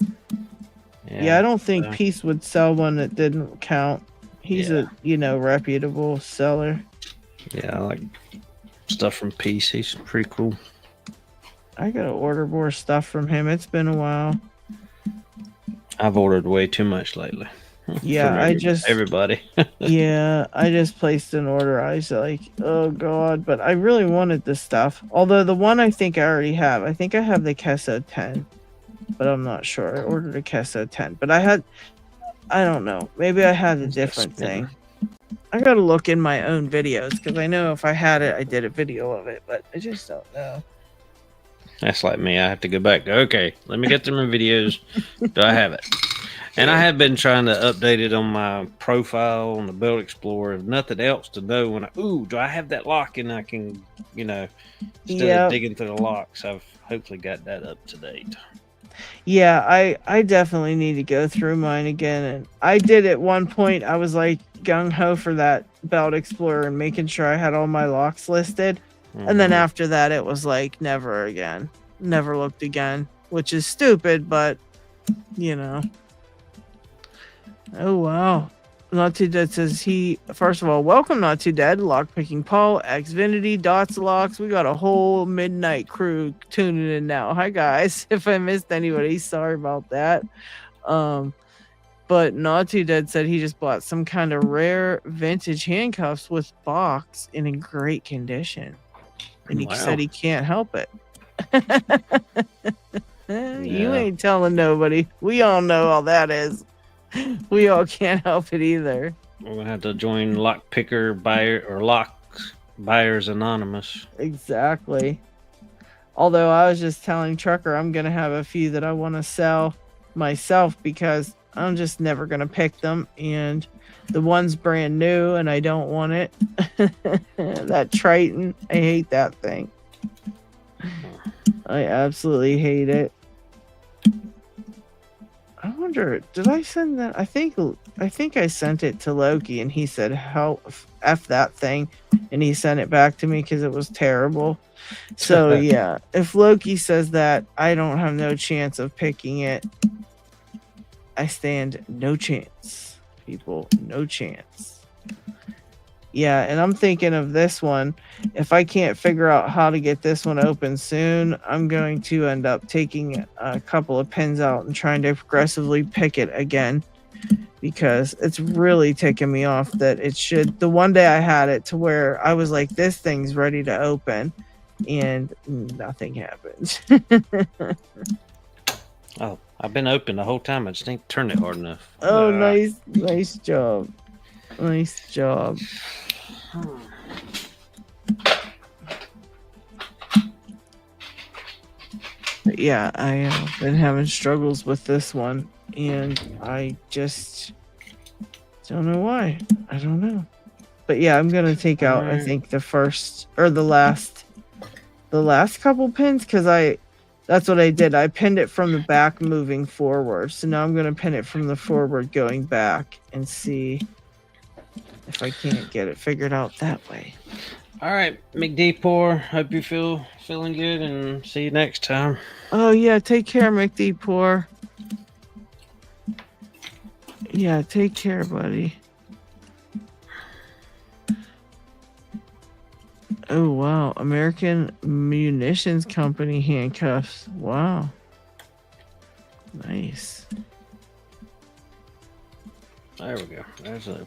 yeah, I don't think Peace would sell one that didn't count. He's a reputable seller. Yeah, I like stuff from Peace. He's pretty cool. I gotta order more stuff from him. It's been a while. I've ordered way too much lately. Yeah, everybody. Yeah, I just placed an order. I was like, oh god, but I really wanted this stuff. Although the one I think I already have. I think I have the Kesso 10, but I'm not sure. I ordered a Kesso 10, but I don't know. Maybe I had a different thing. I gotta look in my own videos because I know if I had it, I did a video of it, but I just don't know. That's like me. I have to go back. Okay, let me get them in videos. Do I have it? And I have been trying to update it on my profile on the Belt Explorer. If nothing else to know when do I have that lock? And I can, instead of digging through the locks, I've hopefully got that up to date. Yeah, I definitely need to go through mine again. And I did at one point, I was like gung-ho for that Belt Explorer and making sure I had all my locks listed. And then after that, it was like never again. Never looked again, which is stupid, but, Oh, wow. Not Too Dead says first of all, welcome Not Too Dead, Lockpicking Paul, Xfinity, Dots Locks. We got a whole midnight crew tuning in now. Hi, guys. If I missed anybody, sorry about that. But Not Too Dead said he just bought some kind of rare vintage handcuffs with box and in great condition. And he said he can't help it. You ain't telling nobody. We all know all that is. We all can't help it either. We're gonna have to join Lockpicker Buyer or Lock Buyers Anonymous. Exactly. Although I was just telling Trucker I'm gonna have a few that I want to sell myself because I'm just never gonna pick them, and the one's brand new and I don't want it. That Triton, I hate that thing. I absolutely hate it. I wonder, did I send that? I think I sent it to Loki and he said, F that thing. And he sent it back to me because it was terrible. So yeah, if Loki says that, I don't have no chance of picking it. I stand no chance, people, no chance. Yeah, and I'm thinking of this one. If I can't figure out how to get this one open soon, I'm going to end up taking a couple of pins out and trying to progressively pick it again because it's really ticking me off that the one day I had it to where I was like, this thing's ready to open and nothing happened. Oh, I've been open the whole time. I just ain't turned it hard enough. Oh, nice job. Nice job. But yeah, I have been having struggles with this one, and I just don't know why. I don't know. But yeah, I'm gonna take out I think the first or the last couple pins because that's what I did. I pinned it from the back moving forward. So now I'm gonna pin it from the forward going back and see if I can't get it figured out that way. All right, McDeepore. Hope you feeling good, and see you next time. Oh yeah, take care, McDeepore. Yeah, take care, buddy. Oh wow, American Munitions Company handcuffs. Wow, nice. There we go. There's a.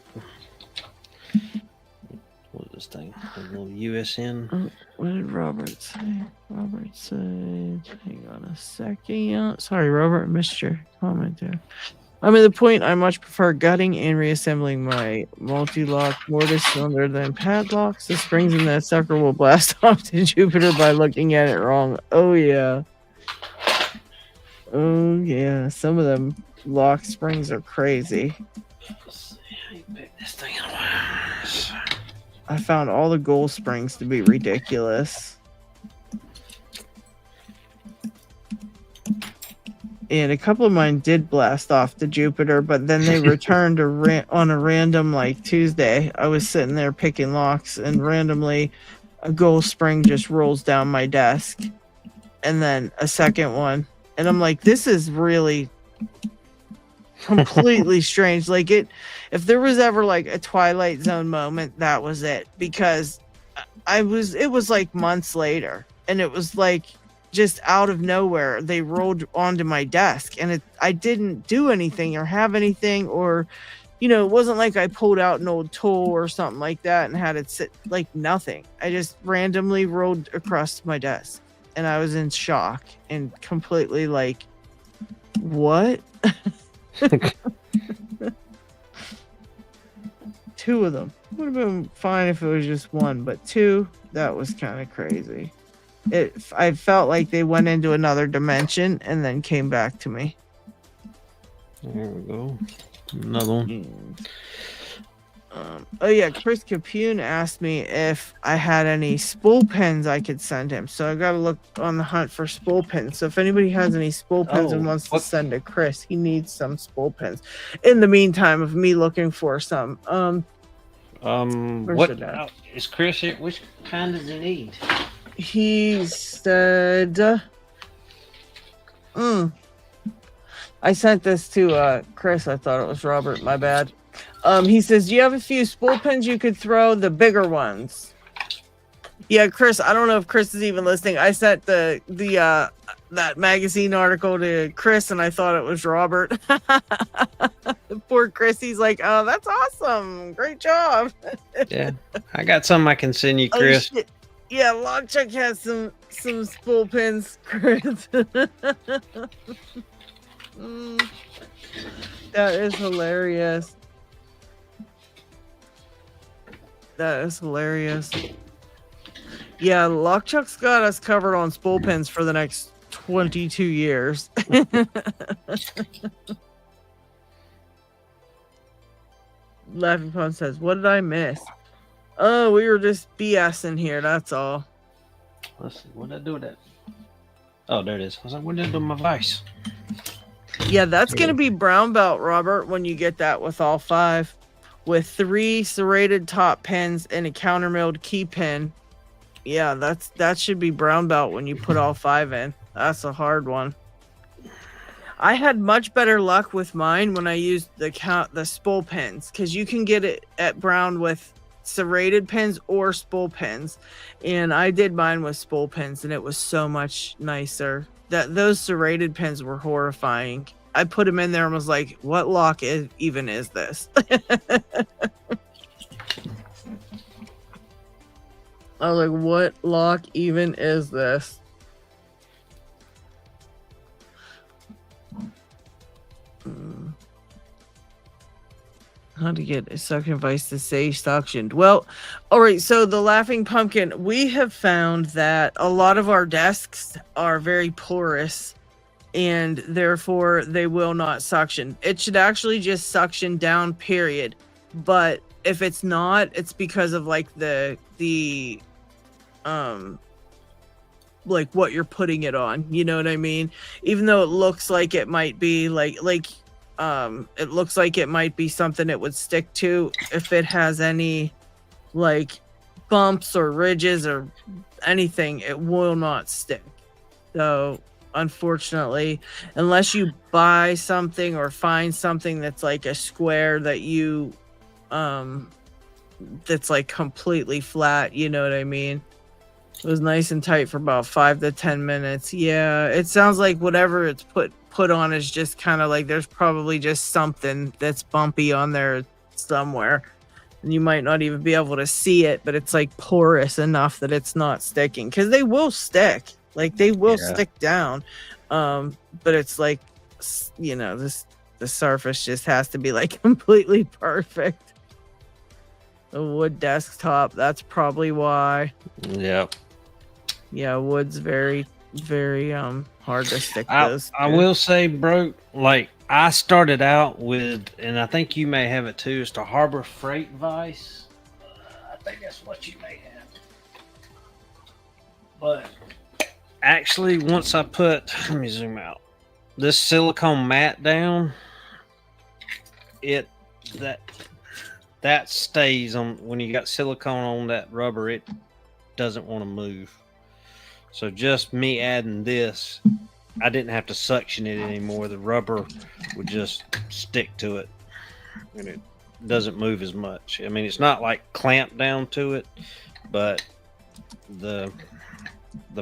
What is this thing? A little USN. What did Robert say? Robert said, hang on a second. Sorry, Robert, missed your comment there. I'm at the point I much prefer gutting and reassembling my multi-lock mortise cylinder than padlocks. The springs in that sucker will blast off to Jupiter by looking at it wrong. Oh, yeah. Oh, yeah. Some of them lock springs are crazy. Let's see how you pick this thing up. I found all the gold springs to be ridiculous. And a couple of mine did blast off to Jupiter, but then they returned on a random, like, Tuesday. I was sitting there picking locks, and randomly a gold spring just rolls down my desk. And then a second one. And I'm like, this is really completely strange. Like, if there was ever, like, a Twilight Zone moment, that was it. Because it was, like, months later. And it was, like, just out of nowhere, they rolled onto my desk, and I didn't do anything or have anything, or, you know, it wasn't like I pulled out an old tool or something like that and had it sit, like, nothing. I just randomly rolled across my desk, and I was in shock and completely like, what? Two of them would have been fine if it was just one, but two, that was kind of crazy. I felt like they went into another dimension and then came back to me. There we go. Another one. Oh yeah, Chris Capune asked me if I had any spool pins I could send him. So I gotta look on the hunt for spool pins. So if anybody has any spool pins and wants to send to Chris, he needs some spool pins. In the meantime of me looking for some. What is Chris here? Which kind does he need? He said, I sent this to Chris. I thought it was Robert. My bad. He says, do you have a few spool pins you could throw? The bigger ones. Yeah, Chris, I don't know if Chris is even listening. I sent the that magazine article to Chris, and I thought it was Robert. Poor Chris. He's like, oh, that's awesome. Great job. Yeah, I got some I can send you, Chris. Oh, yeah, Lockchuck has some spool pins, Chris. That is hilarious. That is hilarious. Yeah, Lockchuck's got us covered on spool pins for the next 22 years. Laughing Pun says, what did I miss? Oh, we were just BSing here, that's all. Let's see, what did I do with that? Oh, there it is. I was like, what did I do with my Vise? Yeah, that's going to be brown belt, Robert, when you get that with all 5. With 3 serrated top pins and a countermilled key pin. Yeah, that should be brown belt when you put all 5 in. That's a hard one. I had much better luck with mine when I used the spool pins, because you can get it at brown with serrated pins or spool pins, and I did mine with spool pins, and it was so much nicer. Those serrated pins were horrifying. I put them in there and was like, what lock even is this? I was like, what lock even is this? How to get a suction vise to stay suctioned. Well, all right, so the Laughing Pumpkin, we have found that a lot of our desks are very porous, and therefore they will not suction. It should actually just suction down, period. But if it's not, it's because of like the like what you're putting it on, you know what I mean? Even though it looks like it might be it looks like it might be something it would stick to, if it has any like bumps or ridges or anything, it will not stick. So unfortunately, unless you buy something or find something that's like a square that you that's like completely flat, you know what I mean? It was nice and tight for about 5 to 10 minutes. Yeah, it sounds like whatever it's put on is just kind of like there's probably just something that's bumpy on there somewhere, and you might not even be able to see it, but it's like porous enough that it's not sticking, because they will stick, like they will stick down, but it's like, you know, the surface just has to be like completely perfect. The wood desktop, that's probably why. Yeah, wood's very hard to stick those to. I will say, bro, like I started out with, and I think you may have it too, it's the Harbor Freight Vise. I think that's what you may have. But actually, once I put, let me zoom out, this silicone mat down, that stays on. When you got silicone on that rubber, it doesn't want to move. So just me adding this, I didn't have to suction it anymore. The rubber would just stick to it, and it doesn't move as much. I mean, it's not like clamped down to it, but the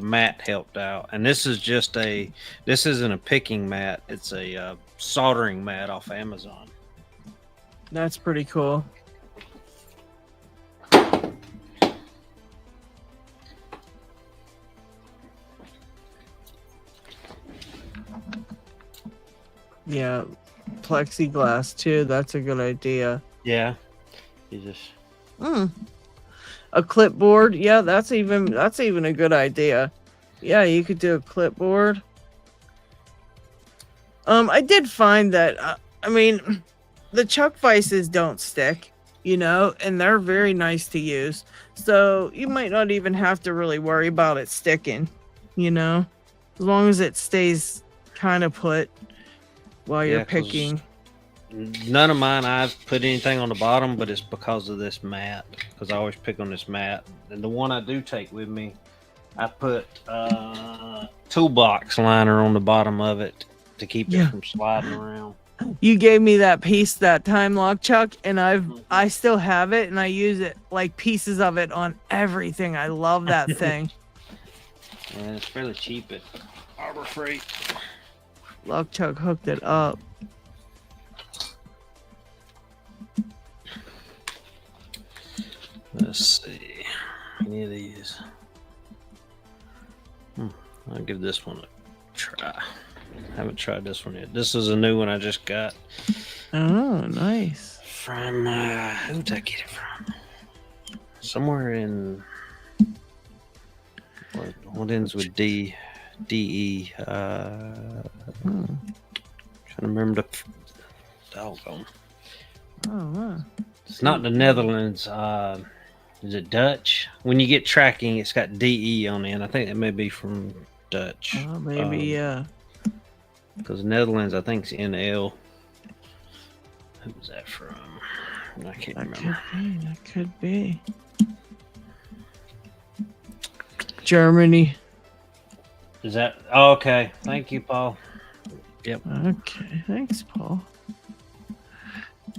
mat helped out. And this isn't a picking mat. It's a soldering mat off Amazon. That's pretty cool. Yeah, plexiglass too. That's a good idea. Yeah, you just a clipboard. Yeah, that's even a good idea. Yeah, you could do a clipboard. I did find that. I mean, the chuck vices don't stick, you know, and they're very nice to use. So you might not even have to really worry about it sticking, you know, as long as it stays kind of put while you're picking. None of mine I've put anything on the bottom, but it's because of this mat, because I always pick on this mat. And the one I do take with me, I put toolbox liner on the bottom of it to keep it from sliding around. You gave me that piece that time, Lockchuck, and I still have it, and I use it like pieces of it on everything. I love that thing. And it's fairly cheap at Harbor Freight. Lockchuck hooked it up. Let's see. Any of these? I'll give this one a try. Haven't tried this one yet. This is a new one I just got. Oh, nice. From who did I get it from? Somewhere in what ends with D. DE. Trying to remember the doggone. Oh, wow. It's not the Netherlands. Is it Dutch? When you get tracking, it's got DE on it. I think it may be from Dutch. Oh, maybe, yeah. Because Netherlands, I think, is NL. Who was that from? I can't remember. That could be. Germany. Is that? Oh, okay. Thank you, Paul. Yep. Okay. Thanks, Paul.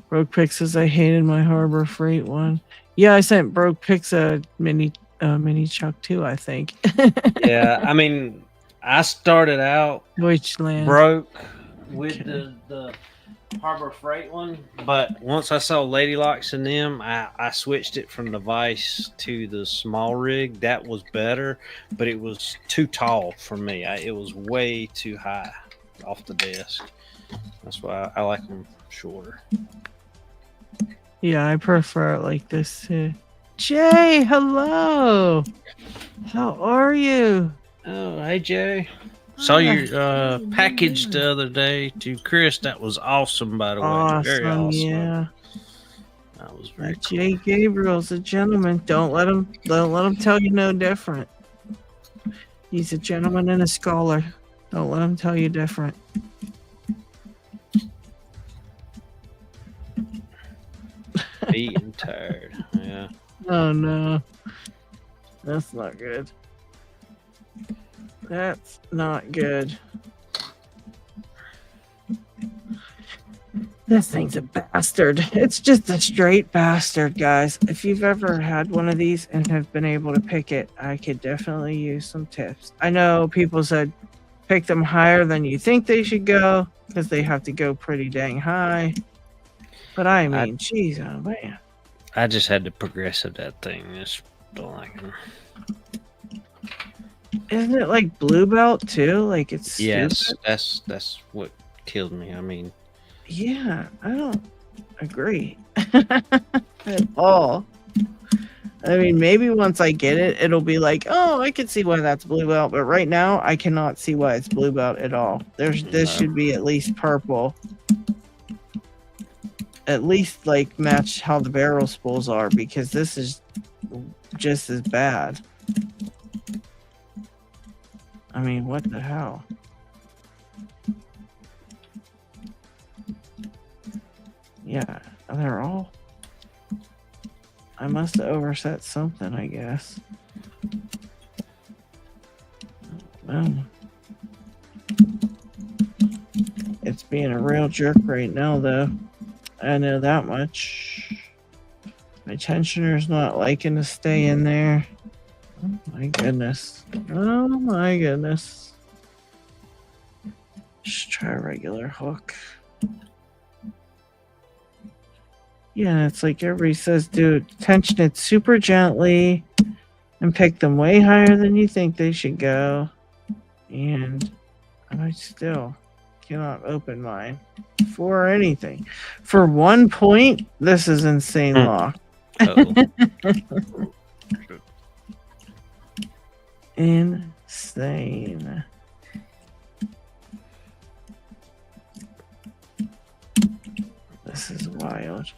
Broke Pick says I hated my Harbor Freight one. Yeah, I sent Broke Pics a mini chuck too, I think. Yeah, I mean, I started out Deutschland broke with the Harbor Freight one, but once I saw Lady Locks in them, I switched it from the Vise to the small rig. That was better, but it was too tall for me. It was way too high off the desk. That's why I like them shorter. Yeah, I prefer it like this too. Jay, hello. How are you? Oh, hey Jay. Saw your package the other day to Chris. That was awesome, by the way. Awesome, Very awesome. Yeah. That was very cool. Jay Gabriel's a gentleman. Don't let him tell you no different. He's a gentleman and a scholar. Don't let him tell you different. Beat and tired. Yeah. Oh no. That's not good. That's not good. This thing's a bastard. It's just a straight bastard, guys. If you've ever had one of these and have been able to pick it, I could definitely use some tips. I know people said pick them higher than you think they should go because they have to go pretty dang high. But I mean, jeez, oh man. I just had the progressive that thing. Just don't like it. Isn't it like blue belt too? Like it's yes, stupid? that's what killed me. I mean, yeah, I don't agree at all. I mean, maybe once I get it, it'll be like, oh, I can see why that's blue belt. But right now, I cannot see why it's blue belt at all. This should be at least purple. at least like match how the barrel spools are, because this is just as bad. I mean, what the hell? Yeah, they're all... I must have overset something, I guess. It's being a real jerk right now, though. I know that much. My tensioner's not liking to stay in there. Oh my goodness. Oh my goodness. Just try a regular hook. Yeah, it's like everybody says, dude, tension it super gently and pick them way higher than you think they should go. And I still cannot open mine for anything. For 1 point, this is insane lock. Insane. This is wild.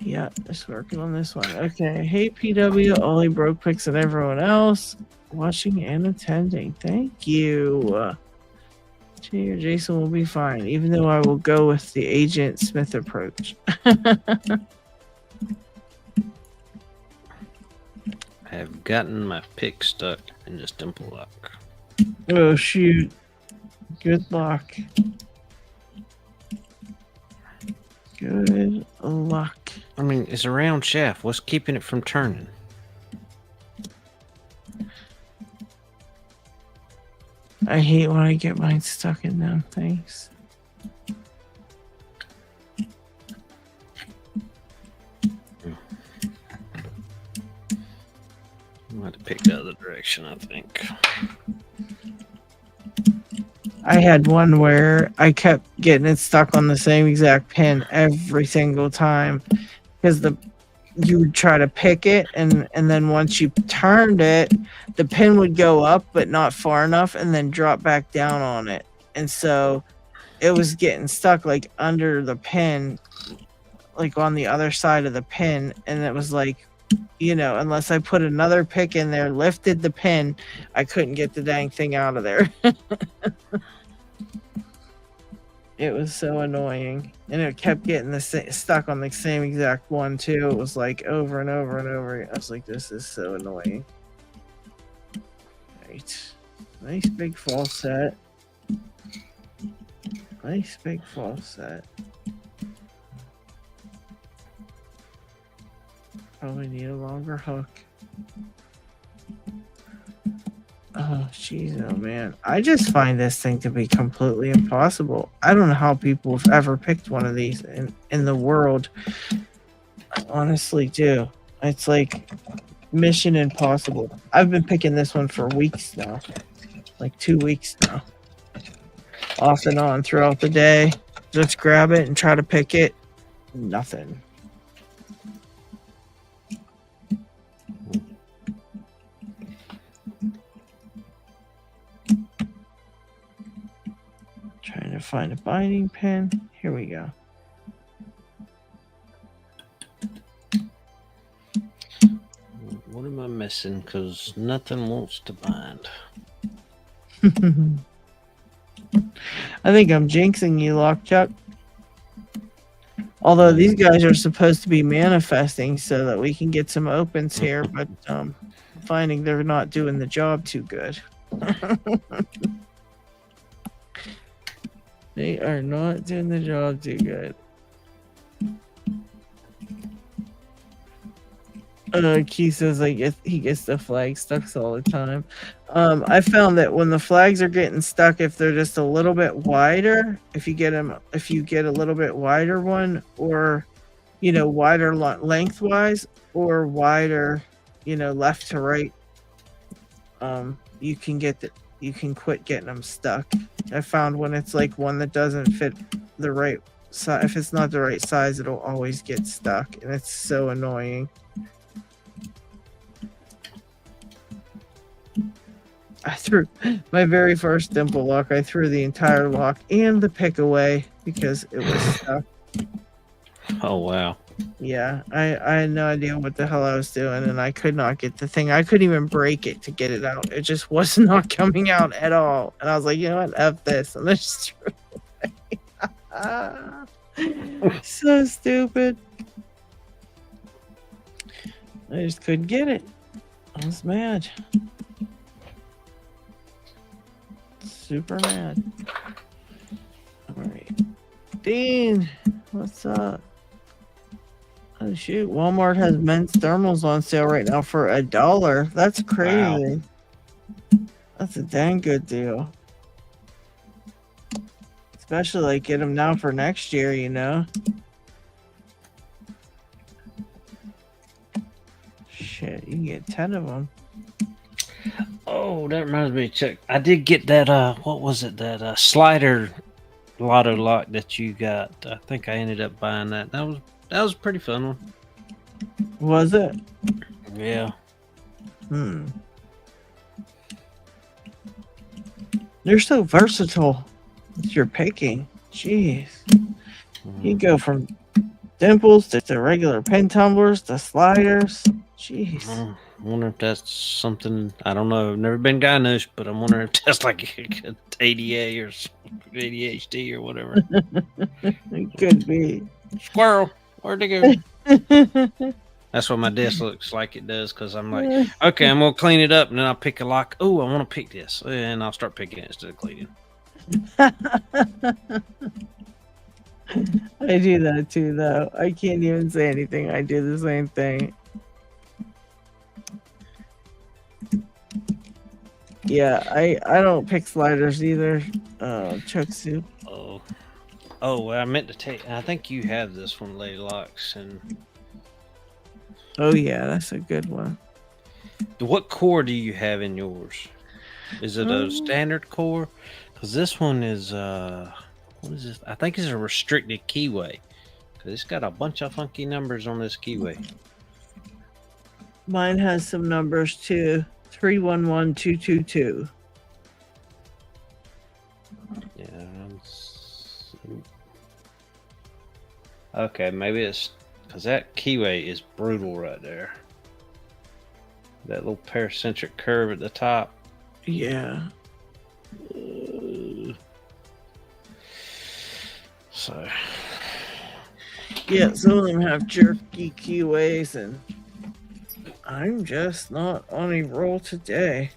Yeah, just working on this one. Okay, hey PW, Ollie, Broke Picks, and everyone else watching and attending. Thank you. Jason will be fine, even though I will go with the Agent Smith approach. I have gotten my pick stuck in this Dimple lock. Oh shoot. Good luck. Good luck. I mean, it's a round shaft. What's keeping it from turning? I hate when I get mine stuck in them things. I'm going to pick the other direction, I think. I had one where I kept getting it stuck on the same exact pin every single time, because you would try to pick it, and then once you turned it, the pin would go up but not far enough and then drop back down on it. And so it was getting stuck like under the pin, like on the other side of the pin, and it was like, you know, unless I put another pick in there, lifted the pin, I couldn't get the dang thing out of there. It was so annoying, and it kept getting stuck on the same exact one too. It was like over and over and over. I was like, this is so annoying. Right, nice big fall set. Nice big fall set. Probably need a longer hook. Oh, jeez, oh man. I just find this thing to be completely impossible. I don't know how people have ever picked one of these in the world. I honestly do. It's like mission impossible. I've been picking this one for weeks now. Like 2 weeks now. Off and on throughout the day. Just grab it and try to pick it. Nothing. Trying to find a binding pin. Here we go. What am I missing? Because nothing wants to bind. I think I'm jinxing you, Lockchuck. Although these guys are supposed to be manifesting so that we can get some opens here, but finding they're not doing the job too good. They are not doing the job too good. Keith says he gets the flag stuck all the time. I found that when the flags are getting stuck, if they're just a little bit wider, if you get a little bit wider one, or wider lengthwise, or wider, left to right, you can quit getting them stuck. I found when it's like one that doesn't fit the right size, if it's not the right size, it'll always get stuck, and it's so annoying. I threw my very first Dimple lock. I threw the entire lock and the pick away because it was stuck. Oh wow. Yeah, I had no idea what the hell I was doing, and I could not get the thing. I couldn't even break it to get it out. It just was not coming out at all. And I was like, you know what? F this. And I just threw it away. So stupid. I just couldn't get it. I was mad. Super mad. All right. Dean, what's up? Oh shoot, Walmart has men's thermals on sale right now for $1. That's crazy. Wow. That's a dang good deal. Especially like get them now for next year, you know. Shit, you can get 10 of them. Oh, that reminds me, Chuck. I did get that. What was it? That slider LOTO lock that you got. I think I ended up buying that. That was a pretty fun one. Was it? Yeah. You're so versatile with your picking. Jeez. You go from dimples to regular pin tumblers to sliders. Jeez. I wonder if that's something. I don't know. I've never been diagnosed, but I'm wondering if that's like ADA or ADHD or whatever. It could be. Squirrel, where'd they go? That's what my desk looks like it does, because I'm like, okay, I'm going to clean it up, and then I'll pick a lock. Oh, I want to pick this. And I'll start picking it instead of cleaning. I do that too, though. I can't even say anything. I do the same thing. Yeah, I don't pick sliders either. Chuck soup. Oh, well, I meant to tell you. I think you have this one, Lady Locks, and oh yeah, that's a good one. What core do you have in yours? Is it a standard core? Because this one is what is this? I think it's a restricted keyway, because it's got a bunch of funky numbers on this keyway. Mine has some numbers too. 311222. Yeah. Okay, maybe it's because that keyway is brutal right there. That little paracentric curve at the top. Yeah. So. Yeah, some of them have jerky keyways, and I'm just not on a roll today.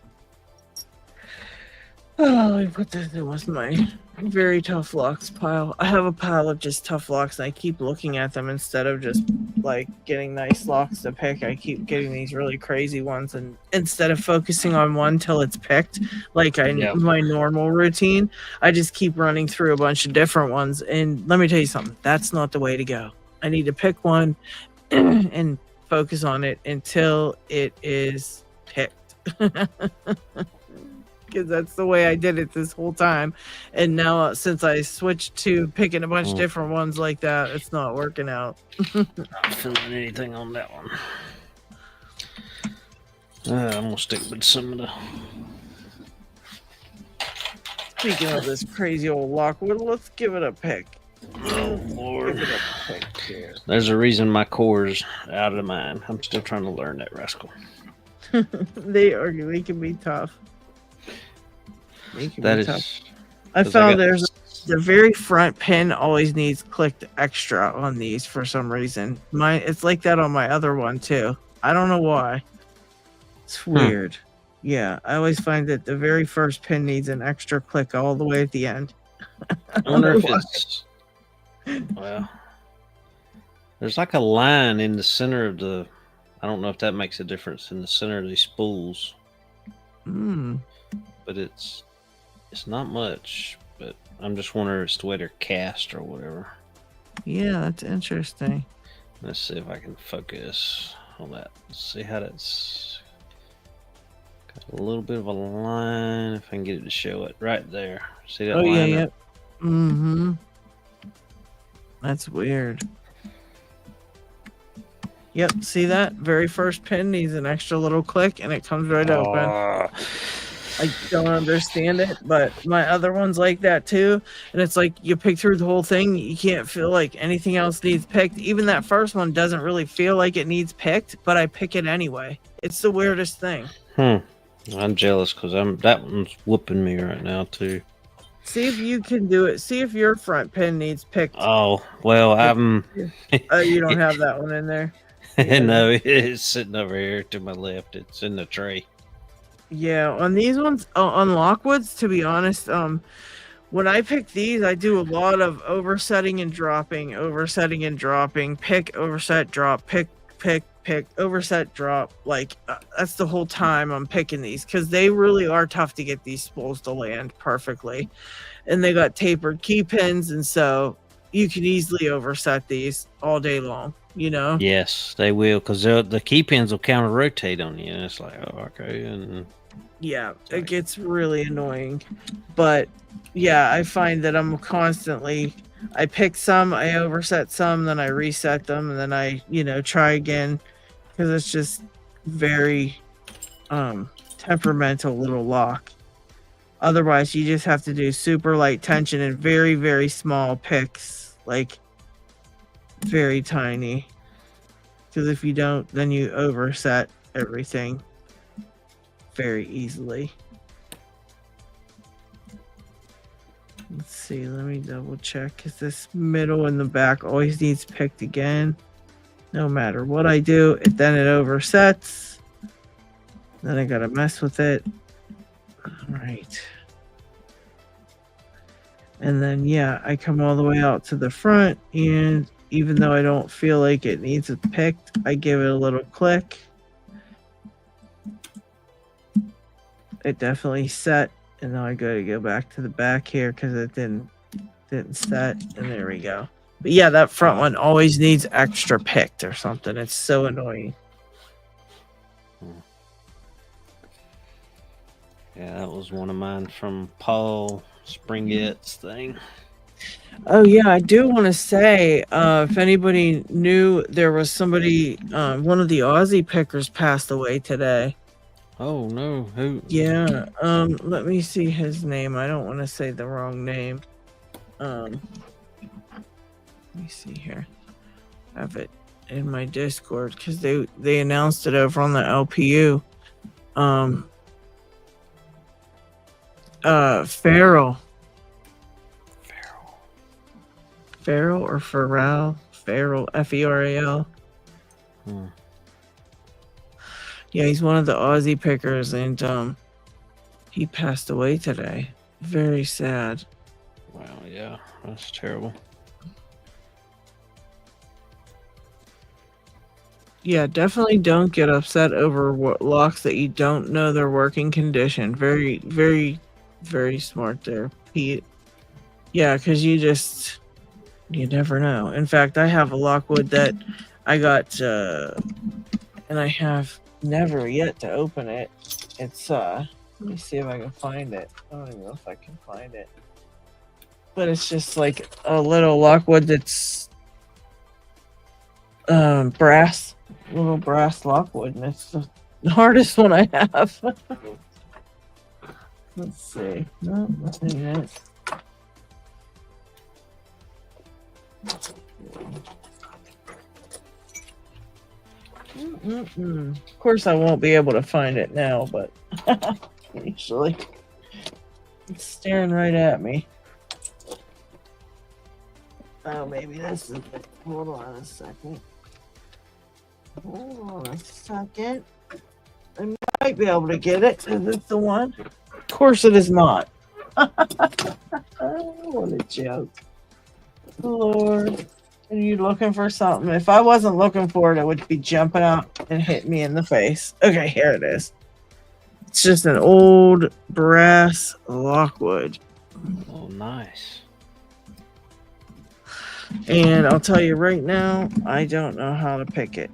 Oh, let me put this in with my very tough locks pile. I have a pile of just tough locks, and I keep looking at them instead of just like getting nice locks to pick. I keep getting these really crazy ones, and instead of focusing on one till it's picked, like my normal routine, I just keep running through a bunch of different ones. And let me tell you something, that's not the way to go. I need to pick one and focus on it until it is picked. Because that's the way I did it this whole time. And now since I switched to picking a bunch of different ones like that, it's not working out. Not feeling anything on that one. I'm gonna stick with some of the. Speaking of this crazy old Lockwood, let's give it a pick. Oh Lord! Give it a pick here. There's a reason my core's out of mine. I'm still trying to learn that rascal. They can be tough. That is. Tough. I found there's the very front pin always needs clicked extra on these for some reason. It's like that on my other one too. I don't know why. It's weird. Yeah, I always find that the very first pin needs an extra click all the way at the end. I wonder if it's. Well, there's like a line in the center of the. I don't know if that makes a difference in the center of these spools. But it's not much. But I'm just wondering if it's the way they're cast or whatever. Yeah, that's interesting. Let's see if I can focus on that. Let's see how that's got a little bit of a line. If I can get it to show it right there. See that line? Yeah, yep. Mm-hmm. That's weird. Yep, see that? Very first pin needs an extra little click and it comes right open. I don't understand it, but my other one's like that too. And it's like you pick through the whole thing, you can't feel like anything else needs picked. Even that first one doesn't really feel like it needs picked, but I pick it anyway. It's the weirdest thing. I'm jealous because that one's whooping me right now too. See if you can do it. See if your front pin needs picked. Oh well, Oh, you don't have that one in there. No, it's sitting over here to my left. It's in the tray. Yeah, on these ones, on Lockwoods, to be honest, when I pick these, I do a lot of oversetting and dropping, pick, overset, drop, pick, overset, drop. Like, that's the whole time I'm picking these because they really are tough to get these spools to land perfectly. And they got tapered key pins, and so you can easily overset these all day long, you know? Yes, they will, because the key pins will counter rotate on you, and it's like, oh, okay, and yeah, it gets really annoying. But yeah, I find that I'm constantly, I pick some, I overset some, then I reset them, and then I, try again, because it's just very temperamental little lock. Otherwise, you just have to do super light tension and very, very small picks, like very tiny. Because if you don't, then you overset everything very easily. Let's see, let me double check, because this middle and the back always needs picked again. No matter what I do, then it oversets. Then I gotta mess with it. Alright. And then, yeah, I come all the way out to the front, and even though I don't feel like it needs it picked, I give it a little click. It definitely set, and now I gotta go back to the back here because it didn't set, and there we go. But yeah, that front one always needs extra picked or something. It's so annoying. Yeah, that was one of mine from Paul Springett's thing. Oh yeah, I do want to say, if anybody knew, there was somebody, one of the Aussie pickers passed away today. Oh no, who? Yeah, let me see his name. I don't want to say the wrong name. Let me see here. I have it in my Discord because they announced it over on the LPU. Farrell. Farrell or Farrell? Farrell, F-E-R-A-L. Yeah, he's one of the Aussie pickers, and he passed away today. Very sad. Wow, yeah, that's terrible. Yeah, definitely don't get upset over locks that you don't know their working condition. Very, very, very smart there, Pete. Yeah, because you never know. In fact, I have a Lockwood that I got, and I have never yet to open it. It's, let me see if I can find it. I don't even know if I can find it. But it's just like a little Lockwood that's brass, little brass Lockwood, and it's the hardest one I have. Let's see. No, nothing yet. Of course, I won't be able to find it now, but usually it's staring right at me. Oh, maybe this is it. Hold on a second. Hold on a second. I might be able to get it. Is it the one? Of course, it is not. Oh, what a joke. Lord. Are you looking for something? If I wasn't looking for it, it would be jumping out and hitting me in the face. Okay, here it is. It's just an old brass Lockwood. Oh, nice. And I'll tell you right now, I don't know how to pick it.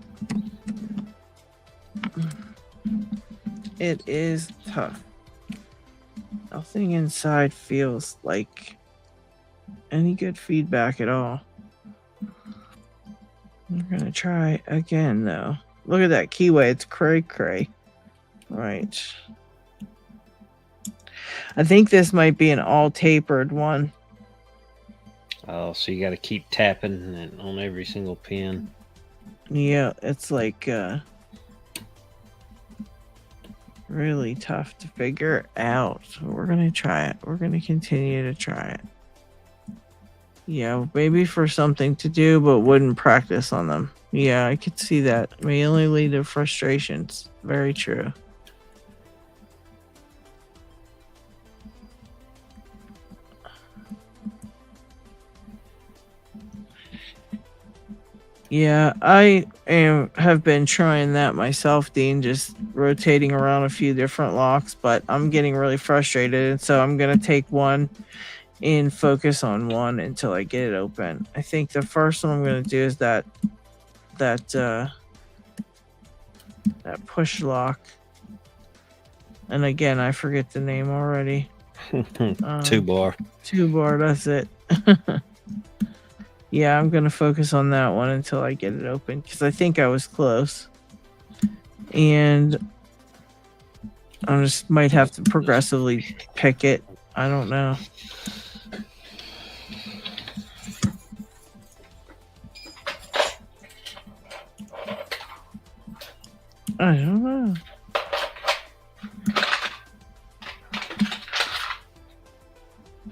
It is tough. Nothing inside feels like any good feedback at all. We're gonna try again though. Look at that keyway, it's cray. Right. I think this might be an all tapered one. Oh, so you got to keep tapping it on every single pin. Yeah, it's like really tough to figure out. So we're gonna try it. We're gonna continue to try it. Yeah, maybe for something to do, but wouldn't practice on them. Yeah, I could see that. May only lead to frustrations. Very true. Yeah, have been trying that myself, Dean, just rotating around a few different locks, but I'm getting really frustrated, and so I'm gonna take one and focus on one until I get it open. I think the first one I'm gonna do is that push lock. And again, I forget the name already. 2-bar. 2-bar, that's it. Yeah, I'm going to focus on that one until I get it open because I think I was close. And I just might have to progressively pick it. I don't know. I don't know.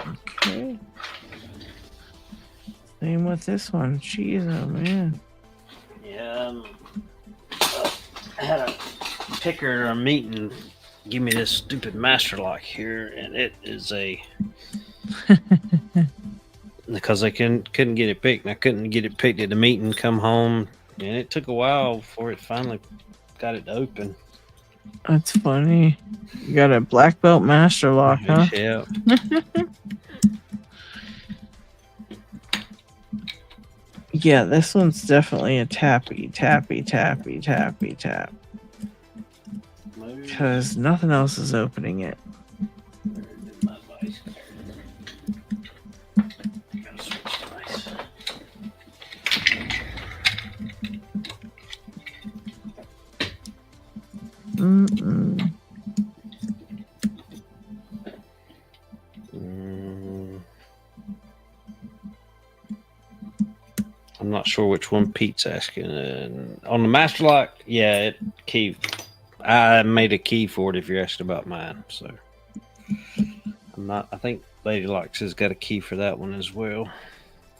Okay. Same with this one. Jeez, oh man. Yeah, I had a picker at a meeting give me this stupid master lock here, and it is a because I couldn't get it picked. And I couldn't get it picked at the meeting. Come home, and it took a while before it finally got it open. That's funny. You got a black belt master lock, huh? Yeah. Yeah, this one's definitely a tappy tap. Because nothing else is opening it. I'm not sure which one Pete's asking. On the master lock, yeah, key. I made a key for it. If you're asking about mine, so I'm not. I think Lady Locks has got a key for that one as well.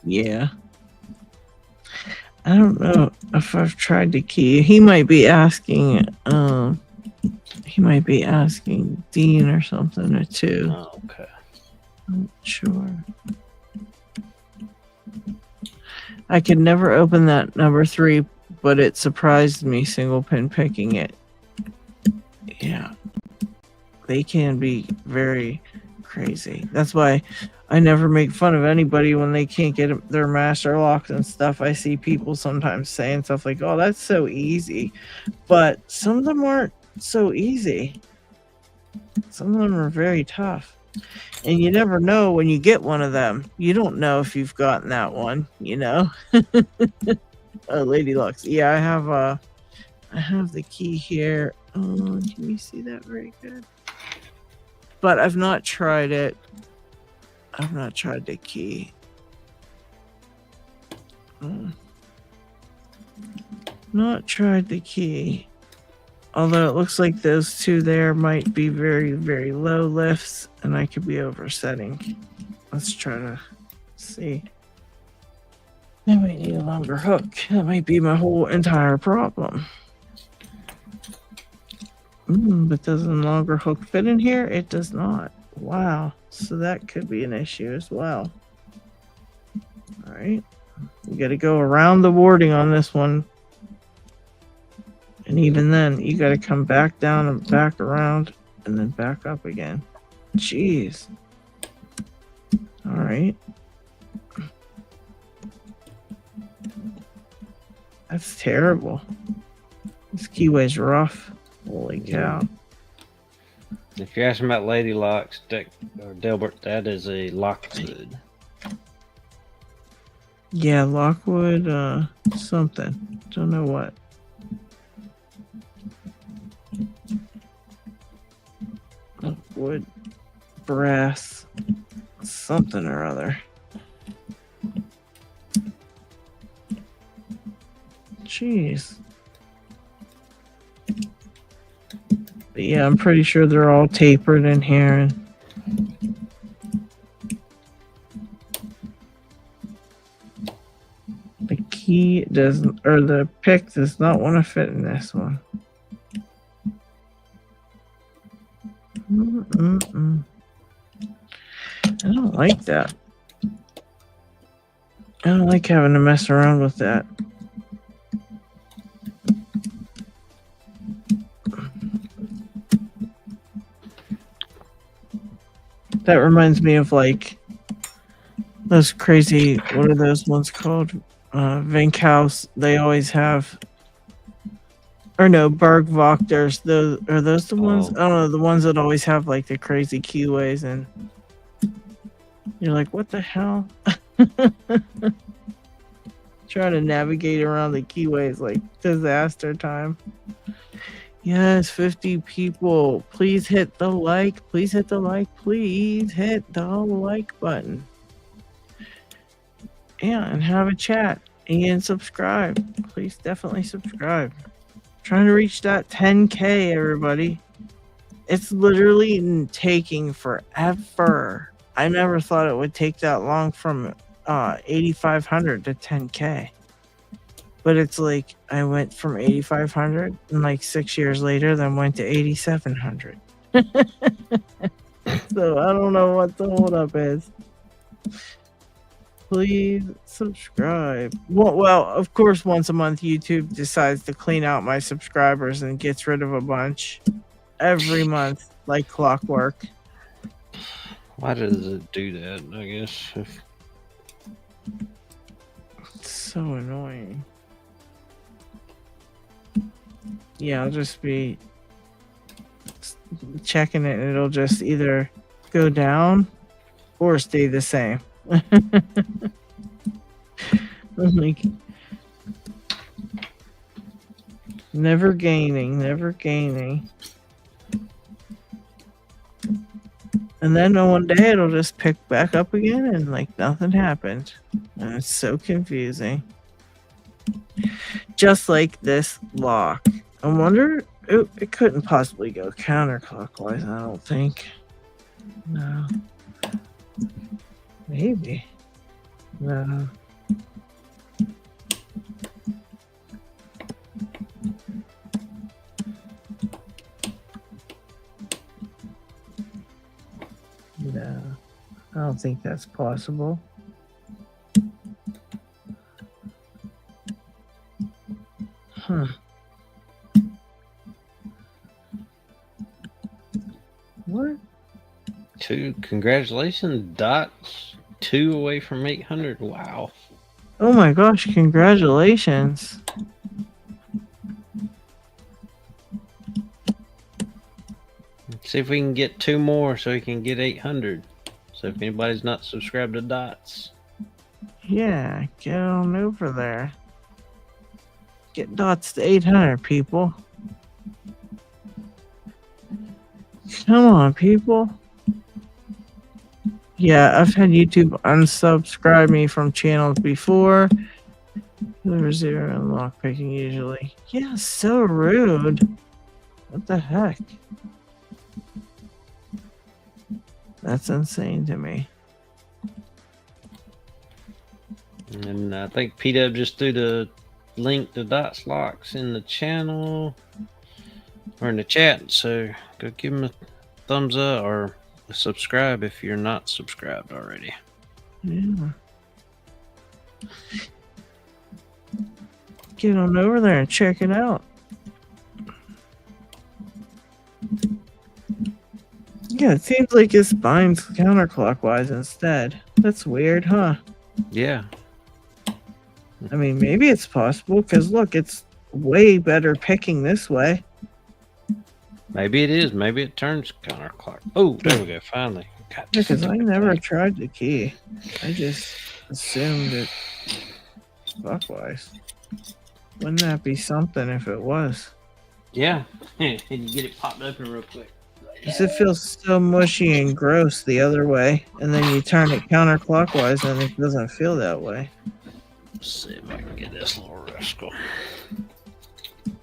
Yeah. I don't know if I've tried the key. He might be asking. He might be asking Dean or something or two. Oh, okay. I'm not sure. I could never open that number 3, but it surprised me single pin picking it. Yeah. They can be very crazy. That's why I never make fun of anybody when they can't get their master locks and stuff. I see people sometimes saying stuff like, oh, that's so easy. But some of them aren't so easy. Some of them are very tough. And you never know when you get one of them. You don't know if you've gotten that one, you know? Lady Lux. Yeah, I have the key here. Oh, can you see that very good? But I've not tried it. I've not tried the key. Not tried the key. Although it looks like those two there might be very, very low lifts, and I could be oversetting. Let's try to see. I might need a longer hook. That might be my whole entire problem. But does a longer hook fit in here? It does not. Wow. So that could be an issue as well. All right. We got to go around the warding on this one. And even then, you got to come back down and back around and then back up again. Jeez. All right. That's terrible. This keyway's rough. Holy cow. If you're asking about Lady Locks, or Delbert, that is a Lockwood. Yeah, Lockwood, something. Don't know what. Lockwood brass something or other. Jeez. But yeah, I'm pretty sure they're all tapered in here. And the key doesn't, or the pick does not want to fit in this one. I don't like that. I don't like having to mess around with that. That reminds me of like those crazy, what are those ones called? Vink House. They always have, or no, Berg Wachters. Those are those the ones? I don't know, the ones that always have like the crazy keyways, and you're like, what the hell? Trying to navigate around the keyways like disaster time. Yes, 50 people. Please hit the like. Please hit the like. Please hit the like button. Yeah, and have a chat and subscribe. Please definitely subscribe. Trying to reach that 10K, everybody. It's literally taking forever. I never thought it would take that long from 8,500 to 10K. But it's like I went from 8,500 and like 6 years later, then went to 8,700. So I don't know what the holdup is. Please subscribe. Well, of course, once a month, YouTube decides to clean out my subscribers and gets rid of a bunch every month, like clockwork. Why does it do that? I guess. It's so annoying. Yeah, I'll just be checking it and it'll just either go down or stay the same. Like, never gaining, never gaining. And then on one day it'll just pick back up again and like nothing happened. And it's so confusing. Just like this lock. I wonder, it couldn't possibly go counterclockwise, I don't think. No. Maybe. No. No. I don't think that's possible. Huh. What? Congratulations, Dots. 2 away from 800. Wow. Oh my gosh, congratulations. Let's see if we can get 2 more so we can get 800. So if anybody's not subscribed to Dots. Yeah, get on over there. Get Dots to 800, people. Come on, people. Yeah, I've had YouTube unsubscribe me from channels before. There's 0 in lockpicking usually. Yeah, so rude. What the heck? That's insane to me. And I think P-Dub just threw the link to Dots Locks in the channel or in the chat. So go give him a thumbs up or subscribe if you're not subscribed already. Yeah. Get on over there and check it out. Yeah, it seems like his spine's counterclockwise instead. That's weird, huh? Yeah. I mean, maybe it's possible, because look, it's way better picking this way. Maybe it is. Maybe it turns counterclock. Oh, there we go. Finally. Because I never tried the key. I just assumed it clockwise. Wouldn't that be something if it was? Yeah. And you get it popped open real quick. Because it feels so mushy and gross the other way, and then you turn it counterclockwise and it doesn't feel that way. Let's see if I can get this little rascal.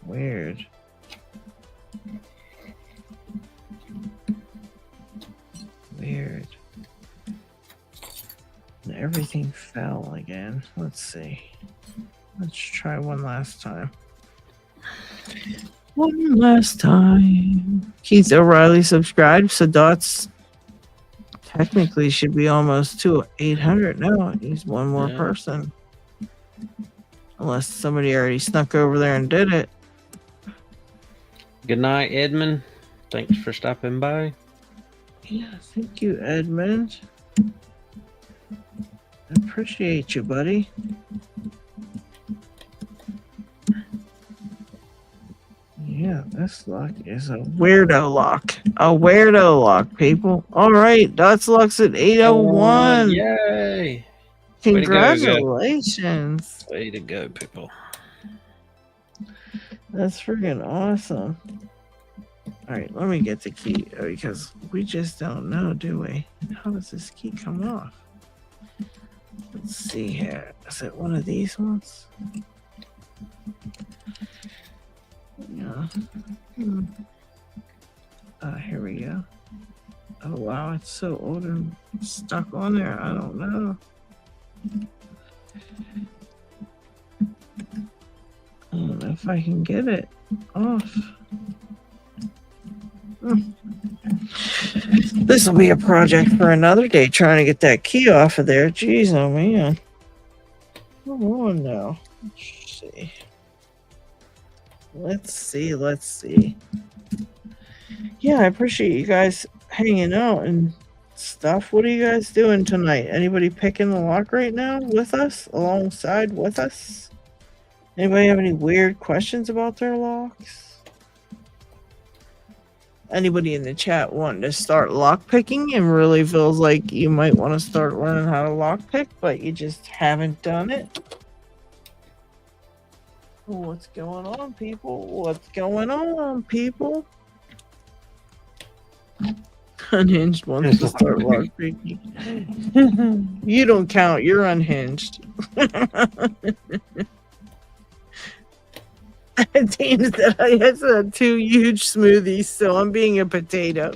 Weird. Weird. And everything fell again. Let's see. Let's try one last time. One last time. Keith O'Reilly subscribed, so Dots technically should be almost to 800 now. He's one more person. Unless somebody already snuck over there and did it. Good night, Edmund. Thanks for stopping by. Yeah, thank you, Edmund. I appreciate you, buddy. Yeah, this lock is a weirdo lock. A weirdo lock, people. All right, Dots Locks at 801. Yay! Congratulations. Way to go, people. That's freaking awesome. All right, let me get the key because we just don't know, do we? How does this key come off? Let's see here. Is it one of these ones? Yeah. Here we go. Oh, wow. It's so old and stuck on there. I don't know. I don't know if I can get it off. This will be a project for another day, trying to get that key off of there. Jeez, oh man. Come on now. Let's see. Yeah, I appreciate you guys hanging out and stuff. What are you guys doing tonight? Anybody picking the lock right now with us, alongside with us? Anybody have any weird questions about their locks? Anybody in the chat wanting to start lockpicking and really feels like you might want to start learning how to lockpick, but you just haven't done it? What's going on, people? What's going on, people? Unhinged wants to start lockpicking. You don't count. You're unhinged. Dean said I had 2 huge smoothies, so I'm being a potato.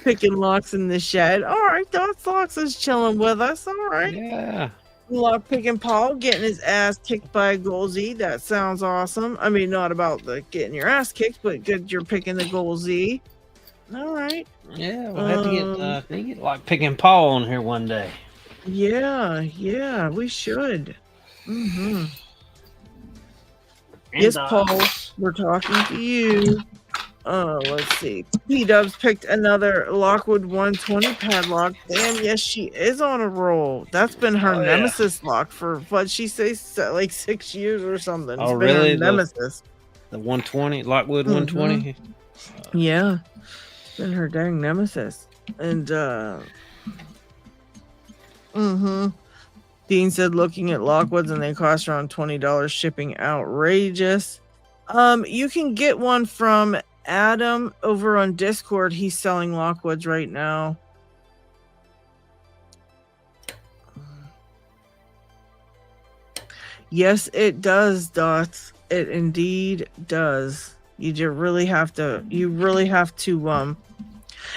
Picking locks in the shed. All right, Dots Locks is chilling with us. All right. Yeah. Lock picking Paul getting his ass kicked by a Goal Z. That sounds awesome. I mean, not about the getting your ass kicked, but good you're picking the Goal Z. All right. Yeah, we'll have to get like picking Paul on here one day. Yeah, we should. Yes, Paul, we're talking to you. Let's see. P-Dubs picked another Lockwood 120 padlock. Damn, yes, she is on a roll. That's been her nemesis lock for, what she says, like 6 years or something. Oh, really? Nemesis. The 120, Lockwood 120? Yeah. It's been her dang nemesis. And, Dean said looking at Lockwoods and they cost around $20 shipping. Outrageous. You can get one from Adam over on Discord. He's selling Lockwoods right now. Yes, it does, Dots. It indeed does. You really have to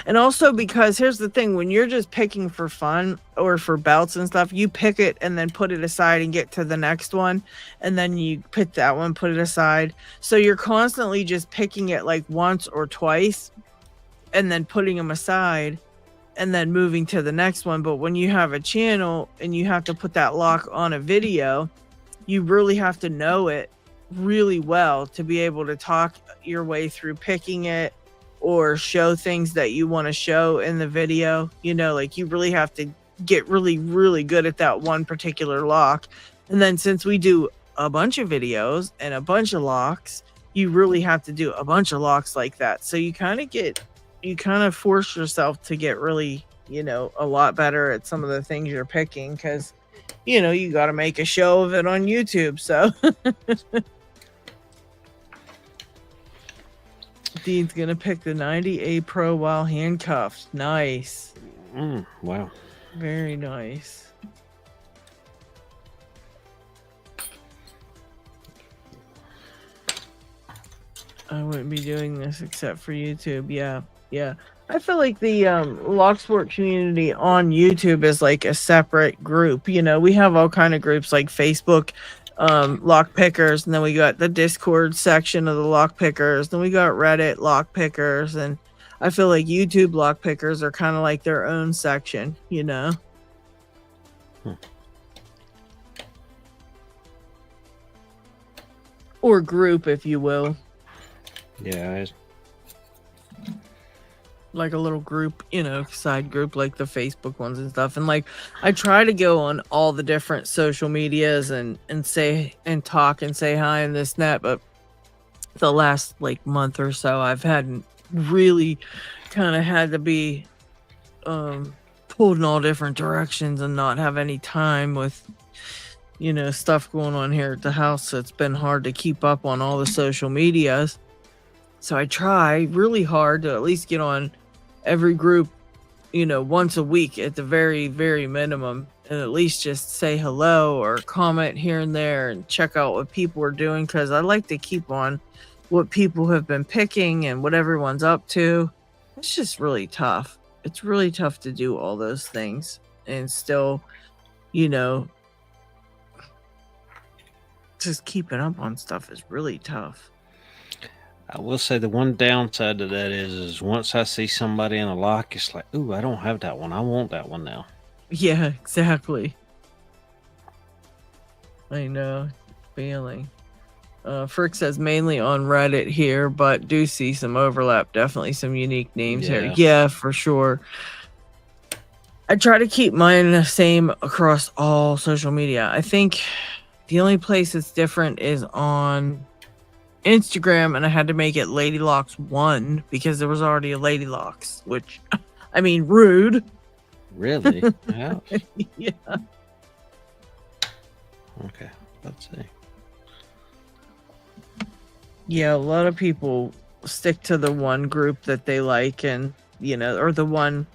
and also because here's the thing, when you're just picking for fun or for belts and stuff, you pick it and then put it aside and get to the next one. And then you pick that one, put it aside. So you're constantly just picking it like once or twice and then putting them aside and then moving to the next one. But when you have a channel and you have to put that lock on a video, you really have to know it really well to be able to talk your way through picking it or show things that you want to show in the video. You know, like you really have to get really, really good at that one particular lock. And then since we do a bunch of videos and a bunch of locks, you really have to do a bunch of locks like that. So you kind of force yourself to get really, you know, a lot better at some of the things you're picking because, you know, you got to make a show of it on YouTube. So Dean's gonna pick the 90A Pro while handcuffed. Nice. Wow. Very nice. I wouldn't be doing this except for YouTube. Yeah. I feel like the Locksport community on YouTube is like a separate group. You know, we have all kind of groups like Facebook lock pickers, and then we got the Discord section of the lock pickers, then we got Reddit lock pickers, and I feel like YouTube lock pickers are kind of like their own section, you know. Or group, if you will. Yeah, like a little group, you know, side group like the Facebook ones and stuff. And like I try to go on all the different social medias and say and talk and say hi and this and that, but the last like month or so I've had really kind of had to be pulled in all different directions and not have any time with, you know, stuff going on here at the house. So it's been hard to keep up on all the social medias. So I try really hard to at least get on every group, you know, once a week at the very, very minimum, and at least just say hello or comment here and there and check out what people are doing, because I like to keep on what people have been picking and what everyone's up to. It's just really tough. It's really tough to do all those things and still, you know, just keeping up on stuff is really tough. I will say the one downside to that is once I see somebody in a lock, it's like, ooh, I don't have that one. I want that one now. Yeah, exactly. I know. Feeling. Frick says mainly on Reddit here, but do see some overlap. Definitely some unique names here. Yeah, for sure. I try to keep mine the same across all social media. I think the only place that's different is on Instagram, and I had to make it Lady Locks 1 because there was already a Lady Locks, which, I mean, rude. Really? Yeah. Yeah. Okay, let's see. Yeah, a lot of people stick to the one group that they like, and, you know, or the one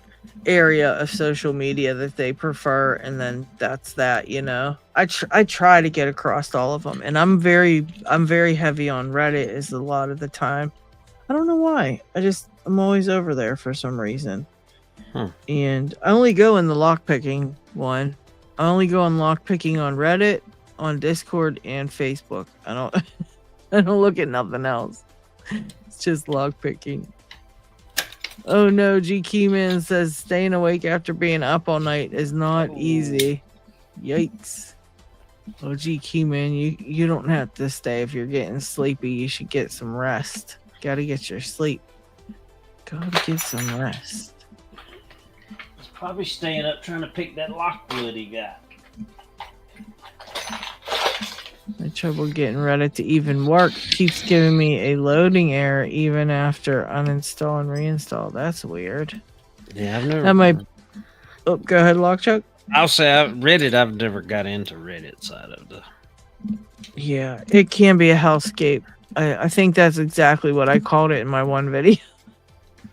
area of social media that they prefer, and then that's that, you know. I try to get across all of them, and I'm very heavy on Reddit is a lot of the time. I don't know why. I'm always over there for some reason. And I only go in the lockpicking one. I only go on lockpicking on Reddit, on Discord, and Facebook. I don't look at nothing else. It's just lockpicking. Oh no, G Keyman says staying awake after being up all night is not easy. Yikes. Oh, G Keyman, you don't have to stay if you're getting sleepy. You should get some rest. Gotta get your sleep. Gotta get some rest. He's probably staying up trying to pick that Lockwood he got. My trouble getting Reddit to even work keeps giving me a loading error even after uninstall and reinstall. That's weird. Yeah, I've never. Oh, go ahead, Lockchuck. I'll say Reddit. I've never got into Reddit side of the. Yeah, it can be a hellscape. I think that's exactly what I called it in my one video.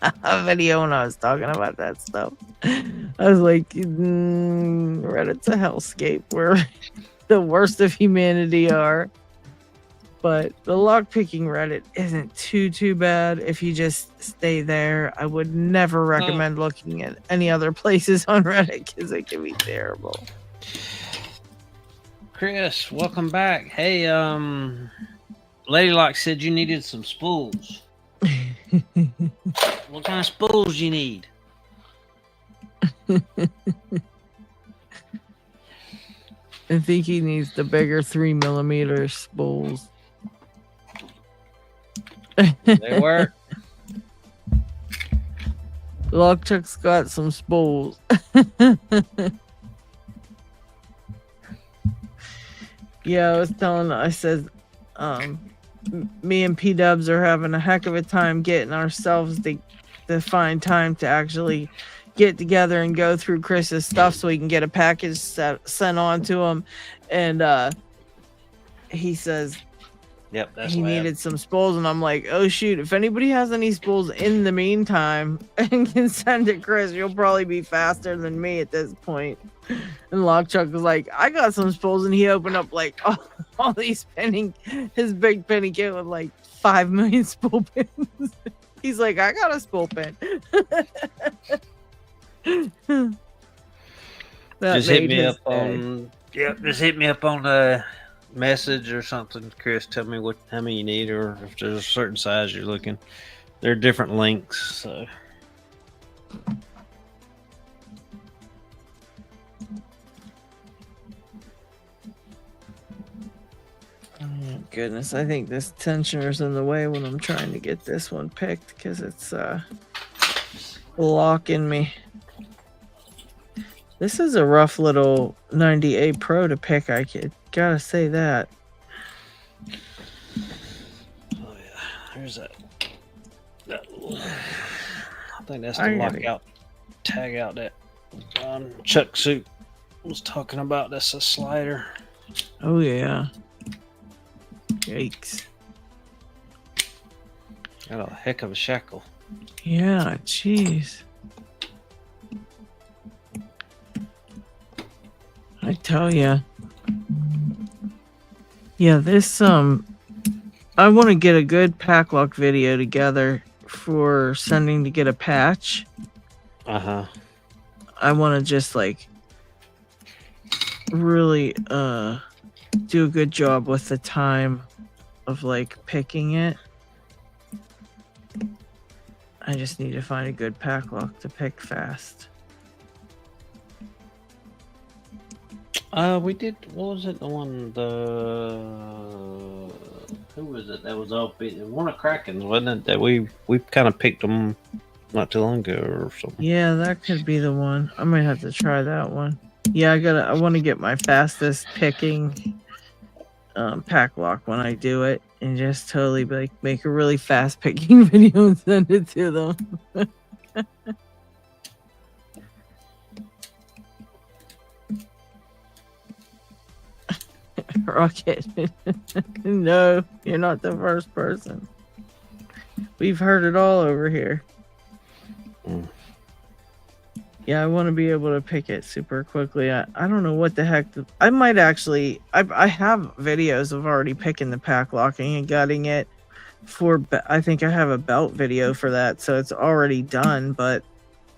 When I was talking about that stuff. I was like, Reddit's a hellscape where the worst of humanity are. But the lockpicking Reddit isn't too bad if you just stay there. I would never recommend looking at any other places on Reddit because it can be terrible. Chris, welcome back. Hey, Lady Lock said you needed some spools. What kind of spools you need? I think he needs the bigger 3mm spools. They work. Lockchuck's got some spools. Yeah, I said, me and P-Dubs are having a heck of a time getting ourselves to find time to actually get together and go through Chris's stuff so we can get a package sent on to him. And he says, Yep, that's he lab. needed some spools, and I'm like, oh shoot, if anybody has any spools in the meantime and can send it, Chris, you'll probably be faster than me at this point. And Lockchuck was like, I got some spools, and he opened up like all these his big penny kit with like 5 million spool pins. He's like, I got a spool pin. Just hit me up on the message or something, Chris. Tell me how many you need, or if there's a certain size you're looking. There are different links, so. Oh, goodness, I think this tensioner's in the way when I'm trying to get this one picked because it's blocking me. This is a rough little 98 Pro to pick, gotta say that. Oh yeah, there's that little, I think that's the lockout tag out that Chuck Suit was talking about. That's a slider. Oh yeah. Yikes. Got a heck of a shackle. Yeah, jeez. I tell ya. Yeah, this I want to get a good Paclock video together for sending to get a patch. I want to just like really do a good job with the time of like picking it. I just need to find a good Paclock to pick fast. We did. What was it? The one. Who was it? That was all big. One of Kraken's, wasn't it? That we kind of picked them not too long ago or something. Yeah, that could be the one. I might have to try that one. Yeah, I want to get my fastest picking Paclock when I do it, and just totally like make a really fast picking video and send it to them. Rocket. No, you're not the first person. We've heard it all over here. Yeah, I want to be able to pick it super quickly. I don't know what the heck. I might actually. I have videos of already picking the pack locking and gutting it. I think I have a belt video for that, so it's already done. But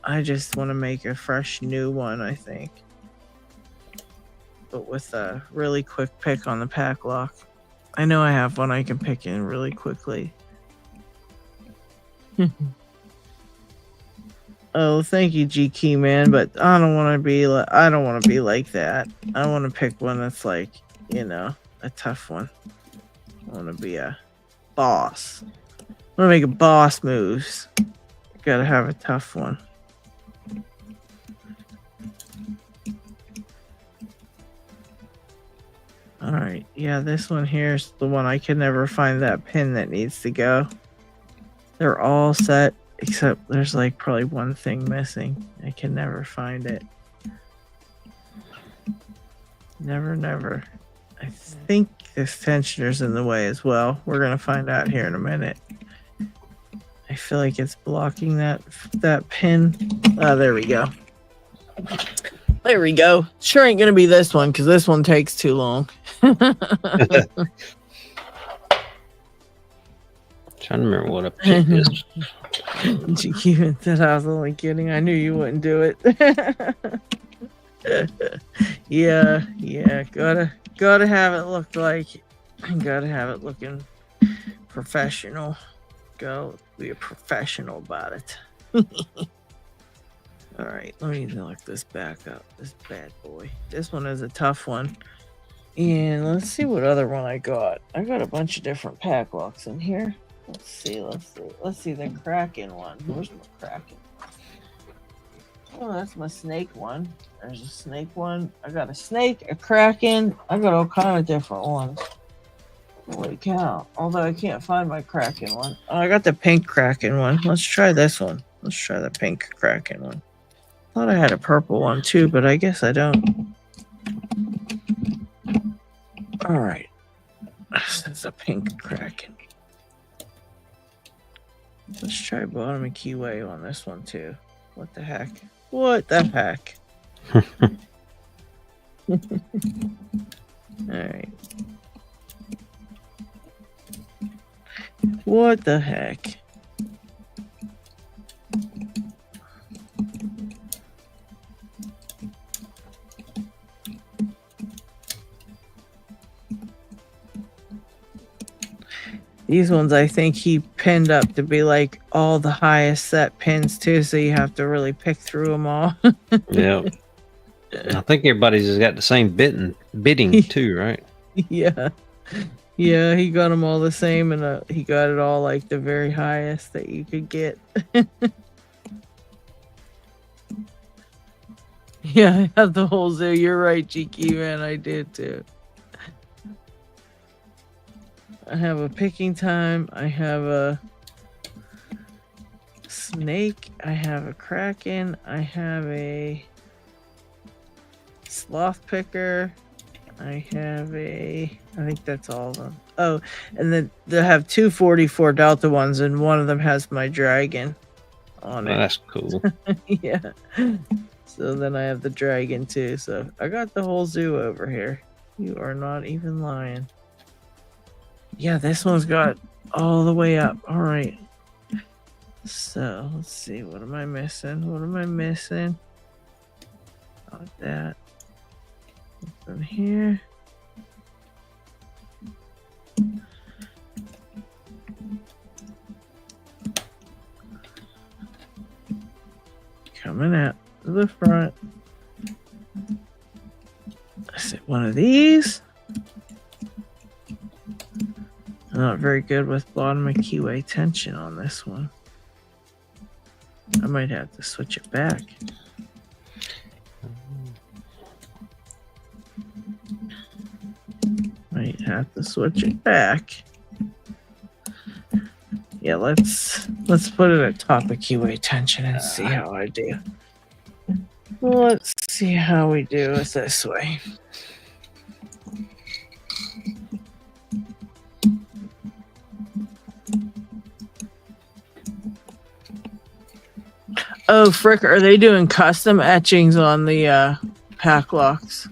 I just want to make a fresh new one. I think, but with a really quick pick on the pack lock. I know I have one I can pick in really quickly. Oh, thank you, GK man, but I don't want to be like that. I want to pick one that's like, a tough one. I want to be a boss. I want to make a boss moves. Gotta have a tough one. All right, yeah, this one here is the one I can never find that pin that needs to go. They're all set. Except there's like probably one thing missing. I can never find it. Never. I think this tensioner's in the way as well. We're gonna find out here in a minute. I feel like it's blocking that pin. Oh, there we go. There we go. Sure ain't gonna be this one because this one takes too long. Trying to remember what I picked this. GQ said I was only kidding. I knew you wouldn't do it. yeah. Gotta have it look like. Gotta have it looking professional. Go be a professional about it. All right, let me look this back up. This bad boy. This one is a tough one. And let's see what other one I got. I got a bunch of different pack locks in here. Let's see the Kraken one. Where's my Kraken? Oh, that's my snake one. There's a snake one. I got a snake, a Kraken. I got all kind of different ones. Holy cow. Although I can't find my Kraken one. Oh, I got the pink Kraken one. Let's try this one. Let's try the pink Kraken one. Thought I had a purple one too, but I guess I don't. All right. That's a pink Kraken. Let's try bottom and keyway on this one too. What the heck? What the heck? Alright. What the heck? These ones I think he pinned up to be like all the highest set pins too, so you have to really pick through them all. Yeah. I think everybody's has got the same bidding too, right? Yeah. Yeah, he got them all the same, and he got it all like the very highest that you could get. Yeah, I have the whole zoo. You're right, GQ, man. I did too. I have a picking time. I have a snake. I have a kraken. I have a sloth picker. I have I think that's all of them. Oh, and then they have 244 Delta ones, and one of them has my dragon on it. That's cool. Yeah. So then I have the dragon too. So I got the whole zoo over here. You are not even lying. Yeah, this one's got all the way up. All right. So let's see. What am I missing? What am I missing? Got that. From here. Coming out to the front. I said one of these. I'm not very good with bottom and keyway tension on this one. I might have to switch it back. Might have to switch it back. Yeah, let's put it at top of keyway tension and see how I do. Well, let's see how we do it this way. Oh, frick, are they doing custom etchings on the Paclocks?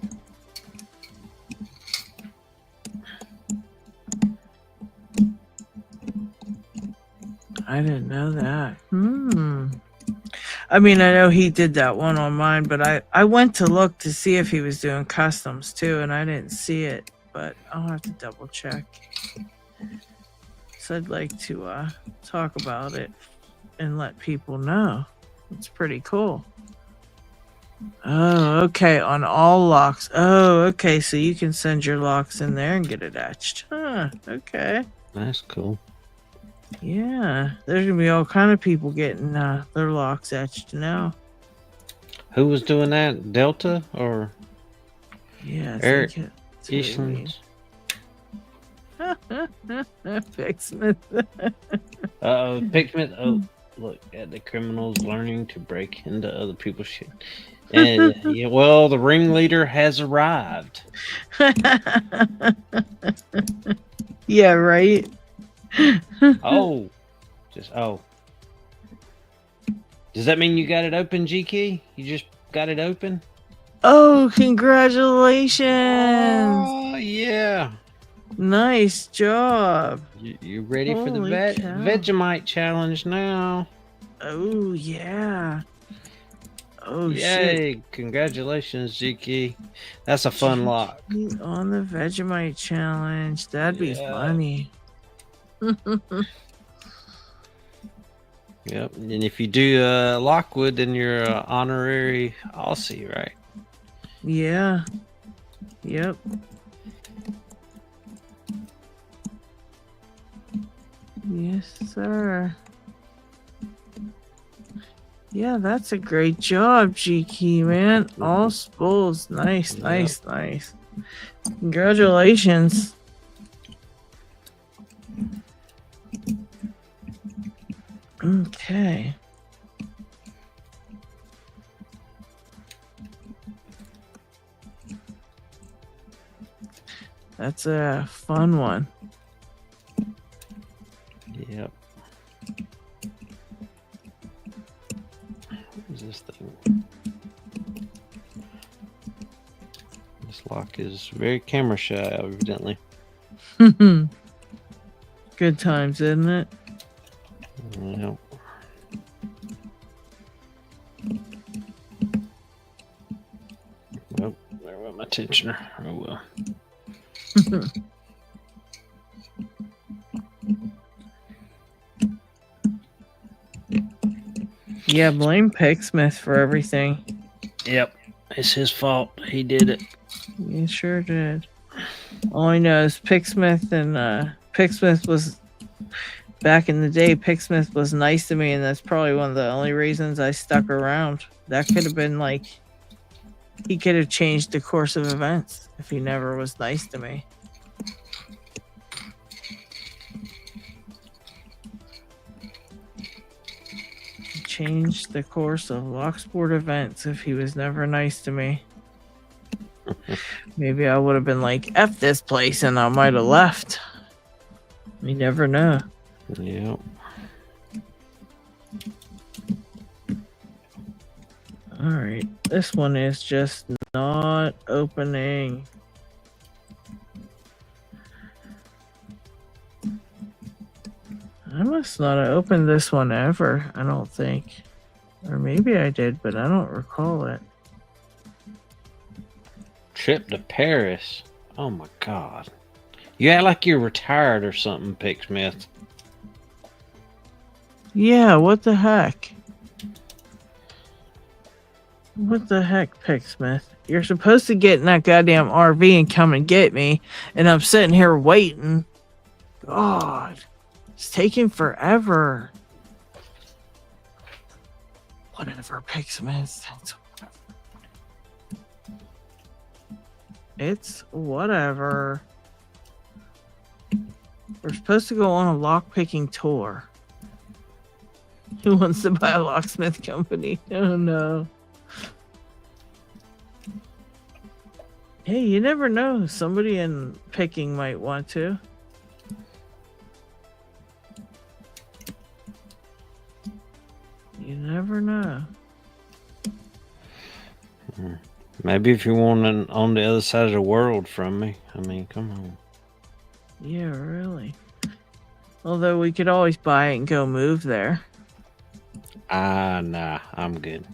I didn't know that. I mean, I know he did that one on mine, but I went to look to see if he was doing customs too, and I didn't see it, but I'll have to double check. So I'd like to talk about it and let people know. It's pretty cool. Oh, okay, on all locks. Oh, okay, so you can send your locks in there and get it etched. Huh, okay. That's cool. Yeah, there's gonna be all kind of people getting their locks etched now. Who was doing that? Delta or Yeah, Eric Eastlands? Picksmith. Picksmith. Oh, look at the criminals learning to break into other people's shit. And yeah, well, the ringleader has arrived. Yeah, right. Oh, does that mean you got it open, GK? You just got it open? Oh, congratulations! Oh, yeah. Nice job. You ready for the cow. Vegemite challenge now? Oh, yeah. Oh, yay. shit. Congratulations, GK. That's a fun lock. On the Vegemite challenge. That'd be funny. Yep. And if you do Lockwood, then you're an honorary Aussie, right? Yeah. Yep. Yes, sir. Yeah, that's a great job, GK, man. All spools. Nice, nice, nice. Congratulations. Okay. That's a fun one. Yep. What is this thing? This lock is very camera shy, evidently. Good times, isn't it? Yep. Well, there went my tensioner. Oh well. Yeah, blame Picksmith for everything. Yep, it's his fault. He did it. He sure did. All I know is Picksmith was back in the day. Picksmith was nice to me, and that's probably one of the only reasons I stuck around. That could have been like he could have changed the course of events if he never was nice to me. Changed the course of Locksport events if he was never nice to me. Maybe I would have been like, F this place, and I might have left. We never know. Yep. Alright, this one is just not opening. I must not have opened this one ever, I don't think. Or maybe I did, but I don't recall it. Trip to Paris. Oh my god. You act like you're retired or something, Picksmith. Yeah, what the heck? What the heck, Picksmith? You're supposed to get in that goddamn RV and come and get me, and I'm sitting here waiting. God, it's taking forever. Whatever, Picksmith. It's whatever. We're supposed to go on a lockpicking tour. Who wants to buy a locksmith company? Oh no. Hey, you never know. Somebody in picking might want to. You never know. Maybe if you want on the other side of the world from me. I mean, come on. Yeah, really. Although we could always buy it and go move there. Nah, I'm good.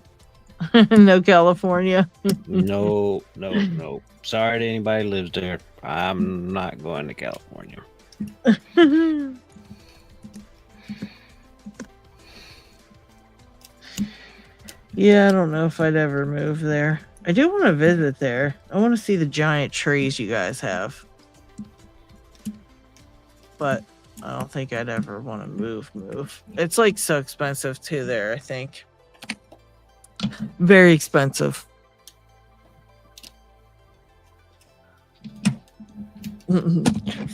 No California. No. Sorry to anybody who lives there. I'm not going to California. Yeah, I don't know if I'd ever move there. I do want to visit there. I want to see the giant trees you guys have. But I don't think I'd ever want to move. It's like so expensive too there, I think. Very expensive.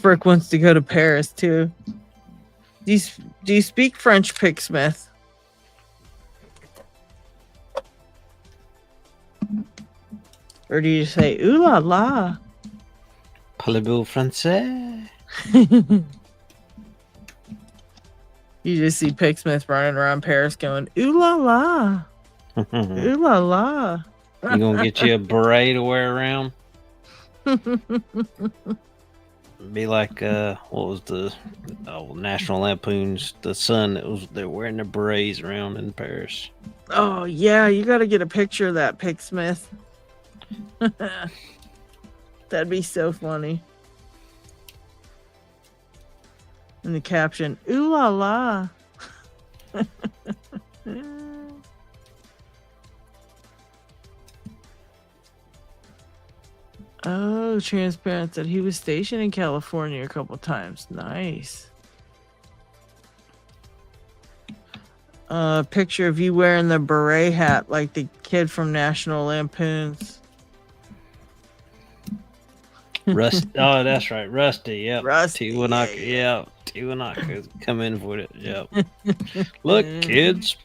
Frick wants to go to Paris too. Do you speak French, Picksmith? Or do you say ooh la la? Parlez-vous français? You just see Picksmith running around Paris going ooh la la. Ooh la la. You gonna get you a beret to wear around? Be like what was the National Lampoon's The Sun they're wearing their berets around in Paris. Oh yeah, you gotta get a picture of that, Picksmith. That'd be so funny. And the caption, ooh la la. Oh, Transparent said he was stationed in California a couple times. Nice. Picture of you wearing the beret hat like the kid from National Lampoon's. Rusty. Oh, that's right. Rusty. Yep. Rusty. Tiwanaku. Yeah. Tiwanaku. Come in for it. Yep. Look, kids.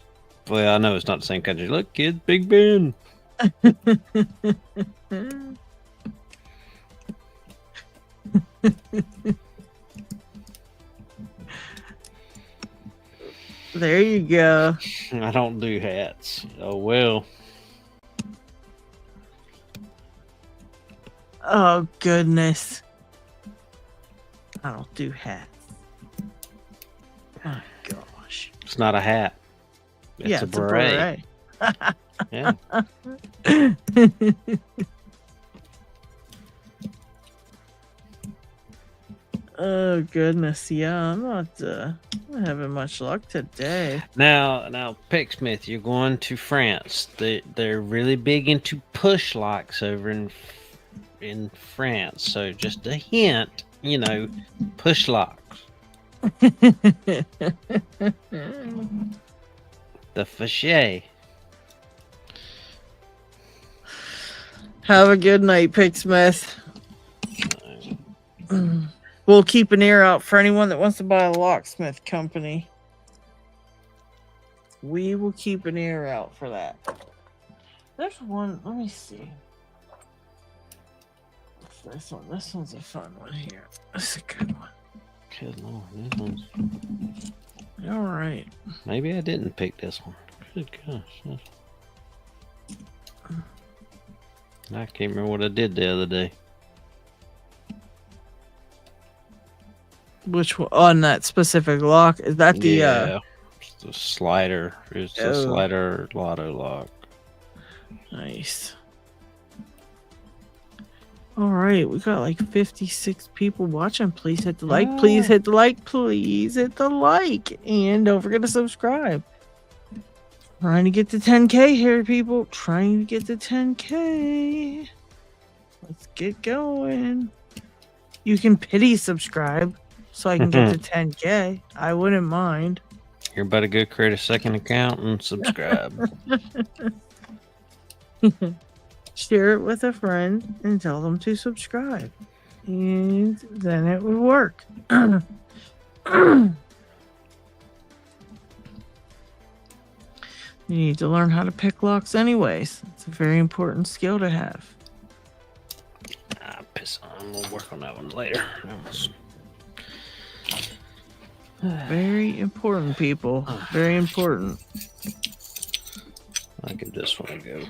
Well, I know it's not the same country. Look, kids. Big Ben. There you go. I don't do hats. Oh well. Oh goodness. I don't do hats. Oh gosh. It's not a hat. It's a beret. Yeah. Oh goodness, yeah, I'm not having much luck today. Now, Picksmith, you're going to France. They're really big into push locks over in France. So just a hint, push locks. The Fichet. Have a good night, Picksmith. We'll keep an ear out for anyone that wants to buy a locksmith company. We will keep an ear out for that. There's one, let me see. This one. This one's a fun one here. This is a good one. Good Lord, this one's... All right. Maybe I didn't pick this one. Good gosh. I can't remember what I did the other day. Which one? On that specific lock? Is that the... It's the slider. It's the slider LOTO lock. Nice. All right, we got like 56 people watching. Please hit the like. Please hit the like. Please hit the like. And don't forget to subscribe. Trying to get to 10K here, people. Trying to get to 10K. Let's get going. You can pity subscribe so I can get to 10K. I wouldn't mind. You're about to go create a second account and subscribe. Share it with a friend and tell them to subscribe. And then it would work. You need to learn how to pick locks anyways. It's a very important skill to have. Piss on. We'll work on that one later. Very important, people. Very important. I'll give this one a go.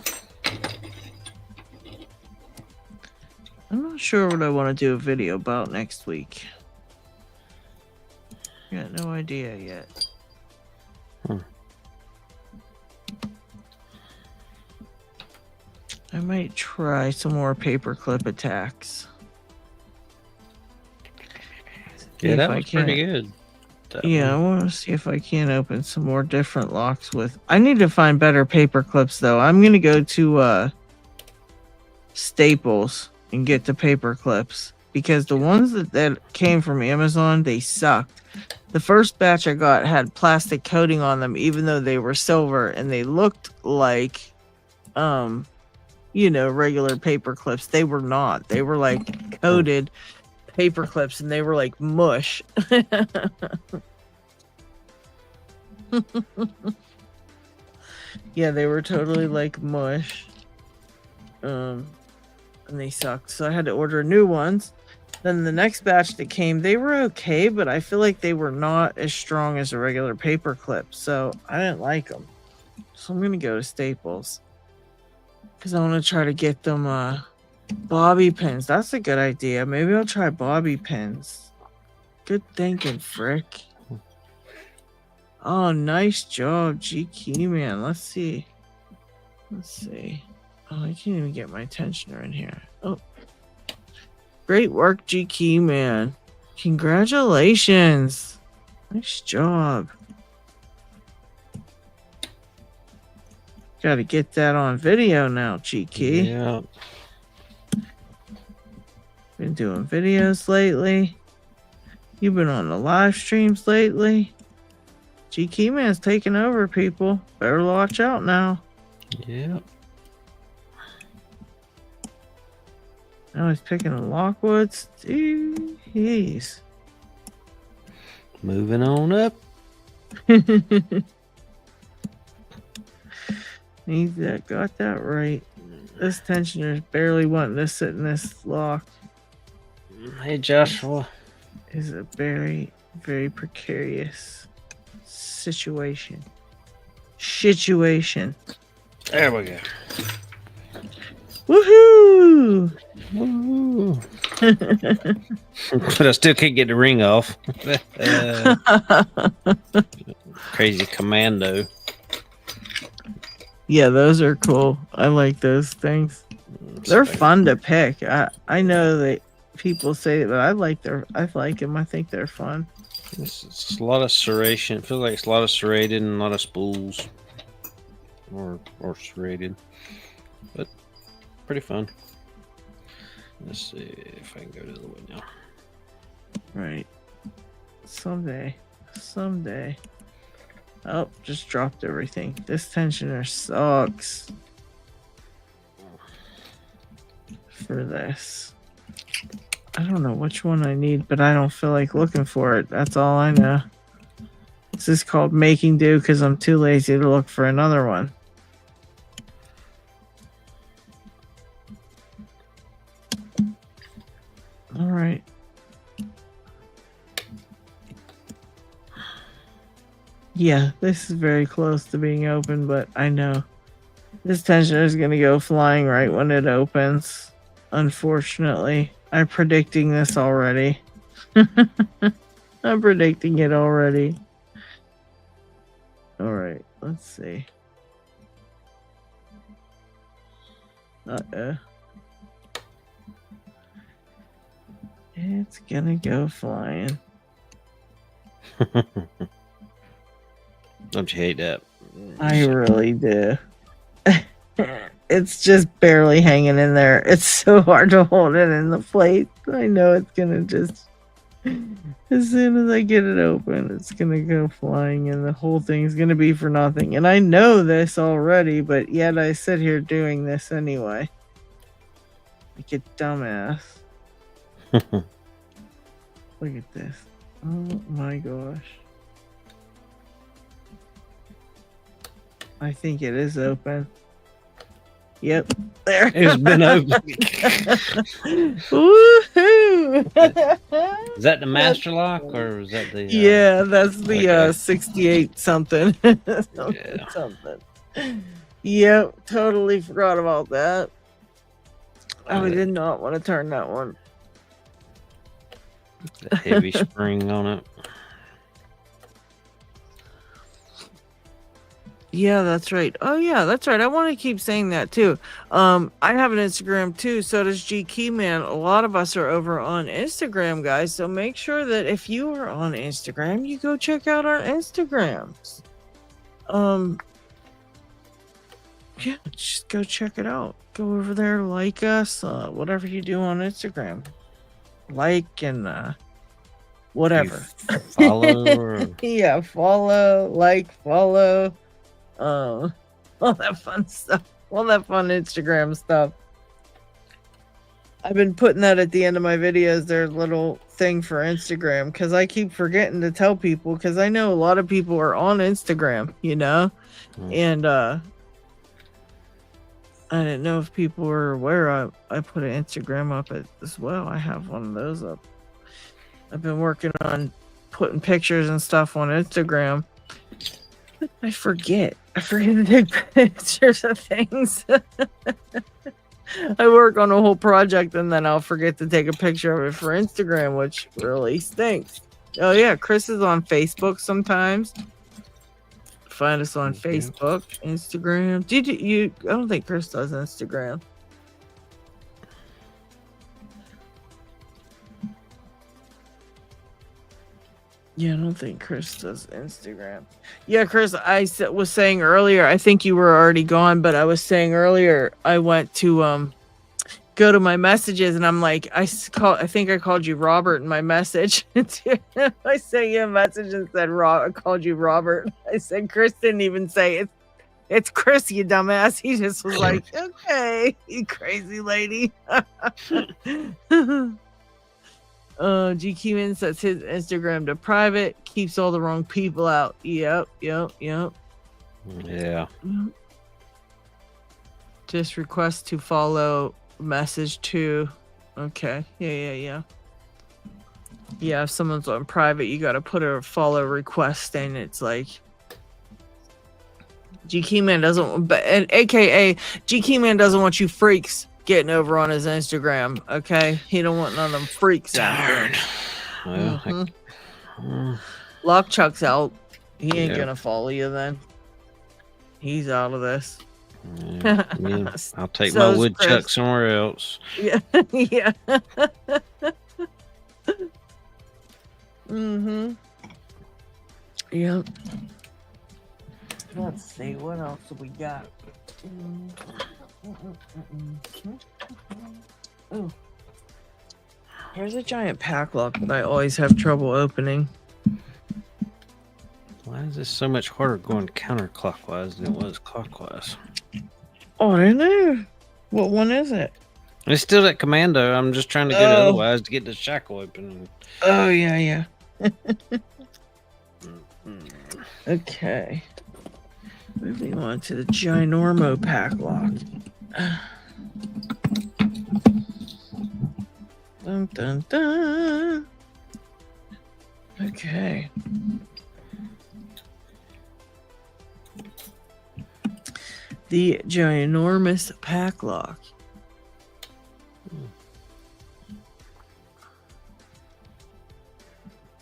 I'm not sure what I want to do a video about next week. Got no idea yet. I might try some more paperclip attacks. Yeah, that was pretty good. I want to see if I can open some more different locks with... I need to find better paper clips, though. I'm going to go to Staples and get the paper clips. Because the ones that came from Amazon, they sucked. The first batch I got had plastic coating on them, even though they were silver. And they looked like, regular paper clips. They were not. They were like coated paper clips, and they were like mush. Yeah, they were totally like mush. And they sucked, so I had to order new ones. Then the next batch that came, they were okay, but I feel like they were not as strong as a regular paper clip, so I didn't like them. So I'm gonna go to Staples because I want to try to get them bobby pins. That's a good idea. Maybe I'll try bobby pins. Good thinking, Frick. Oh, nice job, G Key Man. Let's see. Oh, I can't even get my tensioner in here. Oh, great work, G Key Man. Congratulations. Nice job. Got to get that on video now, G Key. Yeah. Been doing videos lately. You've been on the live streams lately. G Key Man's taking over, people. Better watch out now. Yeah. Now he's picking the Lockwoods. Jeez. Moving on up. He got that right. This tensioner is barely wanting to sit in this lock. Hey, Joshua. is a very, very precarious situation. There we go. Woohoo! Woo. But I still can't get the ring off. Crazy commando. Yeah, those are cool. I like those things. They're fun to pick. I know that people say it, but I like them. I think they're fun. It's a lot of serration. It feels like it's a lot of serrated and a lot of spools. Or serrated. But pretty fun. Let's see if I can go to the way now. Right. Someday. Oh, just dropped everything. This tensioner sucks. For this. I don't know which one I need, but I don't feel like looking for it. That's all I know. This is called making do because I'm too lazy to look for another one. All right. Yeah, this is very close to being open, but I know this tensioner is going to go flying right when it opens. Unfortunately, I'm predicting this already. I'm predicting it already. All right, let's see. Uh-oh. It's gonna go flying. Don't you hate that? I really do. It's just barely hanging in there. It's so hard to hold it in the plate. I know it's gonna just, as soon as I get it open, it's gonna go flying and the whole thing's gonna be for nothing. And I know this already, but yet I sit here doing this anyway. Like a dumbass. Look at this. Oh my gosh. I think it is open. Yep, there. It's been open. Woohoo! Is that the master lock or is that the? Yeah, that's the okay. 68 something. Yeah. Something. Yep, totally forgot about that. I did not want to turn that one. The heavy spring on it. Yeah, that's right. Oh yeah, that's right. I want to keep saying that too. I have an Instagram too. So does G Keyman. A lot of us are over on Instagram, guys. So make sure that if you are on Instagram, you go check out our Instagrams. Yeah, just go check it out. Go over there, like us, whatever you do on Instagram. Like and whatever. Follow or... Yeah, follow, like, follow. All that fun stuff. All that fun Instagram stuff. I've been putting that at the end of my videos, their little thing for Instagram, because I keep forgetting to tell people, because I know a lot of people are on Instagram, you know? And I didn't know if people were aware. I put an Instagram up as well. I have one of those up. I've been working on putting pictures and stuff on Instagram. I forget to take pictures of things. I work on a whole project and then I'll forget to take a picture of it for Instagram, which really stinks. Oh yeah, Chris is on Facebook sometimes. Find us on Facebook, Instagram. Did you? I don't think Chris does Instagram. Yeah, I don't think Chris does Instagram. Yeah, Chris, I was saying earlier, I think you were already gone, but I was saying earlier, I went to go to my messages and I'm like, I think I called you Robert in my message. I sent you a message and said, I called you Robert. I said, Chris didn't even say it. It's Chris, you dumbass. He just was like, okay, you crazy lady. G Keyman sets his Instagram to private, keeps all the wrong people out. Yep. Yeah. Just request to follow message to. Okay. Yeah. Yeah, if someone's on private, you got to put a follow request in. It's like GKeyman doesn't, but and AKA GKeyman doesn't want you freaks getting over on his Instagram. Okay, he don't want none of them freaks after him. Well, Lockchuck's out. He ain't Yeah. gonna follow you then. He's out of this. yeah, I'll take my So's woodchuck Chris. somewhere else. Yeah, yeah. Mm-hmm. Yep. Let's see, what else do we got? Oh. Here's a giant Paclock that I always have trouble opening. Why is this so much harder going counterclockwise than it was clockwise? Oh, I don't know. What one is it? It's still that commando. I'm just trying to get it otherwise to get the shackle open. Oh, yeah, yeah. Okay. Moving on to the Ginormo Paclock. Dun, dun, dun. Okay. The Ginormous Paclock.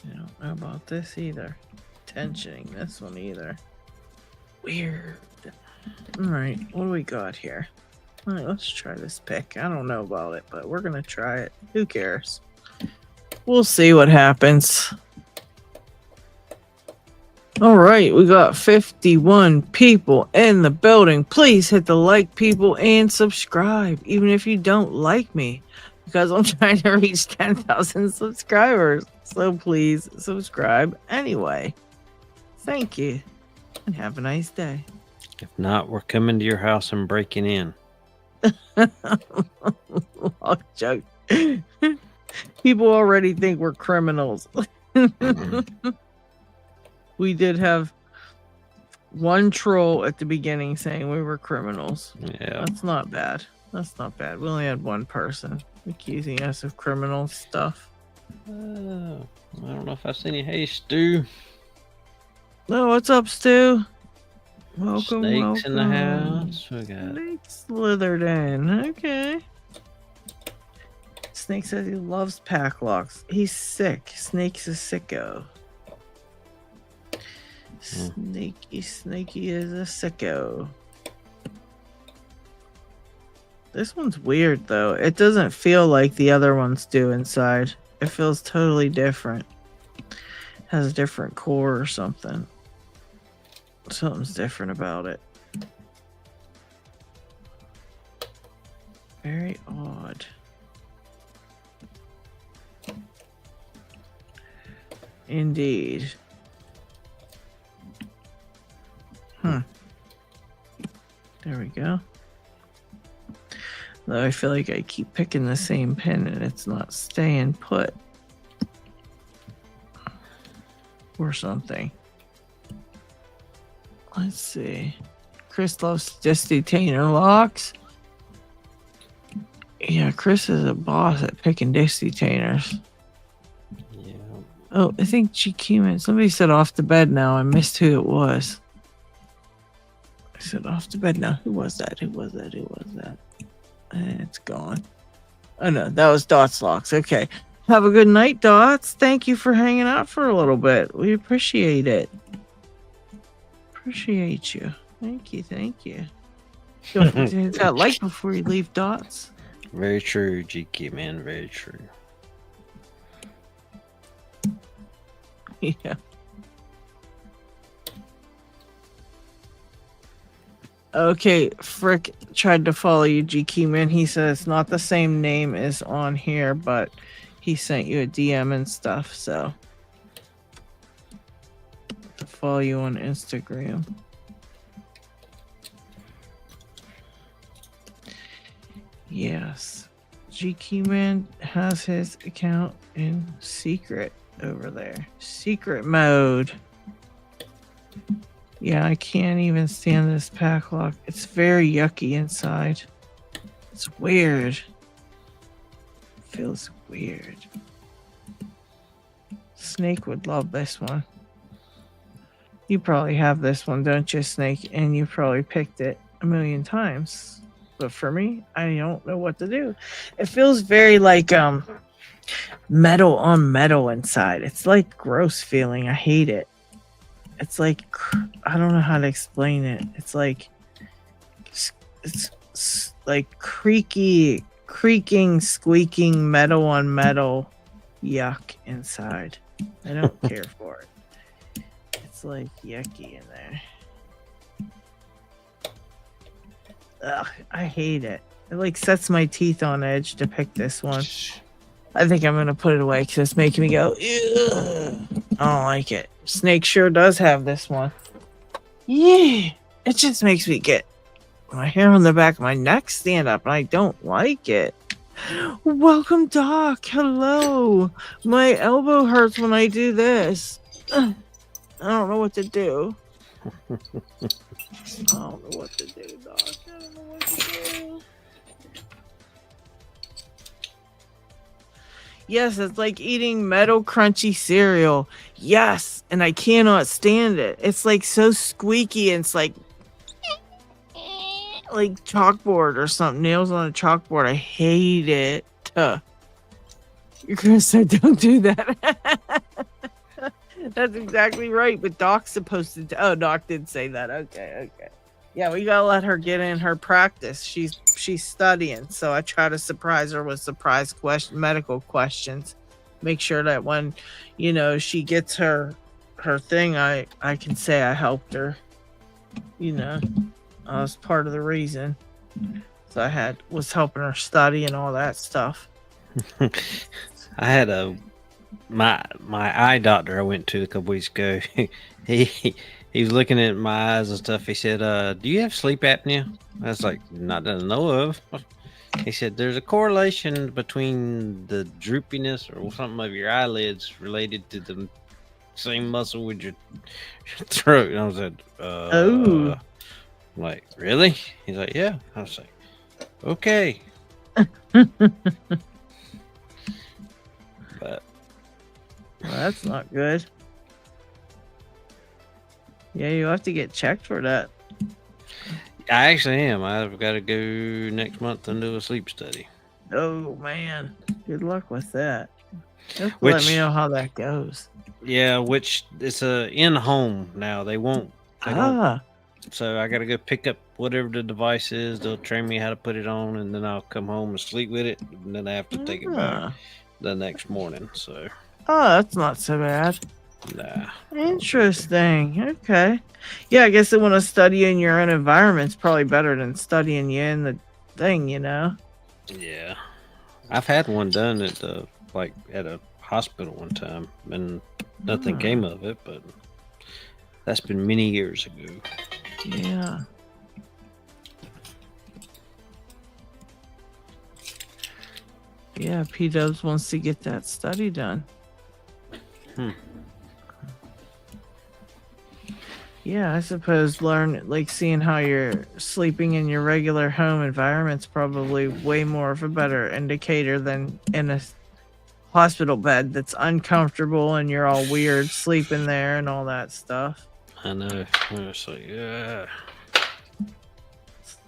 I don't know about this either. Tensioning this one either. Weird. Alright, what do we got here? Alright, let's try this pick. I don't know about it, but we're gonna try it. Who cares? We'll see what happens. Alright, we got 51 people in the building. Please hit the like, people, and subscribe, even if you don't like me, because I'm trying to reach 10,000 subscribers. So please subscribe anyway. Thank you, and have a nice day. If not, we're coming to your house and breaking in. Oh, joke. People already think we're criminals. We did have one troll at the beginning saying we were criminals. Yeah. That's not bad. That's not bad. We only had one person accusing us of criminal stuff. I don't know if I've seen you. Hey, Stu. Oh, what's up, Stu? Welcome, Snakes in the welcome. house. We got Snake slithered in. Okay. Snake says he loves Paclocks. He's sick. Snake's a sicko. Snaky is a sicko. This one's weird though. It doesn't feel like the other ones do inside. It feels totally different. Has a different core or something. Something's different about it. Very odd. Indeed. There we go. Though I feel like I keep picking the same pin and it's not staying put. Or something. Let's see. Chris loves just detainer locks. Yeah, Chris is a boss at picking disc detainers. yeah. Oh, I think GQ, somebody said off the bed now. I missed who it was. I said off the bed now. Who was that? Who was that? Who was that? It's gone. Oh no, that was Dots Locks. Okay. Have a good night, Dots. Thank you for hanging out for a little bit. We appreciate it. Appreciate you. Thank you. Thank you. Don't forget to hit that like before you leave, Dots. Very true, GK man. Very true. Yeah. Okay, Frick tried to follow you, GK man. He says not the same name as on here, but he sent you a DM and stuff, so to follow you on Instagram. Yes. GK man has his account in secret over there. Secret mode. Yeah, I can't even stand this Paclock. It's very yucky inside. It's weird. Feels weird. Snake would love this one. You probably have this one, don't you, Snake? And you probably picked it a million times. But for me, I don't know what to do. It feels very like metal on metal inside. It's like gross feeling. I hate it. It's like I don't know how to explain it. It's like creaking, squeaking metal on metal. Yuck inside. I don't care for it. It's like yucky in there. Ugh, I hate it. It like sets my teeth on edge to pick this one. I think I'm gonna put it away because it's making me go, ugh. I don't like it. Snake sure does have this one. Yeah, it just makes me get my hair on the back of my neck stand up, and I don't like it. Welcome, Doc. Hello. My elbow hurts when I do this. I don't know what to do. I don't know what to do, Doc. I don't know what to do. Yes, it's like eating metal crunchy cereal. Yes, and I cannot stand it. It's like so squeaky, and it's like chalkboard or something. Nails on a chalkboard. I hate it. You're gonna say don't do that. That's exactly right. But Doc's supposed to. Oh, Doc did say that. Okay. Yeah, we gotta let her get in her practice. She's studying, so I try to surprise her with medical questions. Make sure that when, she gets her thing, I can say I helped her. I was part of the reason. So I was helping her study and all that stuff. I had my eye doctor I went to a couple weeks ago. He was looking at my eyes and stuff. He said, do you have sleep apnea? I was like, not that I know of. He said, there's a correlation between the droopiness or something of your eyelids related to the same muscle with your throat. And I was like, oh. I'm like, really? He's like, yeah. I was like, okay. But well, that's not good. Yeah, you have to get checked for that. I actually am. I've got to go next month and do a sleep study. Oh man, good luck with that. Let me know how that goes. Yeah, which it's in home now. They won't. So I got to go pick up whatever the device is. They'll train me how to put it on, and then I'll come home and sleep with it. And then I have to take it back the next morning. So. Oh, that's not so bad. Nah. Interesting. Okay. Yeah, I guess they want to study in your own environment's probably better than studying you in the thing, Yeah. I've had one done at at a hospital one time, and nothing came of it, but that's been many years ago. Yeah. Yeah, P-Dubs wants to get that study done. Yeah, I suppose seeing how you're sleeping in your regular home environment's probably way more of a better indicator than in a hospital bed that's uncomfortable and you're all weird sleeping there and all that stuff. I know. Honestly, yeah.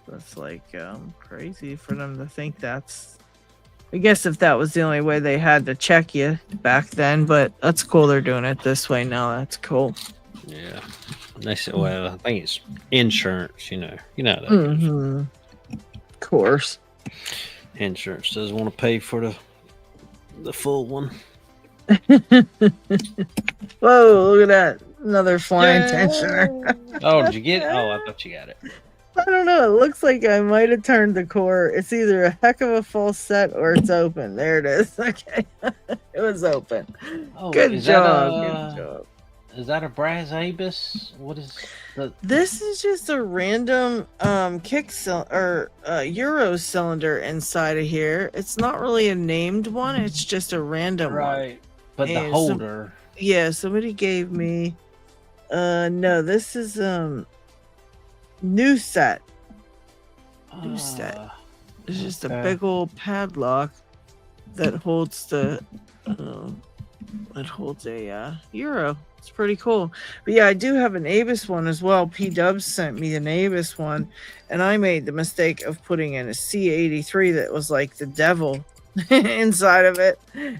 That's crazy for them to think that's. I guess if that was the only way they had to check you back then, but that's cool they're doing it this way now. That's cool. Yeah. They said, well, I think it's insurance, You know that. Of course. Insurance doesn't want to pay for the full one. Whoa, look at that. Another flying tensioner. Oh, did you get it? Oh, I thought you got it. I don't know. It looks like I might have turned the core. It's either a heck of a false set or it's open. There it is. Okay. It was open. Oh, good job. Good job. Is that a brass Avis? What is This is just a random Euro cylinder inside of here. It's not really a named one. It's just a random one. Right. But the holder. Somebody gave me no, this is new set. New set. It's just a big old padlock that holds the It holds a euro. It's pretty cool. But yeah, I do have an Avis one as well. P-Dubs sent me an Avis one, and I made the mistake of putting in a C83 that was like the devil inside of it.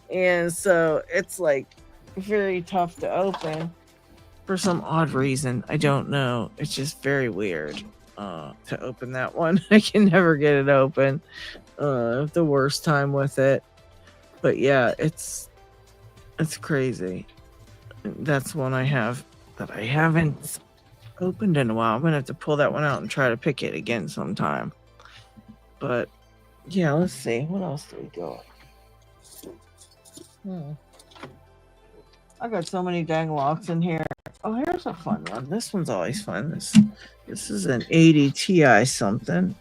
And so it's like very tough to open for some odd reason. I don't know. It's just very weird to open that one. I can never get it open. The worst time with it. But yeah, it's crazy. That's one I have that I haven't opened in a while. I'm gonna have to pull that one out and try to pick it again sometime. But yeah, let's see. What else do we got? I got so many dang locks in here. Oh, here's a fun one. This one's always fun. This is an 80 Ti something.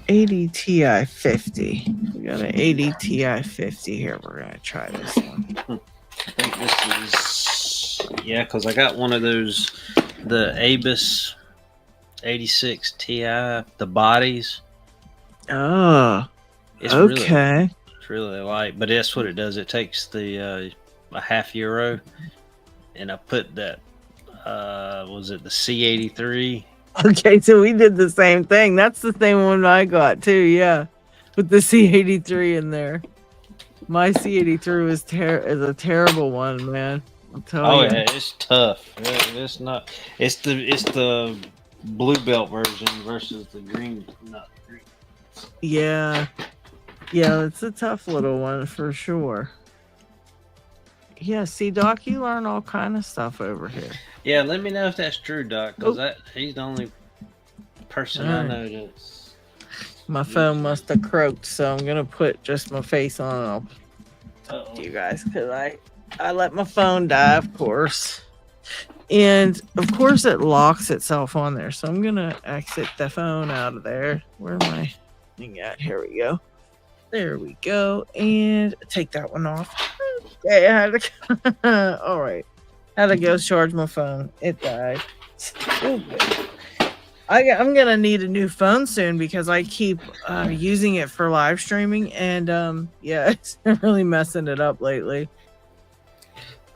80 Ti 50. We got an 80 Ti 50 here. We're gonna try this one. I think this is, yeah, because I got one of those, the Avis 86 Ti, the bodies. Oh, it's okay. It's really light, but that's what it does. It takes the a half euro, and I put that, was it the C83? Okay, so we did the same thing. That's the same one I got too, yeah, with the C83 in there. My C83 is a terrible one, man. I'll tell you. Yeah, it's tough. It's not. It's the blue belt version versus the green. Not green. Yeah, it's a tough little one for sure. Yeah, see, Doc, you learn all kind of stuff over here. Yeah, let me know if that's true, Doc, because he's the only person I know that's. My phone must have croaked, so I'm gonna put just my face on and I'll talk to you guys because I let my phone die, of course. And of course it locks itself on there. So I'm gonna exit the phone out of there. Where am I thing at? Here we go. There we go. And take that one off. Okay, I had to all right. Had to go charge my phone. It died. Stupid. I'm gonna need a new phone soon because I keep using it for live streaming, and yeah, it's really messing it up lately.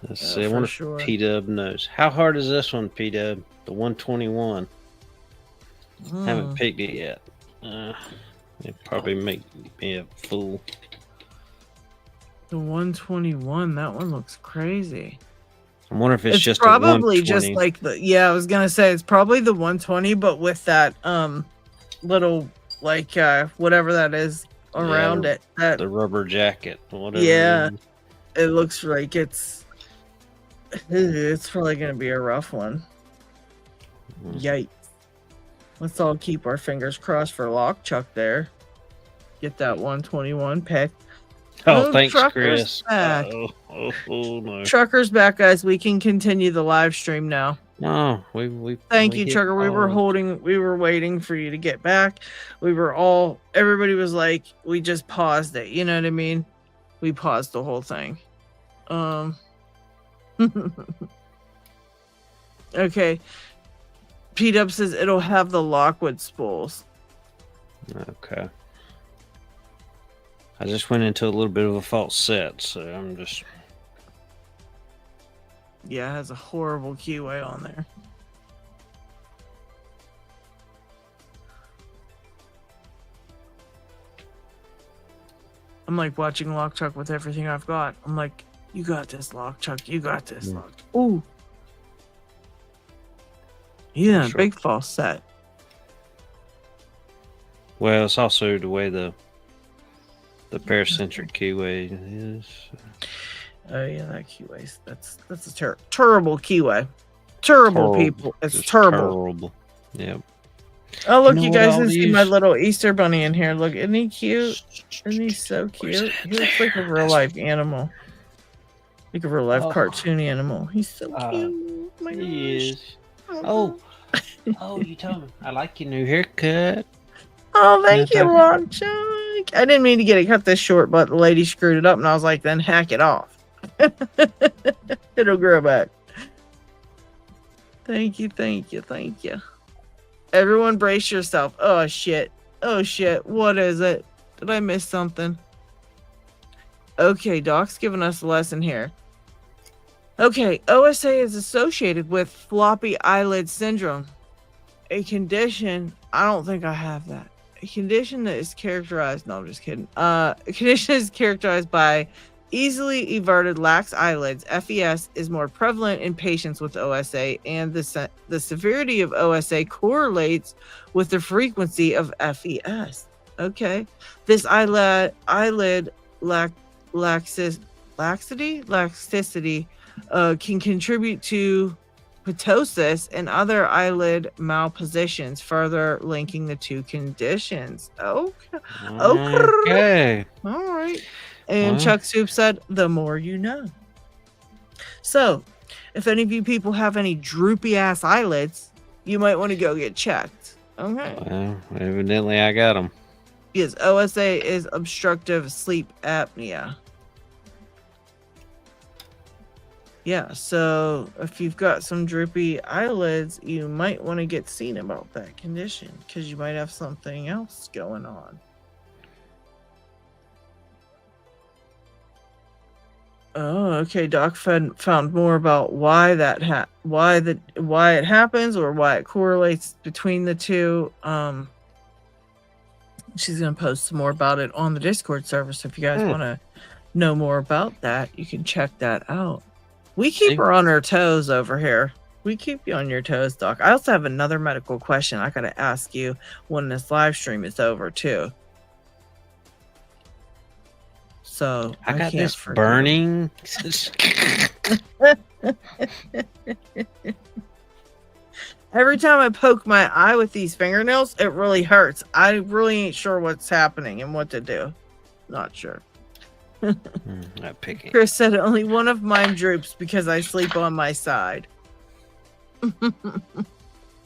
Let's see. I wonder if P-Dub knows. How hard is this one, P-Dub? The 121. Haven't picked it yet. It probably make me a fool. The 121. That one looks crazy. I wonder if it's just probably just like the, yeah, I was gonna say it's probably the 120, but with that little like whatever that is around it, that the rubber jacket, whatever. Yeah, it looks like it's probably gonna be a rough one. Yikes! Let's all keep our fingers crossed for Lockchuck there. Get that 121 picked. Oh, thanks, Chris. Back. No. Trucker's back, guys. We can continue the live stream now. No, we Thank you, Trucker. We were waiting for you to get back. Everybody was like, we just paused it. You know what I mean? We paused the whole thing. Okay. P-Dub says it'll have the Lockwood spools. Okay. I just went into a little bit of a false set, so I'm just... Yeah, it has a horrible keyway on there. I'm like watching Lockchuck with everything I've got. I'm like, you got this, Lockchuck. You got this, Lockchuck. Ooh. Yeah, sure. Big false set. Well, it's also the way the paracentric keyway is. Oh yeah, that keyway. That's a terrible keyway. Terrible people. It's terrible. Yep. Oh look, you guys can see my little Easter bunny in here. Look, isn't he cute? Isn't he so cute? He looks like a real life animal. Like a real life cartoon animal. He's so cute. Oh my gosh. He is. Oh, you told me. I like your new haircut. Oh, thank you, Lockchuck. I didn't mean to get it cut this short, but the lady screwed it up, and I was like, then hack it off. It'll grow back. Thank you. Everyone brace yourself. Oh, shit. What is it? Did I miss something? Okay, Doc's giving us a lesson here. Okay, OSA is associated with floppy eyelid syndrome, a condition. I don't think I have that. A condition that is characterized. No, I'm just kidding. A condition is characterized by easily everted lax eyelids. FES is more prevalent in patients with OSA, and the severity of OSA correlates with the frequency of FES. Okay, this eyelid laxicity can contribute to ptosis and other eyelid malpositions, further linking the two conditions. Okay. Okay. All right. And Well, Chuck Soup said, the more you know. So, if any of you people have any droopy ass eyelids, you might want to go get checked. Okay. well, evidently I got them. Yes, OSA is obstructive sleep apnea. Yeah, so if you've got some droopy eyelids, you might want to get seen about that condition because you might have something else going on. Oh, okay. Doc found more about why it happens or why it correlates between the two. She's gonna post some more about it on the Discord server. So if you guys want to know more about that, you can check that out. We keep her on her toes over here. We keep you on your toes, Doc. I also have another medical question I gotta ask you when this live stream is over too. So I got this burning. Every time I poke my eye with these fingernails, it really hurts. I really ain't sure what's happening and what to do. Not sure. Not picking. Chris said only one of mine droops because I sleep on my side.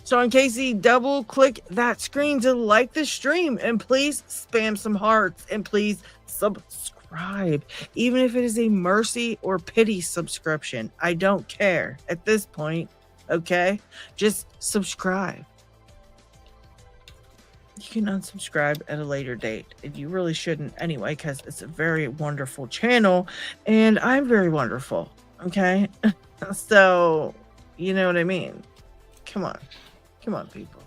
Sean Casey, double click that screen to like the stream and please spam some hearts and please subscribe. Even if it is a mercy or pity subscription, I don't care at this point. Okay, just subscribe. You can unsubscribe at a later date, and you really shouldn't anyway, because it's a very wonderful channel, and I'm very wonderful. Okay, so you know what I mean. Come on, people.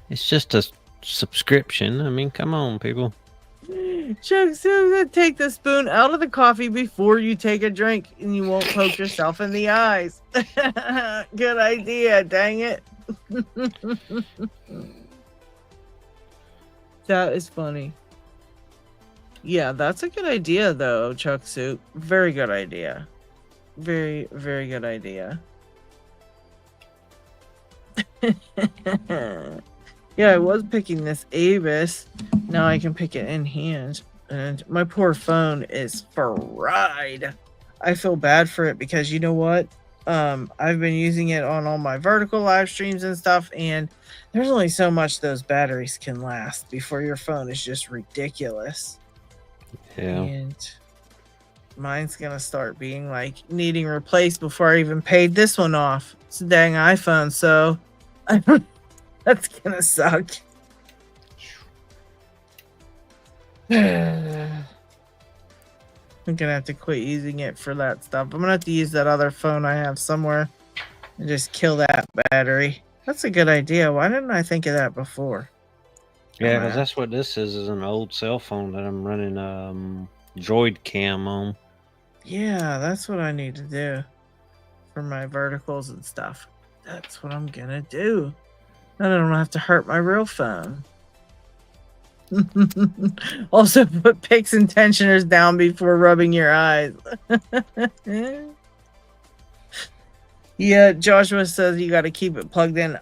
It's just a subscription. I mean, come on, people. Chuck said, take the spoon out of the coffee before you take a drink, and you won't poke yourself in the eyes. Good idea, dang it. That is funny. Yeah, that's a good idea, though, Chuck Soup. Very good idea. Very, very good idea. Yeah, I was picking this Avis. Now I can pick it in hand. And my poor phone is fried. I feel bad for it because you know what? I've been using it on all my vertical live streams and stuff, and there's only so much those batteries can last before your phone is just ridiculous. Yeah. And mine's gonna start being like needing replaced before I even paid this one off. It's a dang iPhone, so that's gonna suck. I'm gonna have to quit using it for that stuff. I'm gonna have to use that other phone I have somewhere and just kill that battery. That's a good idea. Why didn't I think of that before? Yeah, because that's what this is an old cell phone that I'm running Droid Cam on. Yeah, that's what I need to do for my verticals and stuff. That's what I'm gonna do. Then I don't have to hurt my real phone. Also, put picks and tensioners down before rubbing your eyes. Yeah, Joshua says you got to keep it plugged in.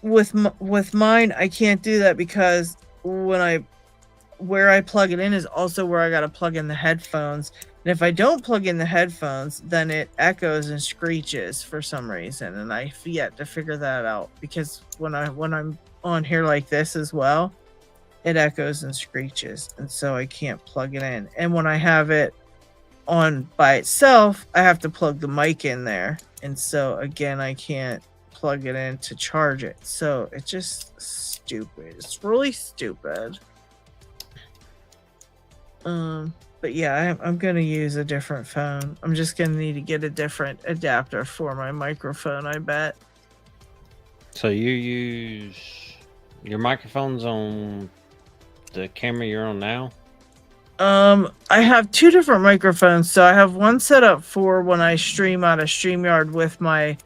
With mine, I can't do that because where I plug it in is also where I got to plug in the headphones. And if I don't plug in the headphones, then it echoes and screeches for some reason, and I've yet to figure that out because when I'm on here like this as well, it echoes and screeches, and so I can't plug it in. And when I have it on by itself, I have to plug the mic in there, and so again I can't plug it in to charge it. So it's just stupid. It's really stupid. But yeah, I'm going to use a different phone. I'm just going to need to get a different adapter for my microphone, I bet. So you use your microphones on the camera you're on now? I have two different microphones. So I have one set up for when I stream out of StreamYard with my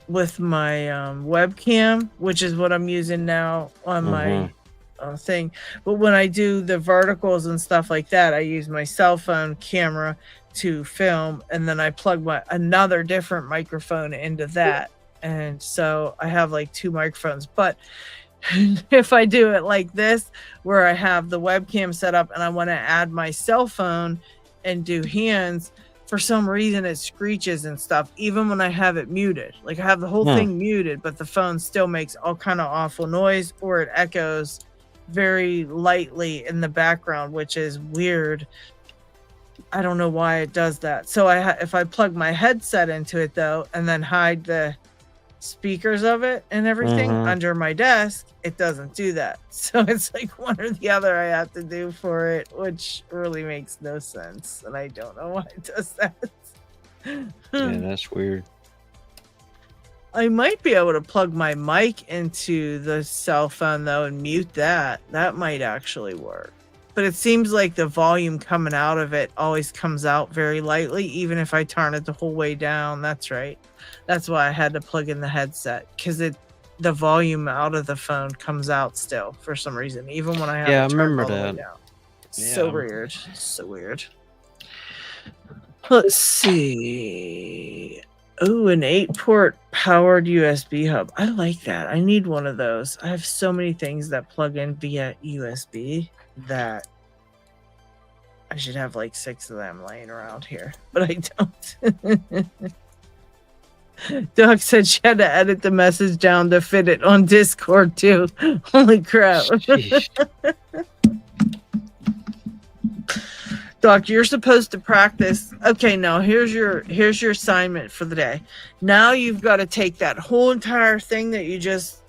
webcam, which is what I'm using now on my thing. But when I do the verticals and stuff like that, I use my cell phone camera to film, and then I plug another different microphone into that. And so I have like two microphones. But if I do it like this, where I have the webcam set up and I want to add my cell phone and do hands, for some reason it screeches and stuff, even when I have it muted. Like, I have the whole thing muted, but the phone still makes all kind of awful noise, or it echoes very lightly in the background, which is weird. I don't know why it does that. So if I plug my headset into it though, and then hide the speakers of it and everything under my desk, it doesn't do that. So it's like one or the other I have to do for it, which really makes no sense, and I don't know why it does that. Yeah, that's weird. I might be able to plug my mic into the cell phone though and mute that. That might actually work. But it seems like the volume coming out of it always comes out very lightly, even if I turn it the whole way down. That's right. That's why I had to plug in the headset, because the volume out of the phone comes out still for some reason, even when I have it turned all the way down. So weird. So weird. Let's see. Oh, an 8-port powered USB hub. I like that. I need one of those. I have so many things that plug in via USB that I should have like 6 of them laying around here, but I don't. Doc said she had to edit the message down to fit it on Discord too. Holy crap. Doc, you're supposed to practice. Okay, now here's your assignment for the day. Now you've got to take that whole entire thing that you just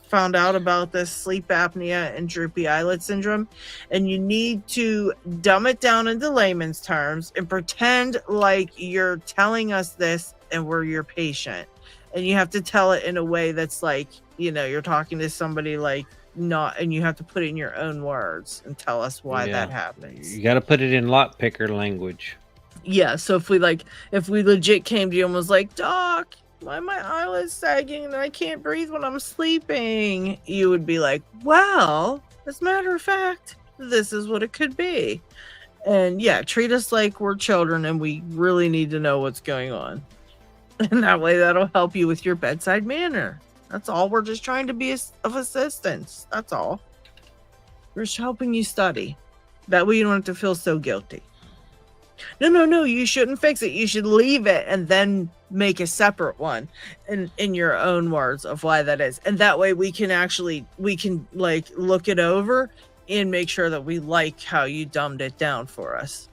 found out about this sleep apnea and droopy eyelid syndrome, and you need to dumb it down into layman's terms and pretend like you're telling us this and we're your patient. And you have to tell it in a way that's like, you're talking to somebody, like, not, and you have to put it in your own words and tell us why that happens. You got to put it in lockpicker language. Yeah, so if we legit came to you and was like, Doc, why my eyelids sagging and I can't breathe when I'm sleeping, you would be like, well, as a matter of fact, this is what it could be. And yeah, treat us like we're children and we really need to know what's going on. And that way that'll help you with your bedside manner. That's all. We're just trying to be of assistance. That's all. We're just helping you study. That way you don't have to feel so guilty. No, you shouldn't fix it. You should leave it and then make a separate one in your own words of why that is. And that way we can like look it over and make sure that we like how you dumbed it down for us.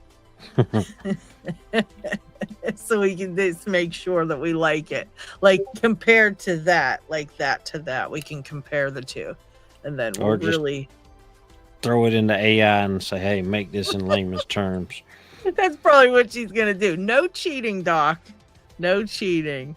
So we can just make sure that we like it. Like, compared to that, like that to that, we can compare the two. And then we'll really throw it into AI and say, hey, make this in layman's terms. That's probably what she's gonna do. No cheating, Doc. No cheating.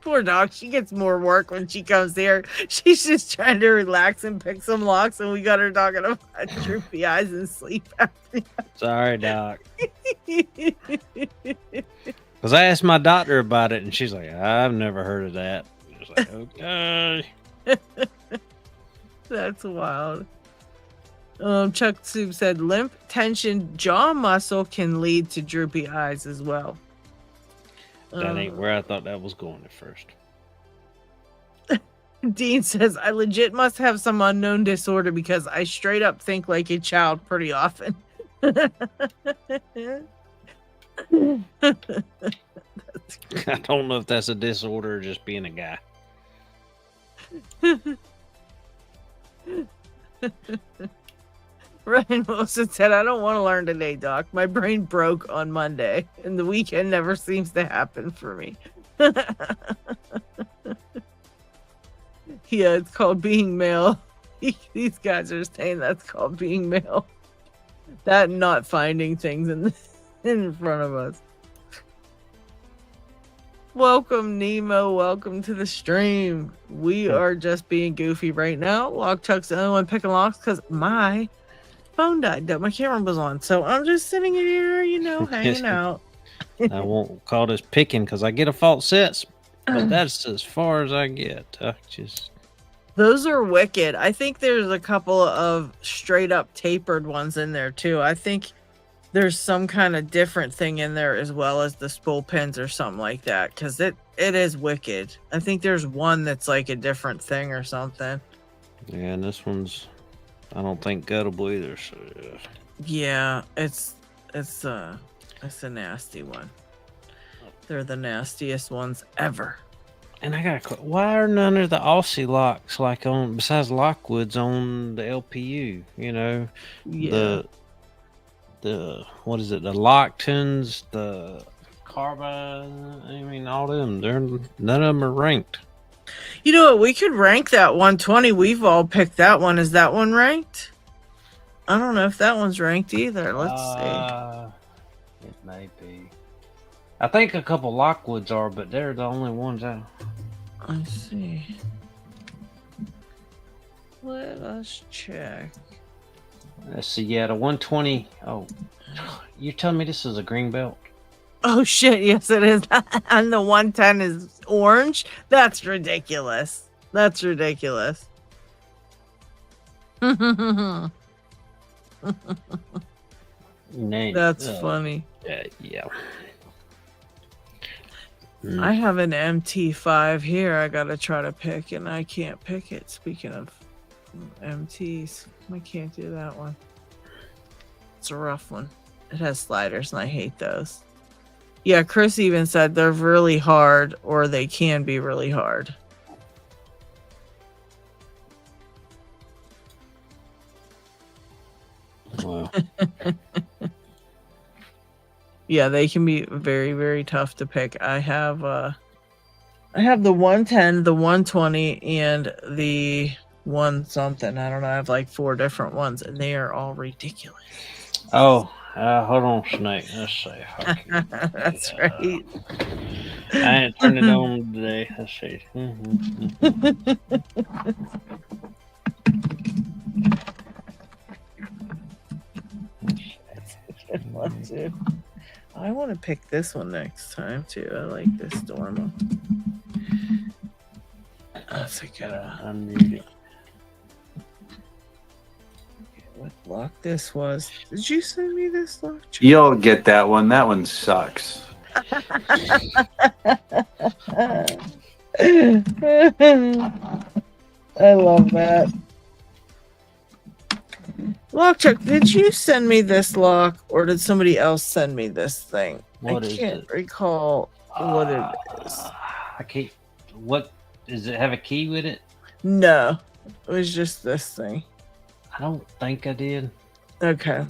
Poor Doc. She gets more work when she comes here. She's just trying to relax and pick some locks, and we got her talking about droopy eyes and sleep apnea. Sorry, Doc. Because I asked my doctor about it, and she's like, I've never heard of that. I was like, okay. That's wild. Chuck Soup said limp tension jaw muscle can lead to droopy eyes as well. That ain't where I thought that was going at first. Dean says, I legit must have some unknown disorder because I straight up think like a child pretty often. That's I don't know if that's a disorder or just being a guy. Ryan Wilson said, I don't want to learn today, Doc. My brain broke on Monday, and the weekend never seems to happen for me. Yeah, it's called being male. These guys are saying that's called being male. That not finding things in front of us. Welcome, Nemo. Welcome to the stream. We are just being goofy right now. Lockchuck's the only one picking locks because my phone died. My camera was on. So I'm just sitting here, hanging out. I won't call this picking because I get a false sets, but that's as far as I get. Those are wicked. I think there's a couple of straight up tapered ones in there too. I think there's some kind of different thing in there as well as the spool pins or something like that, because it is wicked. I think there's one that's like a different thing or something. Yeah, and this one's, I don't think guttable either. So yeah, it's a nasty one. They're the nastiest ones ever. And I got why are none of the Aussie locks like on besides Lockwood's on the LPU? Yeah. The what is it? The Locktons, the Carbine. I mean, all them. None of them are ranked. You know what? We could rank that 120. We've all picked that one. Is that one ranked? I don't know if that one's ranked either. Let's see. It may be. I think a couple Lockwoods are, but they're the only ones out. I see. Let us check. Let's see. Yeah, the 120. Oh, you're telling me this is a green belt? Oh shit! Yes, it is. And the 110 is orange. That's ridiculous. That's ridiculous. That's funny. Yeah. I have an MT5 here. I gotta try to pick, and I can't pick it. Speaking of MTs, I can't do that one. It's a rough one. It has sliders, and I hate those. Yeah, Chris even said they're really hard, or they can be really hard. Wow. Yeah, they can be very, very tough to pick. I have the 110, the 120, and the one something. I don't know. I have like 4 different ones, and they are all ridiculous. Oh, hold on, Snake. Let's see. That's right. I ain't turned it on today. Let's see. I want to pick this one next time too. I like this Dorma. That's a good one. Unmute it. What lock this was? Did you send me this lock? You'll get that one. That one sucks. I love that. Lockchuck, did you send me this lock, or did somebody else send me this thing? What I is can't it? recall what it is. I can't. What does it have a key with it? No, it was just this thing. I don't think I did. Okay.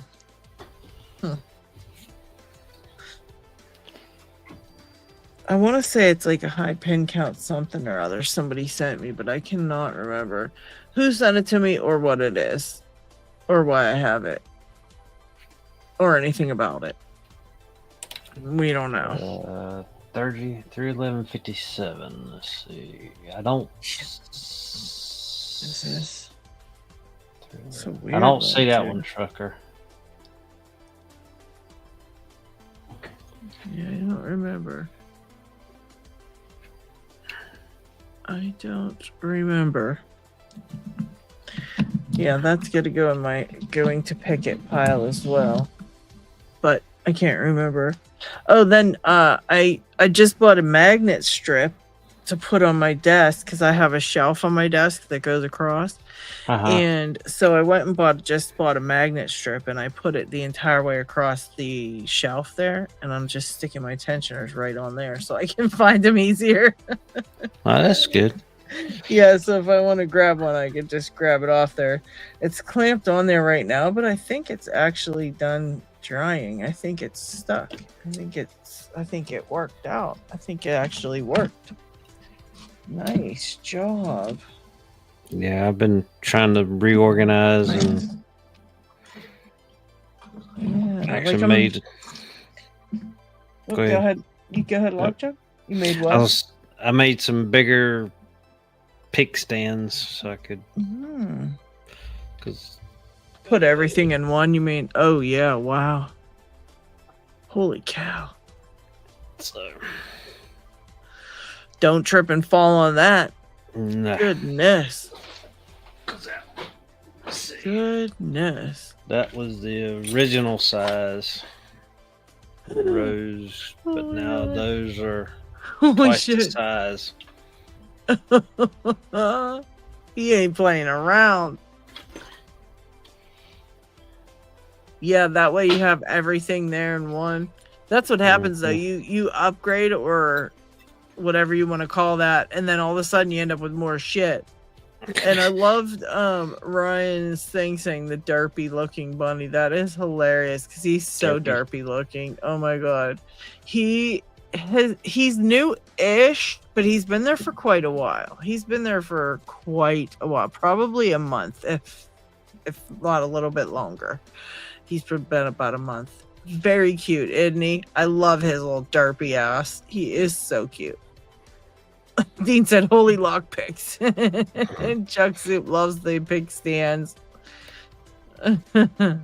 I want to say it's like a high pin count something or other somebody sent me, but I cannot remember who sent it to me or what it is or why I have it or anything about it. We don't know. 331157. Let's see. I don't. Is this? So weird. I don't see that one, Trucker. Yeah, I don't remember. I don't remember. Yeah, that's gonna go in my going to pick it pile as well. But I can't remember. Oh, then I just bought a magnet strip to put on my desk because I have a shelf on my desk that goes across. And so I went and bought a magnet strip and I put it the entire way across the shelf there, and I'm just sticking my tensioners right on there so I can find them easier. Oh, that's good. Yeah, so if I want to grab one, I could just grab it off there. It's clamped on there right now, but I think it's actually done drying. I think it's stuck. I think it worked out. I think it actually worked. Nice job. Yeah, I've been trying to reorganize and actually made. Go ahead. You go ahead, Lockchuck. You made what? I made some bigger pick stands so I could. Because put everything in one. You mean? Oh yeah! Wow. Holy cow! So don't trip and fall on that. No. Goodness. Goodness. That was the original size rows, but now those are twice the size. He ain't playing around. Yeah, that way you have everything there in one. That's what happens though. You upgrade or whatever you want to call that, and then all of a sudden you end up with more shit. And I loved Ryan's thing saying the derpy looking bunny. That is hilarious because he's so derpy looking. Oh my god. He's new-ish, but he's been there for quite a while. He's been there for quite a while, probably a month, if not a little bit longer. He's been about a month. Very cute, isn't he? I love his little derpy ass. He is so cute. Dean said, holy lockpicks. And Chuck Soup loves the pick stands. I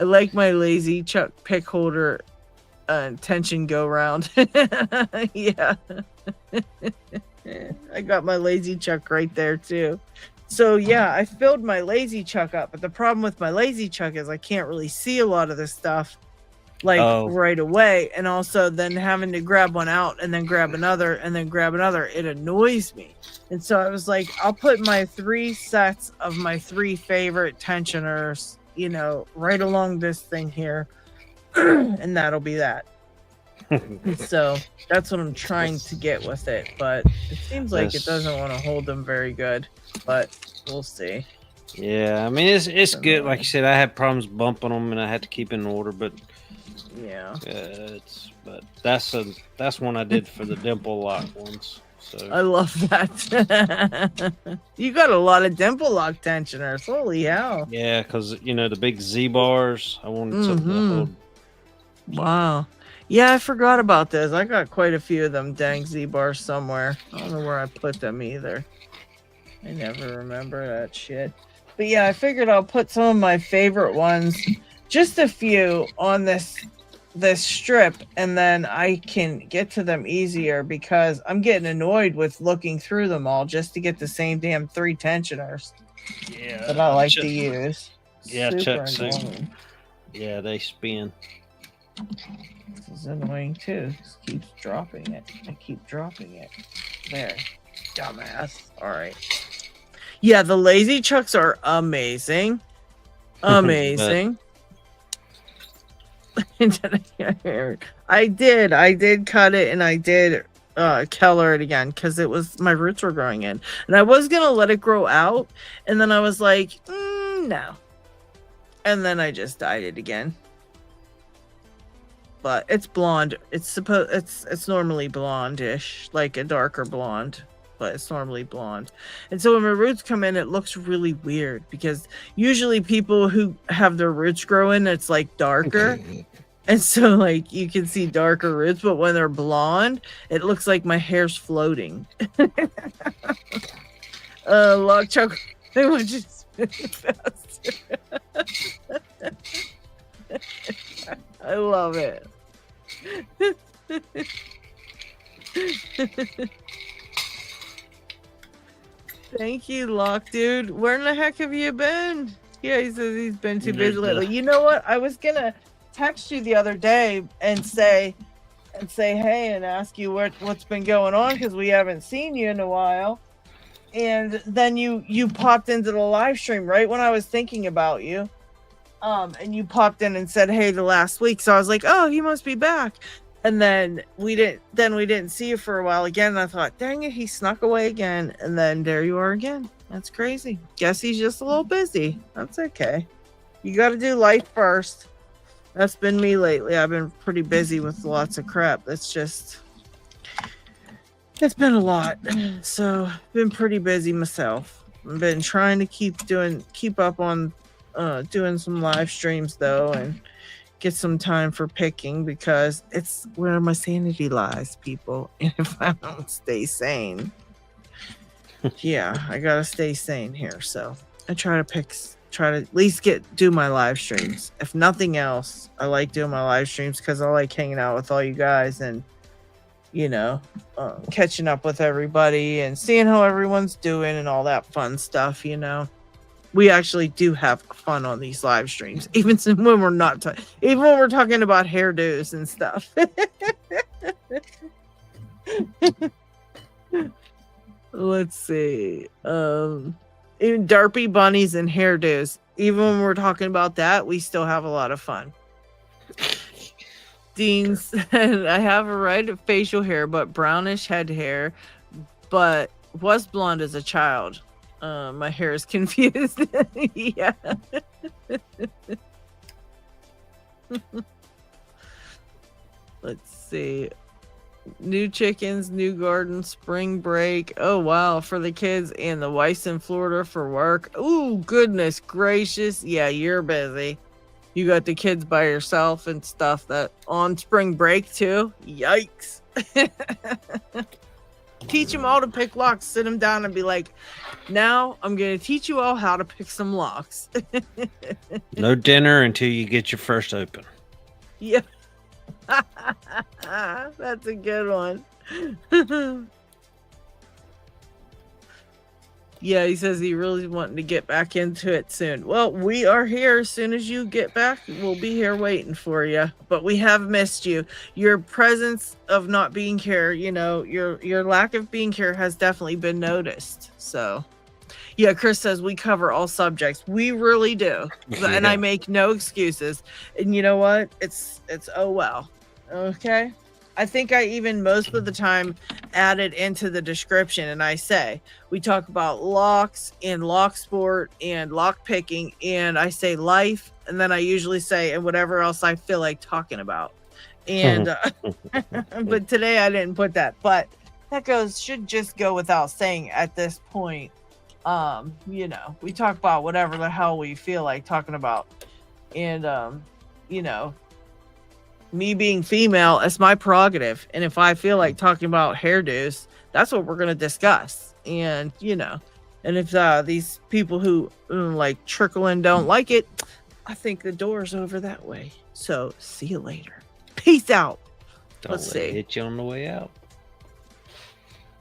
like my lazy Chuck pick holder tension go round. Yeah. I got my lazy Chuck right there too. So yeah, I filled my lazy Chuck up, but the problem with my lazy Chuck is I can't really see a lot of this stuff right away, and also then having to grab one out and then grab another and then grab another, it annoys me. And so I was like, I'll put my 3 sets of my 3 favorite tensioners, you know, right along this thing here, and that'll be that. So that's what I'm trying to get with it, but it seems like it doesn't want to hold them very good, but we'll see. Yeah, I mean it's good. Like you said, I had problems bumping them and I had to keep in order, but yeah, that's one I did for the Dimple lock ones. So I love that. You got a lot of Dimple lock tensioners. Holy hell! Yeah, because you know the big Z bars. I wanted something to hold. Wow. Yeah, I forgot about this. I got quite a few of them dang Z bars somewhere. I don't know where I put them either. I never remember that shit. But yeah, I figured I'll put some of my favorite ones, just a few, on this strip, and then I can get to them easier because I'm getting annoyed with looking through them all just to get the same damn 3 tensioners. Yeah, that I like to use. Yeah, Super Chuck. Yeah, they spin. This is annoying too. Just keeps dropping it. I keep dropping it. There, dumbass. All right. Yeah, the lazy Chucks are amazing. Amazing. I did cut it, and I did color it again because it was my roots were growing in, and I was gonna let it grow out, and then I was like, no, and then I just dyed it again. But it's blonde. It's normally blondish, like a darker blonde, but it's normally blonde. And so when my roots come in, it looks really weird because usually people who have their roots grow in, it's like darker. And so like you can see darker roots, but when they're blonde, it looks like my hair's floating. Lockchuck, I want you to spin faster. I love it. Thank you, Lock Dude. Where in the heck have you been? Yeah, he says he's been too busy lately. You know what? I was gonna text you the other day and say hey and ask you what's been going on because we haven't seen you in a while. And then you popped into the live stream right when I was thinking about you. And you popped in and said hey the last week, so I was like, oh, he must be back. And then we didn't see you for a while again, and I thought, dang it, he snuck away again, and then there you are again. That's crazy. Guess he's just a little busy. That's okay. You got to do life first. That's been me lately. I've been pretty busy with lots of crap. It's been a lot. So been pretty busy myself. been trying to keep up on doing some live streams though, and get some time for picking, because it's where my sanity lies, people. And if I don't stay sane, yeah, I gotta stay sane here. So I try to at least do my live streams. If nothing else, I like doing my live streams because I like hanging out with all you guys and, you know, catching up with everybody and seeing how everyone's doing and all that fun stuff. You know, we actually do have fun on these live streams, even when we're not, even when we're talking about hairdos and stuff. Let's see. Even Darpy bunnies and hairdos. Even when we're talking about that, we still have a lot of fun. Dean said, I have a right of facial hair, but brownish head hair, but was blonde as a child. My hair is confused. Yeah. Let's see. New chickens, new garden, spring break. Oh, wow. For the kids and the wife's in Florida for work. Ooh, goodness gracious. Yeah, you're busy. You got the kids by yourself and stuff that on spring break too. Yikes. Teach them all to pick locks. Sit them down and be like, now I'm going to teach you all how to pick some locks. No dinner until you get your first open. Yeah. That's a good one. Yeah, he says he really wanting to get back into it soon. Well, we are here. As soon as you get back, we'll be here waiting for you. But we have missed you. Your presence of not being here, you know, your lack of being here has definitely been noticed. So, yeah, Chris says we cover all subjects. We really do. Yeah. And I make no excuses. And you know what? It's oh well. Okay. I think I even most of the time added into the description, and I say we talk about locks and Locksport and lockpicking, and I say life, and then I usually say and whatever else I feel like talking about. And but today I didn't put that, but that should just go without saying at this point. You know, we talk about whatever the hell we feel like talking about, and you know, me being female, it's my prerogative. And if I feel like talking about hairdos, that's what we're going to discuss. And, you know, and if these people who like trickle in don't like it, I think the door's over that way. So see you later. Peace out. Let's see. Hit you on the way out.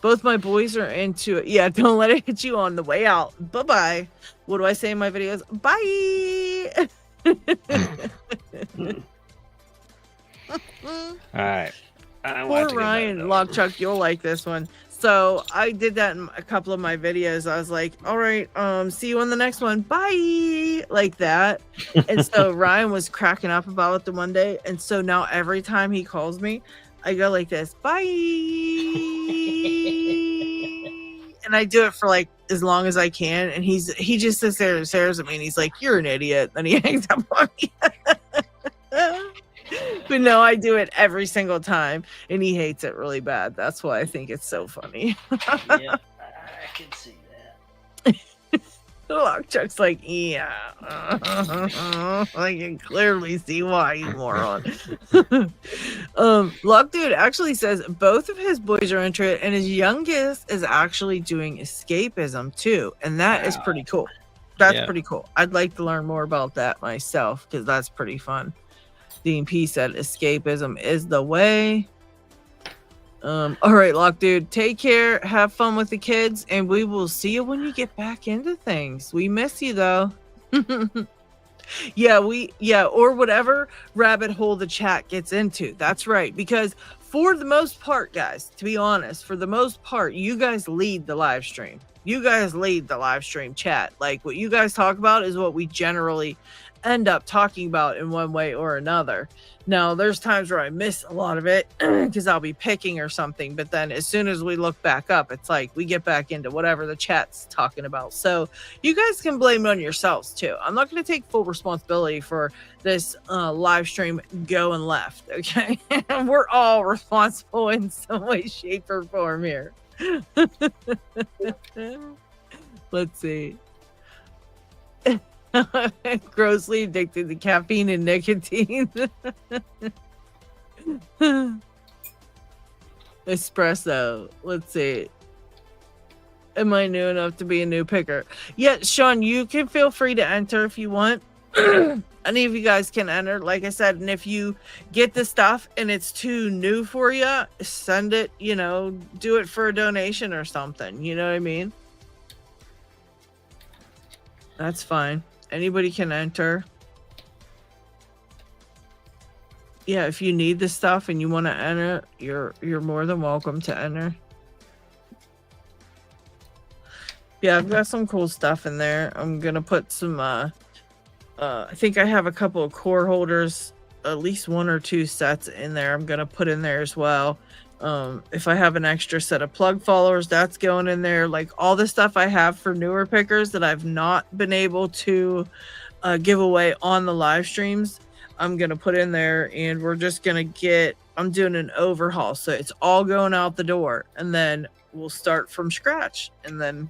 Both my boys are into it. Yeah, don't let it hit you on the way out. Bye-bye. What do I say in my videos? Bye. All right. Poor Ryan Lockchuck, you'll like this one. So I did that in a couple of my videos. I was like, all right, see you on the next one. Bye. Like that. And so Ryan was cracking up about it the one day. And so now every time he calls me, I go like this. Bye. And I do it for like as long as I can. And he just sits there and stares at me and he's like, you're an idiot. Then he hangs up on me. But no, I do it every single time, and he hates it really bad. That's why I think it's so funny. Yeah, I can see that. Lockchuck's like, yeah. I can clearly see why, you moron. Lock Dude actually says both of his boys are into it, and his youngest is actually doing escapism too, and that is pretty cool. That's pretty cool. I'd like to learn more about that myself, because that's pretty fun. Dean P said escapism is the way. All right, Lock Dude, take care, have fun with the kids, and we will see you when you get back into things. We miss you though. Or whatever rabbit hole the chat gets into. That's right, because for the most part, guys, to be honest, for the most part, you guys lead the live stream. You guys lead the live stream chat. Like what you guys talk about is what we generally end up talking about in one way or another. Now there's times where I miss a lot of it because I'll be picking or something, but then as soon as we look back up, it's like we get back into whatever the chat's talking about. So you guys can blame it on yourselves too. I'm not going to take full responsibility for this live stream going left. Okay. We're all responsible in some way, shape, or form here. Let's see. Grossly addicted to caffeine and nicotine. Espresso. Let's see. Am I new enough to be a new picker? Yeah, Sean, you can feel free to enter if you want. Any of you guys can enter, like I said. And if you get the stuff and it's too new for you, send it, do it for a donation or something. You know what I mean? That's fine. Anybody can enter. Yeah, if you need the stuff and you want to enter, you're more than welcome to enter. Yeah, I've got some cool stuff in there. I'm gonna put some I think I have a couple of core holders, at least 1 or 2 sets in there. I'm gonna put in there as well. If I have an extra set of plug followers, that's going in there. Like all the stuff I have for newer pickers that I've not been able to give away on the live streams, I'm gonna put in there, and we're just gonna I'm doing an overhaul, so it's all going out the door, and then we'll start from scratch, and then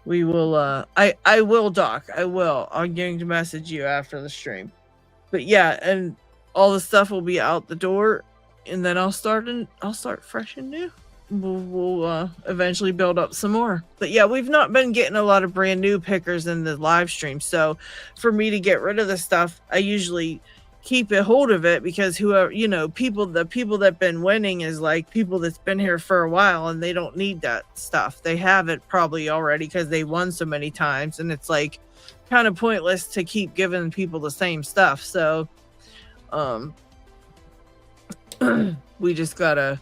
we will I will, Doc. I'm going to message you after the stream. But yeah, and all the stuff will be out the door, and then I'll start fresh and new. We'll eventually build up some more. But yeah, we've not been getting a lot of brand new pickers in the live stream. So for me to get rid of the stuff, I usually keep a hold of it, because whoever, the people that been winning is like people that's been here for a while, and they don't need that stuff. They have it probably already because they won so many times, and it's like kind of pointless to keep giving people the same stuff. So we just gotta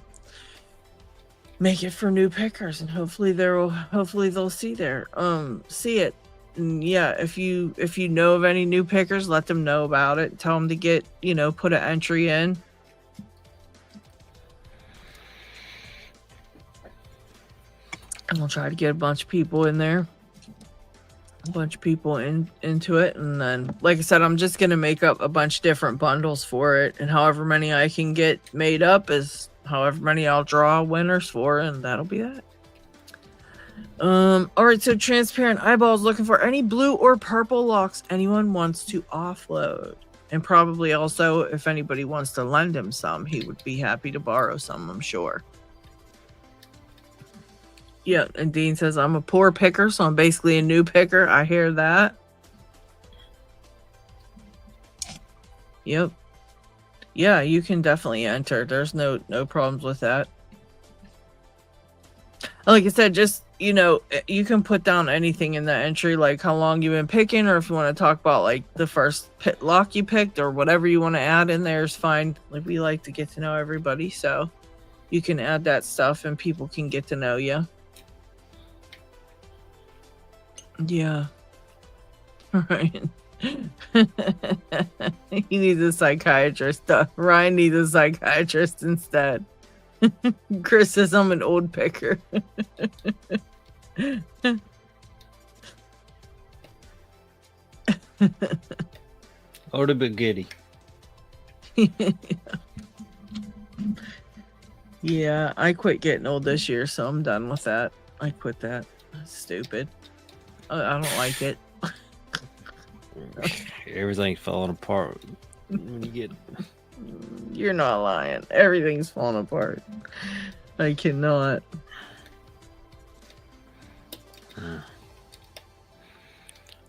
make it for new pickers, and hopefully they'll see it. And yeah, if you know of any new pickers, let them know about it. Tell them to get, put an entry in. And we'll try to get a bunch of people in there. A bunch of people into it. And then, like I said, I'm just going to make up a bunch of different bundles for it. And however many I can get made up is however many I'll draw winners for. And that'll be that. All right, so transparent eyeballs looking for any blue or purple locks anyone wants to offload, and probably also if anybody wants to lend him some, he would be happy to borrow some, I'm sure. Yeah, and Dean says I'm a poor picker, so I'm basically a new picker. I hear that. Yep. Yeah, you can definitely enter. There's no problems with that. Like I said, just you can put down anything in that entry, like how long you've been picking, or if you want to talk about like the first lock you picked, or whatever you want to add in there is fine. Like, we like to get to know everybody, so you can add that stuff and people can get to know you. Yeah. Ryan. He needs a psychiatrist. Ryan needs a psychiatrist instead. Chris says I'm an old picker. Old but giddy. Yeah, I quit getting old this year, so I'm done with that. I quit that. That's stupid. I don't like it. Everything's falling apart when you get... You're not lying. Everything's falling apart. I cannot.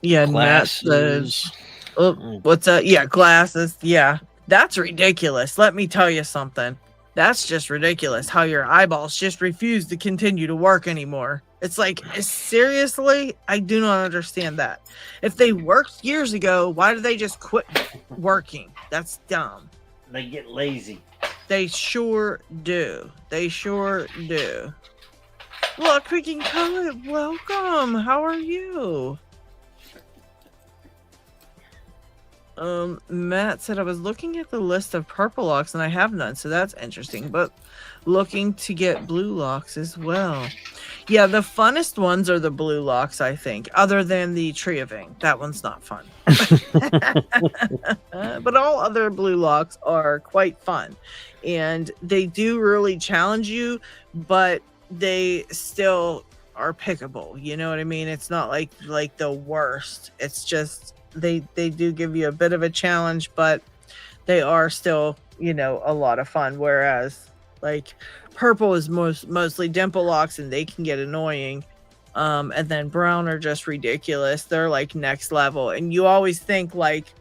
Yeah, Matt says, what's that? Yeah, glasses. Yeah, that's ridiculous. Let me tell you something. That's just ridiculous how your eyeballs just refuse to continue to work anymore. It's like, seriously? I do not understand that. If they worked years ago, why did they just quit working? That's dumb. They get lazy. They sure do. They sure do. Lockpicking Poet, welcome. How are you? Matt said I was looking at the list of purple locks and I have none, so that's interesting. But looking to get blue locks as well. Yeah, the funnest ones are the blue locks, I think, other than the Triaving. That one's not fun. But all other blue locks are quite fun. And they do really challenge you, but they still pickable. You know what I mean? It's not like the worst. It's just they do give you a bit of a challenge, but they are still, you know, a lot of fun. Whereas like purple is mostly dimple locks and they can get annoying. And then brown are just ridiculous. They're like next level. And you always think like,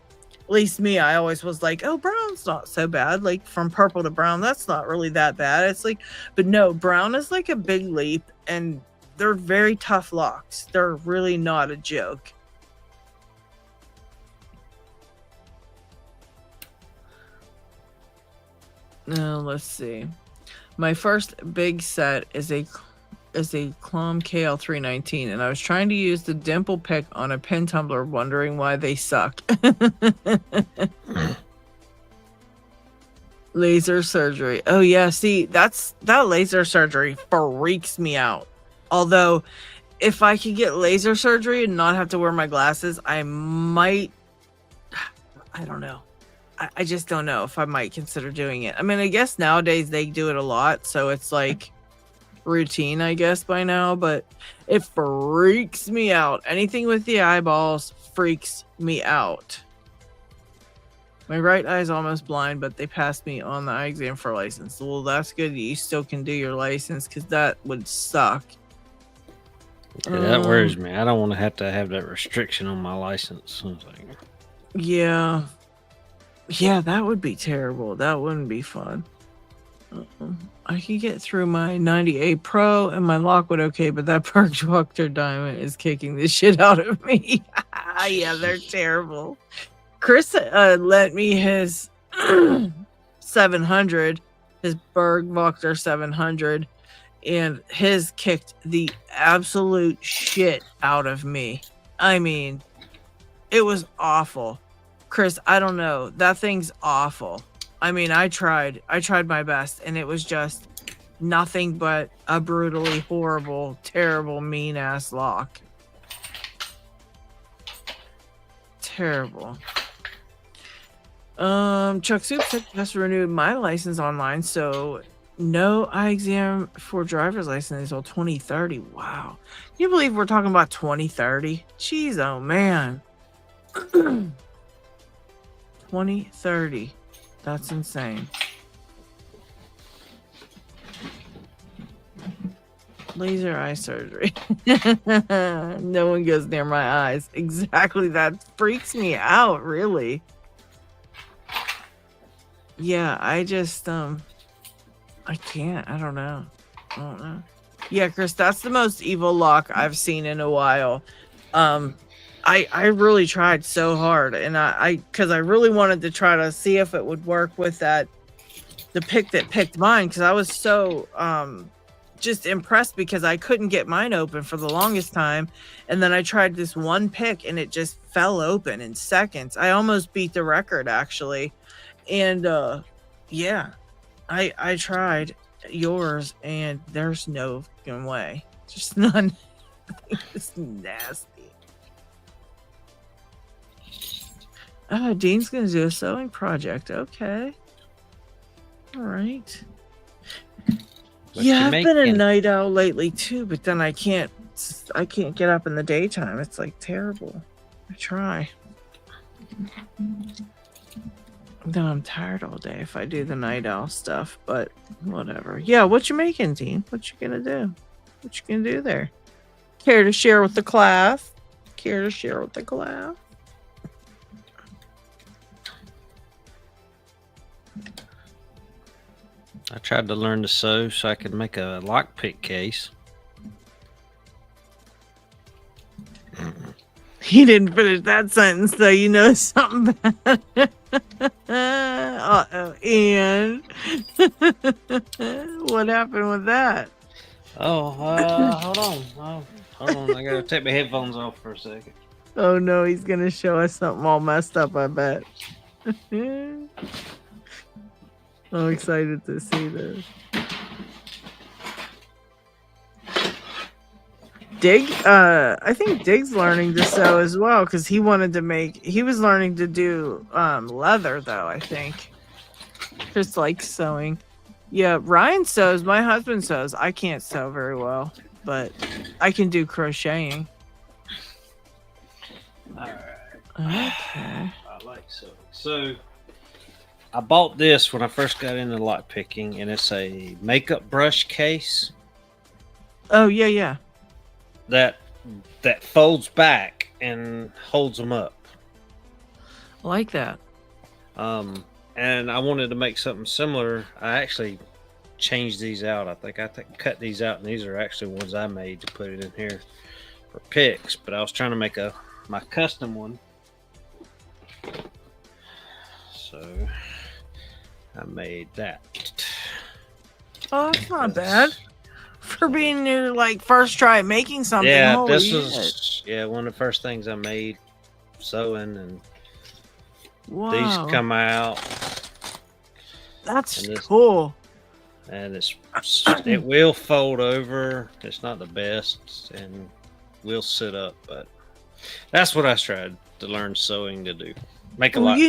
at least me, I always was like, oh, brown's not so bad. Like from purple to brown, that's not really that bad. It's like, but no, brown is like a big leap and they're very tough locks. They're really not a joke. Now let's see. My first big set is a Clom KL319, and I was trying to use the Dimple pick on a pin tumbler, wondering why they suck. Laser surgery. Oh yeah, see, that laser surgery freaks me out. Although, if I could get laser surgery and not have to wear my glasses, I might. I don't know. I just don't know if I might consider doing it. I mean, I guess nowadays they do it a lot, so it's like routine, I guess, by now, but it freaks me out. Anything with the eyeballs freaks me out. My right eye is almost blind, but they passed me on the eye exam for a license. Well, that's good. You still can do your license, because that would suck. Yeah, that worries me. I don't want to have that restriction on my license. Yeah. Yeah, that would be terrible. That wouldn't be fun. I can get through my 98 Pro and my Lockwood okay, but that Perkjuctor Diamond is kicking the shit out of me. Yeah, they're terrible. Chris lent me his 700, his Bergwachter 700, and his kicked the absolute shit out of me. I mean, it was awful. Chris, I don't know. That thing's awful. I mean, I tried my best, and it was just nothing but a brutally horrible, terrible, mean-ass lock. Terrible. Chuck Soup just renewed my license online, so no eye exam for driver's license until 2030. Wow. Can you believe we're talking about 2030? Jeez, oh man. 2030. That's insane. Laser eye surgery. No one goes near my eyes. Exactly. That freaks me out, really. Yeah, I just, I can't. I don't know. Yeah, Chris, that's the most evil lock I've seen in a while. I really tried so hard, and because I really wanted to try to see if it would work with the pick that picked mine, because I was so just impressed because I couldn't get mine open for the longest time, and then I tried this one pick and it just fell open in seconds. I almost beat the record actually, and yeah, I tried yours and there's no fucking way, just none. It's nasty. Oh, Dean's gonna do a sewing project. Okay. All right. Yeah, I've been a night owl lately too, but then I can't get up in the daytime. It's like terrible. I try. Then I'm tired all day if I do the night owl stuff, but whatever. Yeah, what you making, Dean? What you gonna do? What you gonna do there? Care to share with the class? Care to share with the class? I tried to learn to sew so I could make a lockpick case. He didn't finish that sentence, so you know something bad. Uh-oh, Ian. What happened with that? Oh, hold on. Hold on. I gotta take my headphones off for a second. Oh no, he's gonna show us something all messed up, I bet. I'm excited to see this. I think Dig's learning to sew as well, because he was learning to do leather though, I think. Chris likes sewing. Yeah, Ryan sews, my husband sews. I can't sew very well. but I can do crocheting. All right. Okay. I like sewing. So I bought this when I first got into lockpicking, and it's a makeup brush case Oh yeah. that folds back and holds them up. I like that. And I wanted to make something similar. I actually changed these out. I think cut these out, and these are actually ones I made to put it in here for picks. But I was trying to make my custom one. So I made that. Oh, that's not bad for being your first try at making something. Yeah, Holy this shit. was one of the first things I made sewing, and Wow. these come out. That's cool. And it will fold over. It's not the best, and will sit up, but that's what I tried to learn sewing to do. Make a lot.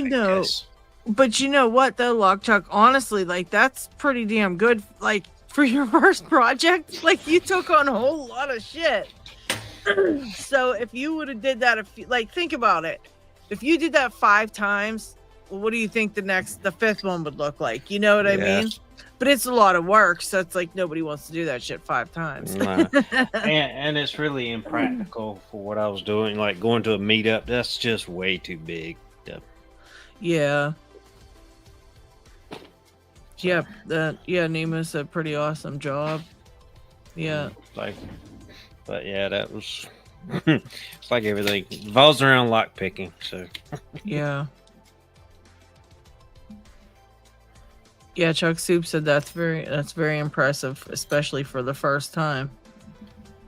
But you know what though, Lockchuck? Honestly, that's pretty damn good. For your first project, you took on a whole lot of shit. So if you would have did that, think about it. If you did that 5 times, well, what do you think the fifth one would look like? You know what I mean? But it's a lot of work, so it's nobody wants to do that shit 5 times. Nah. and it's really impractical for what I was doing. Like going to a meetup, that's just way too big. Yeah. Yep. Nemus a pretty awesome job. Yeah. But yeah, that was. It's like everything revolves around lockpicking. So. Yeah. Yeah, Chuck Soup said that's very impressive, especially for the first time.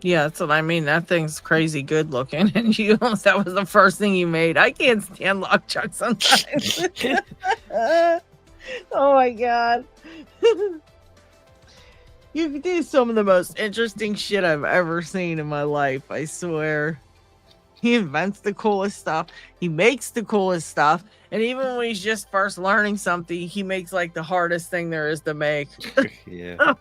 Yeah, that's what I mean. That thing's crazy good looking, and that was the first thing you made. I can't stand Lockchuck sometimes. Oh my god. You do some of the most interesting shit I've ever seen in my life, I swear. He invents the coolest stuff. He makes the coolest stuff. And even when he's just first learning something, he makes the hardest thing there is to make. Yeah.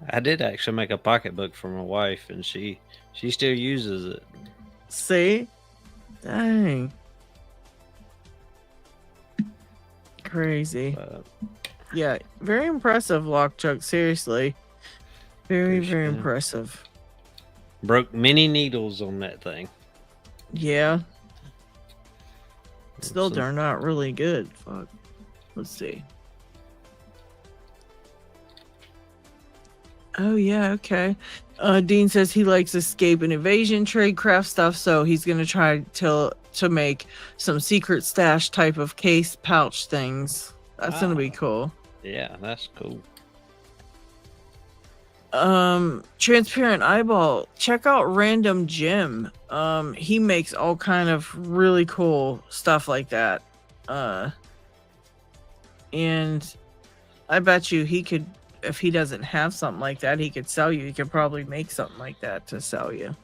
I did actually make a pocketbook for my wife, and she still uses it. See? Dang. Crazy. Yeah, very impressive, Lockchuck. Seriously. Very impressive. Broke many needles on that thing. Yeah. Still, they're not really good. Fuck. Let's see. Oh, yeah, okay. Dean says he likes escape and evasion trade craft stuff, so he's going to try to make some secret stash type of case pouch things. That's going to be cool. Yeah, that's cool. Transparent Eyeball, check out Random Jim. He makes all kind of really cool stuff like that. And I bet you he could, if he doesn't have something like that, he could sell you. He could probably make something like that to sell you.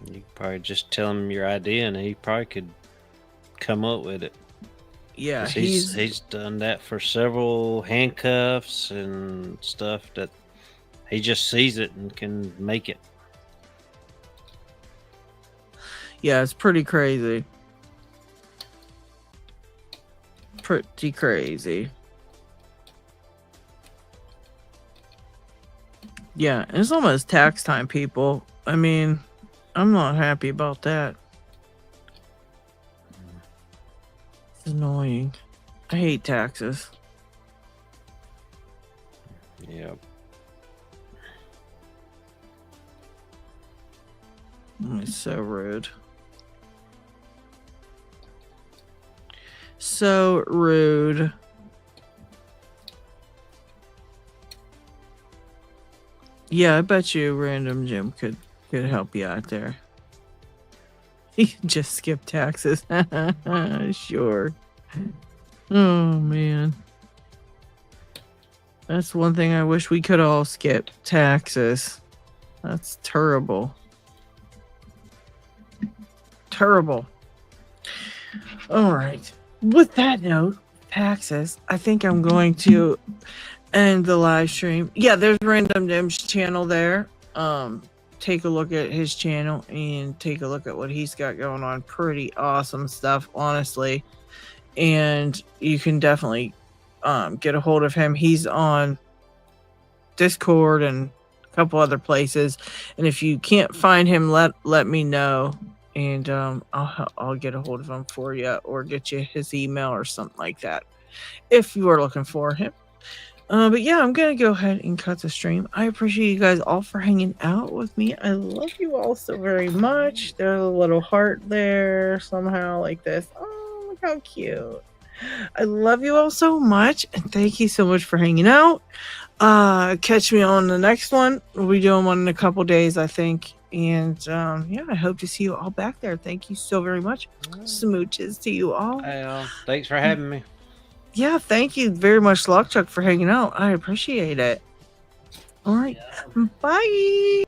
You could probably just tell him your idea, and he probably could come up with it. Yeah, he's done that for several handcuffs and stuff that he just sees it and can make it. Yeah, it's pretty crazy. Pretty crazy. Yeah, it's almost tax time, people. I mean, I'm not happy about that. It's annoying. I hate taxes. Yep. It's so rude. So rude. Yeah, I bet you Random Jim could help you out there. You can just skip taxes. Sure. Oh, man. That's one thing I wish we could all skip. Taxes. That's terrible. Terrible. All right. With that note, taxes, I think I'm going to end the live stream. Yeah, there's Random Dim's channel there. Take a look at his channel and take a look at what he's got going on. Pretty awesome stuff, honestly. And you can definitely get a hold of him. He's on Discord and a couple other places. And if you can't find him, let me know, and I'll get a hold of him for you, or get you his email or something like that if you are looking for him. But yeah, I'm gonna go ahead and cut the stream. I appreciate you guys all for hanging out with me. I love you all so very much. There's a little heart there somehow like this. Oh, look how cute. I love you all so much, and thank you so much for hanging out. Catch me on the next one. We'll be doing one in a couple days, I think. And yeah, I hope to see you all back there. Thank you so very much. Smooches to you all. Thanks for having me. Yeah, thank you very much, Lockchuck, for hanging out. I appreciate it. All right. Bye.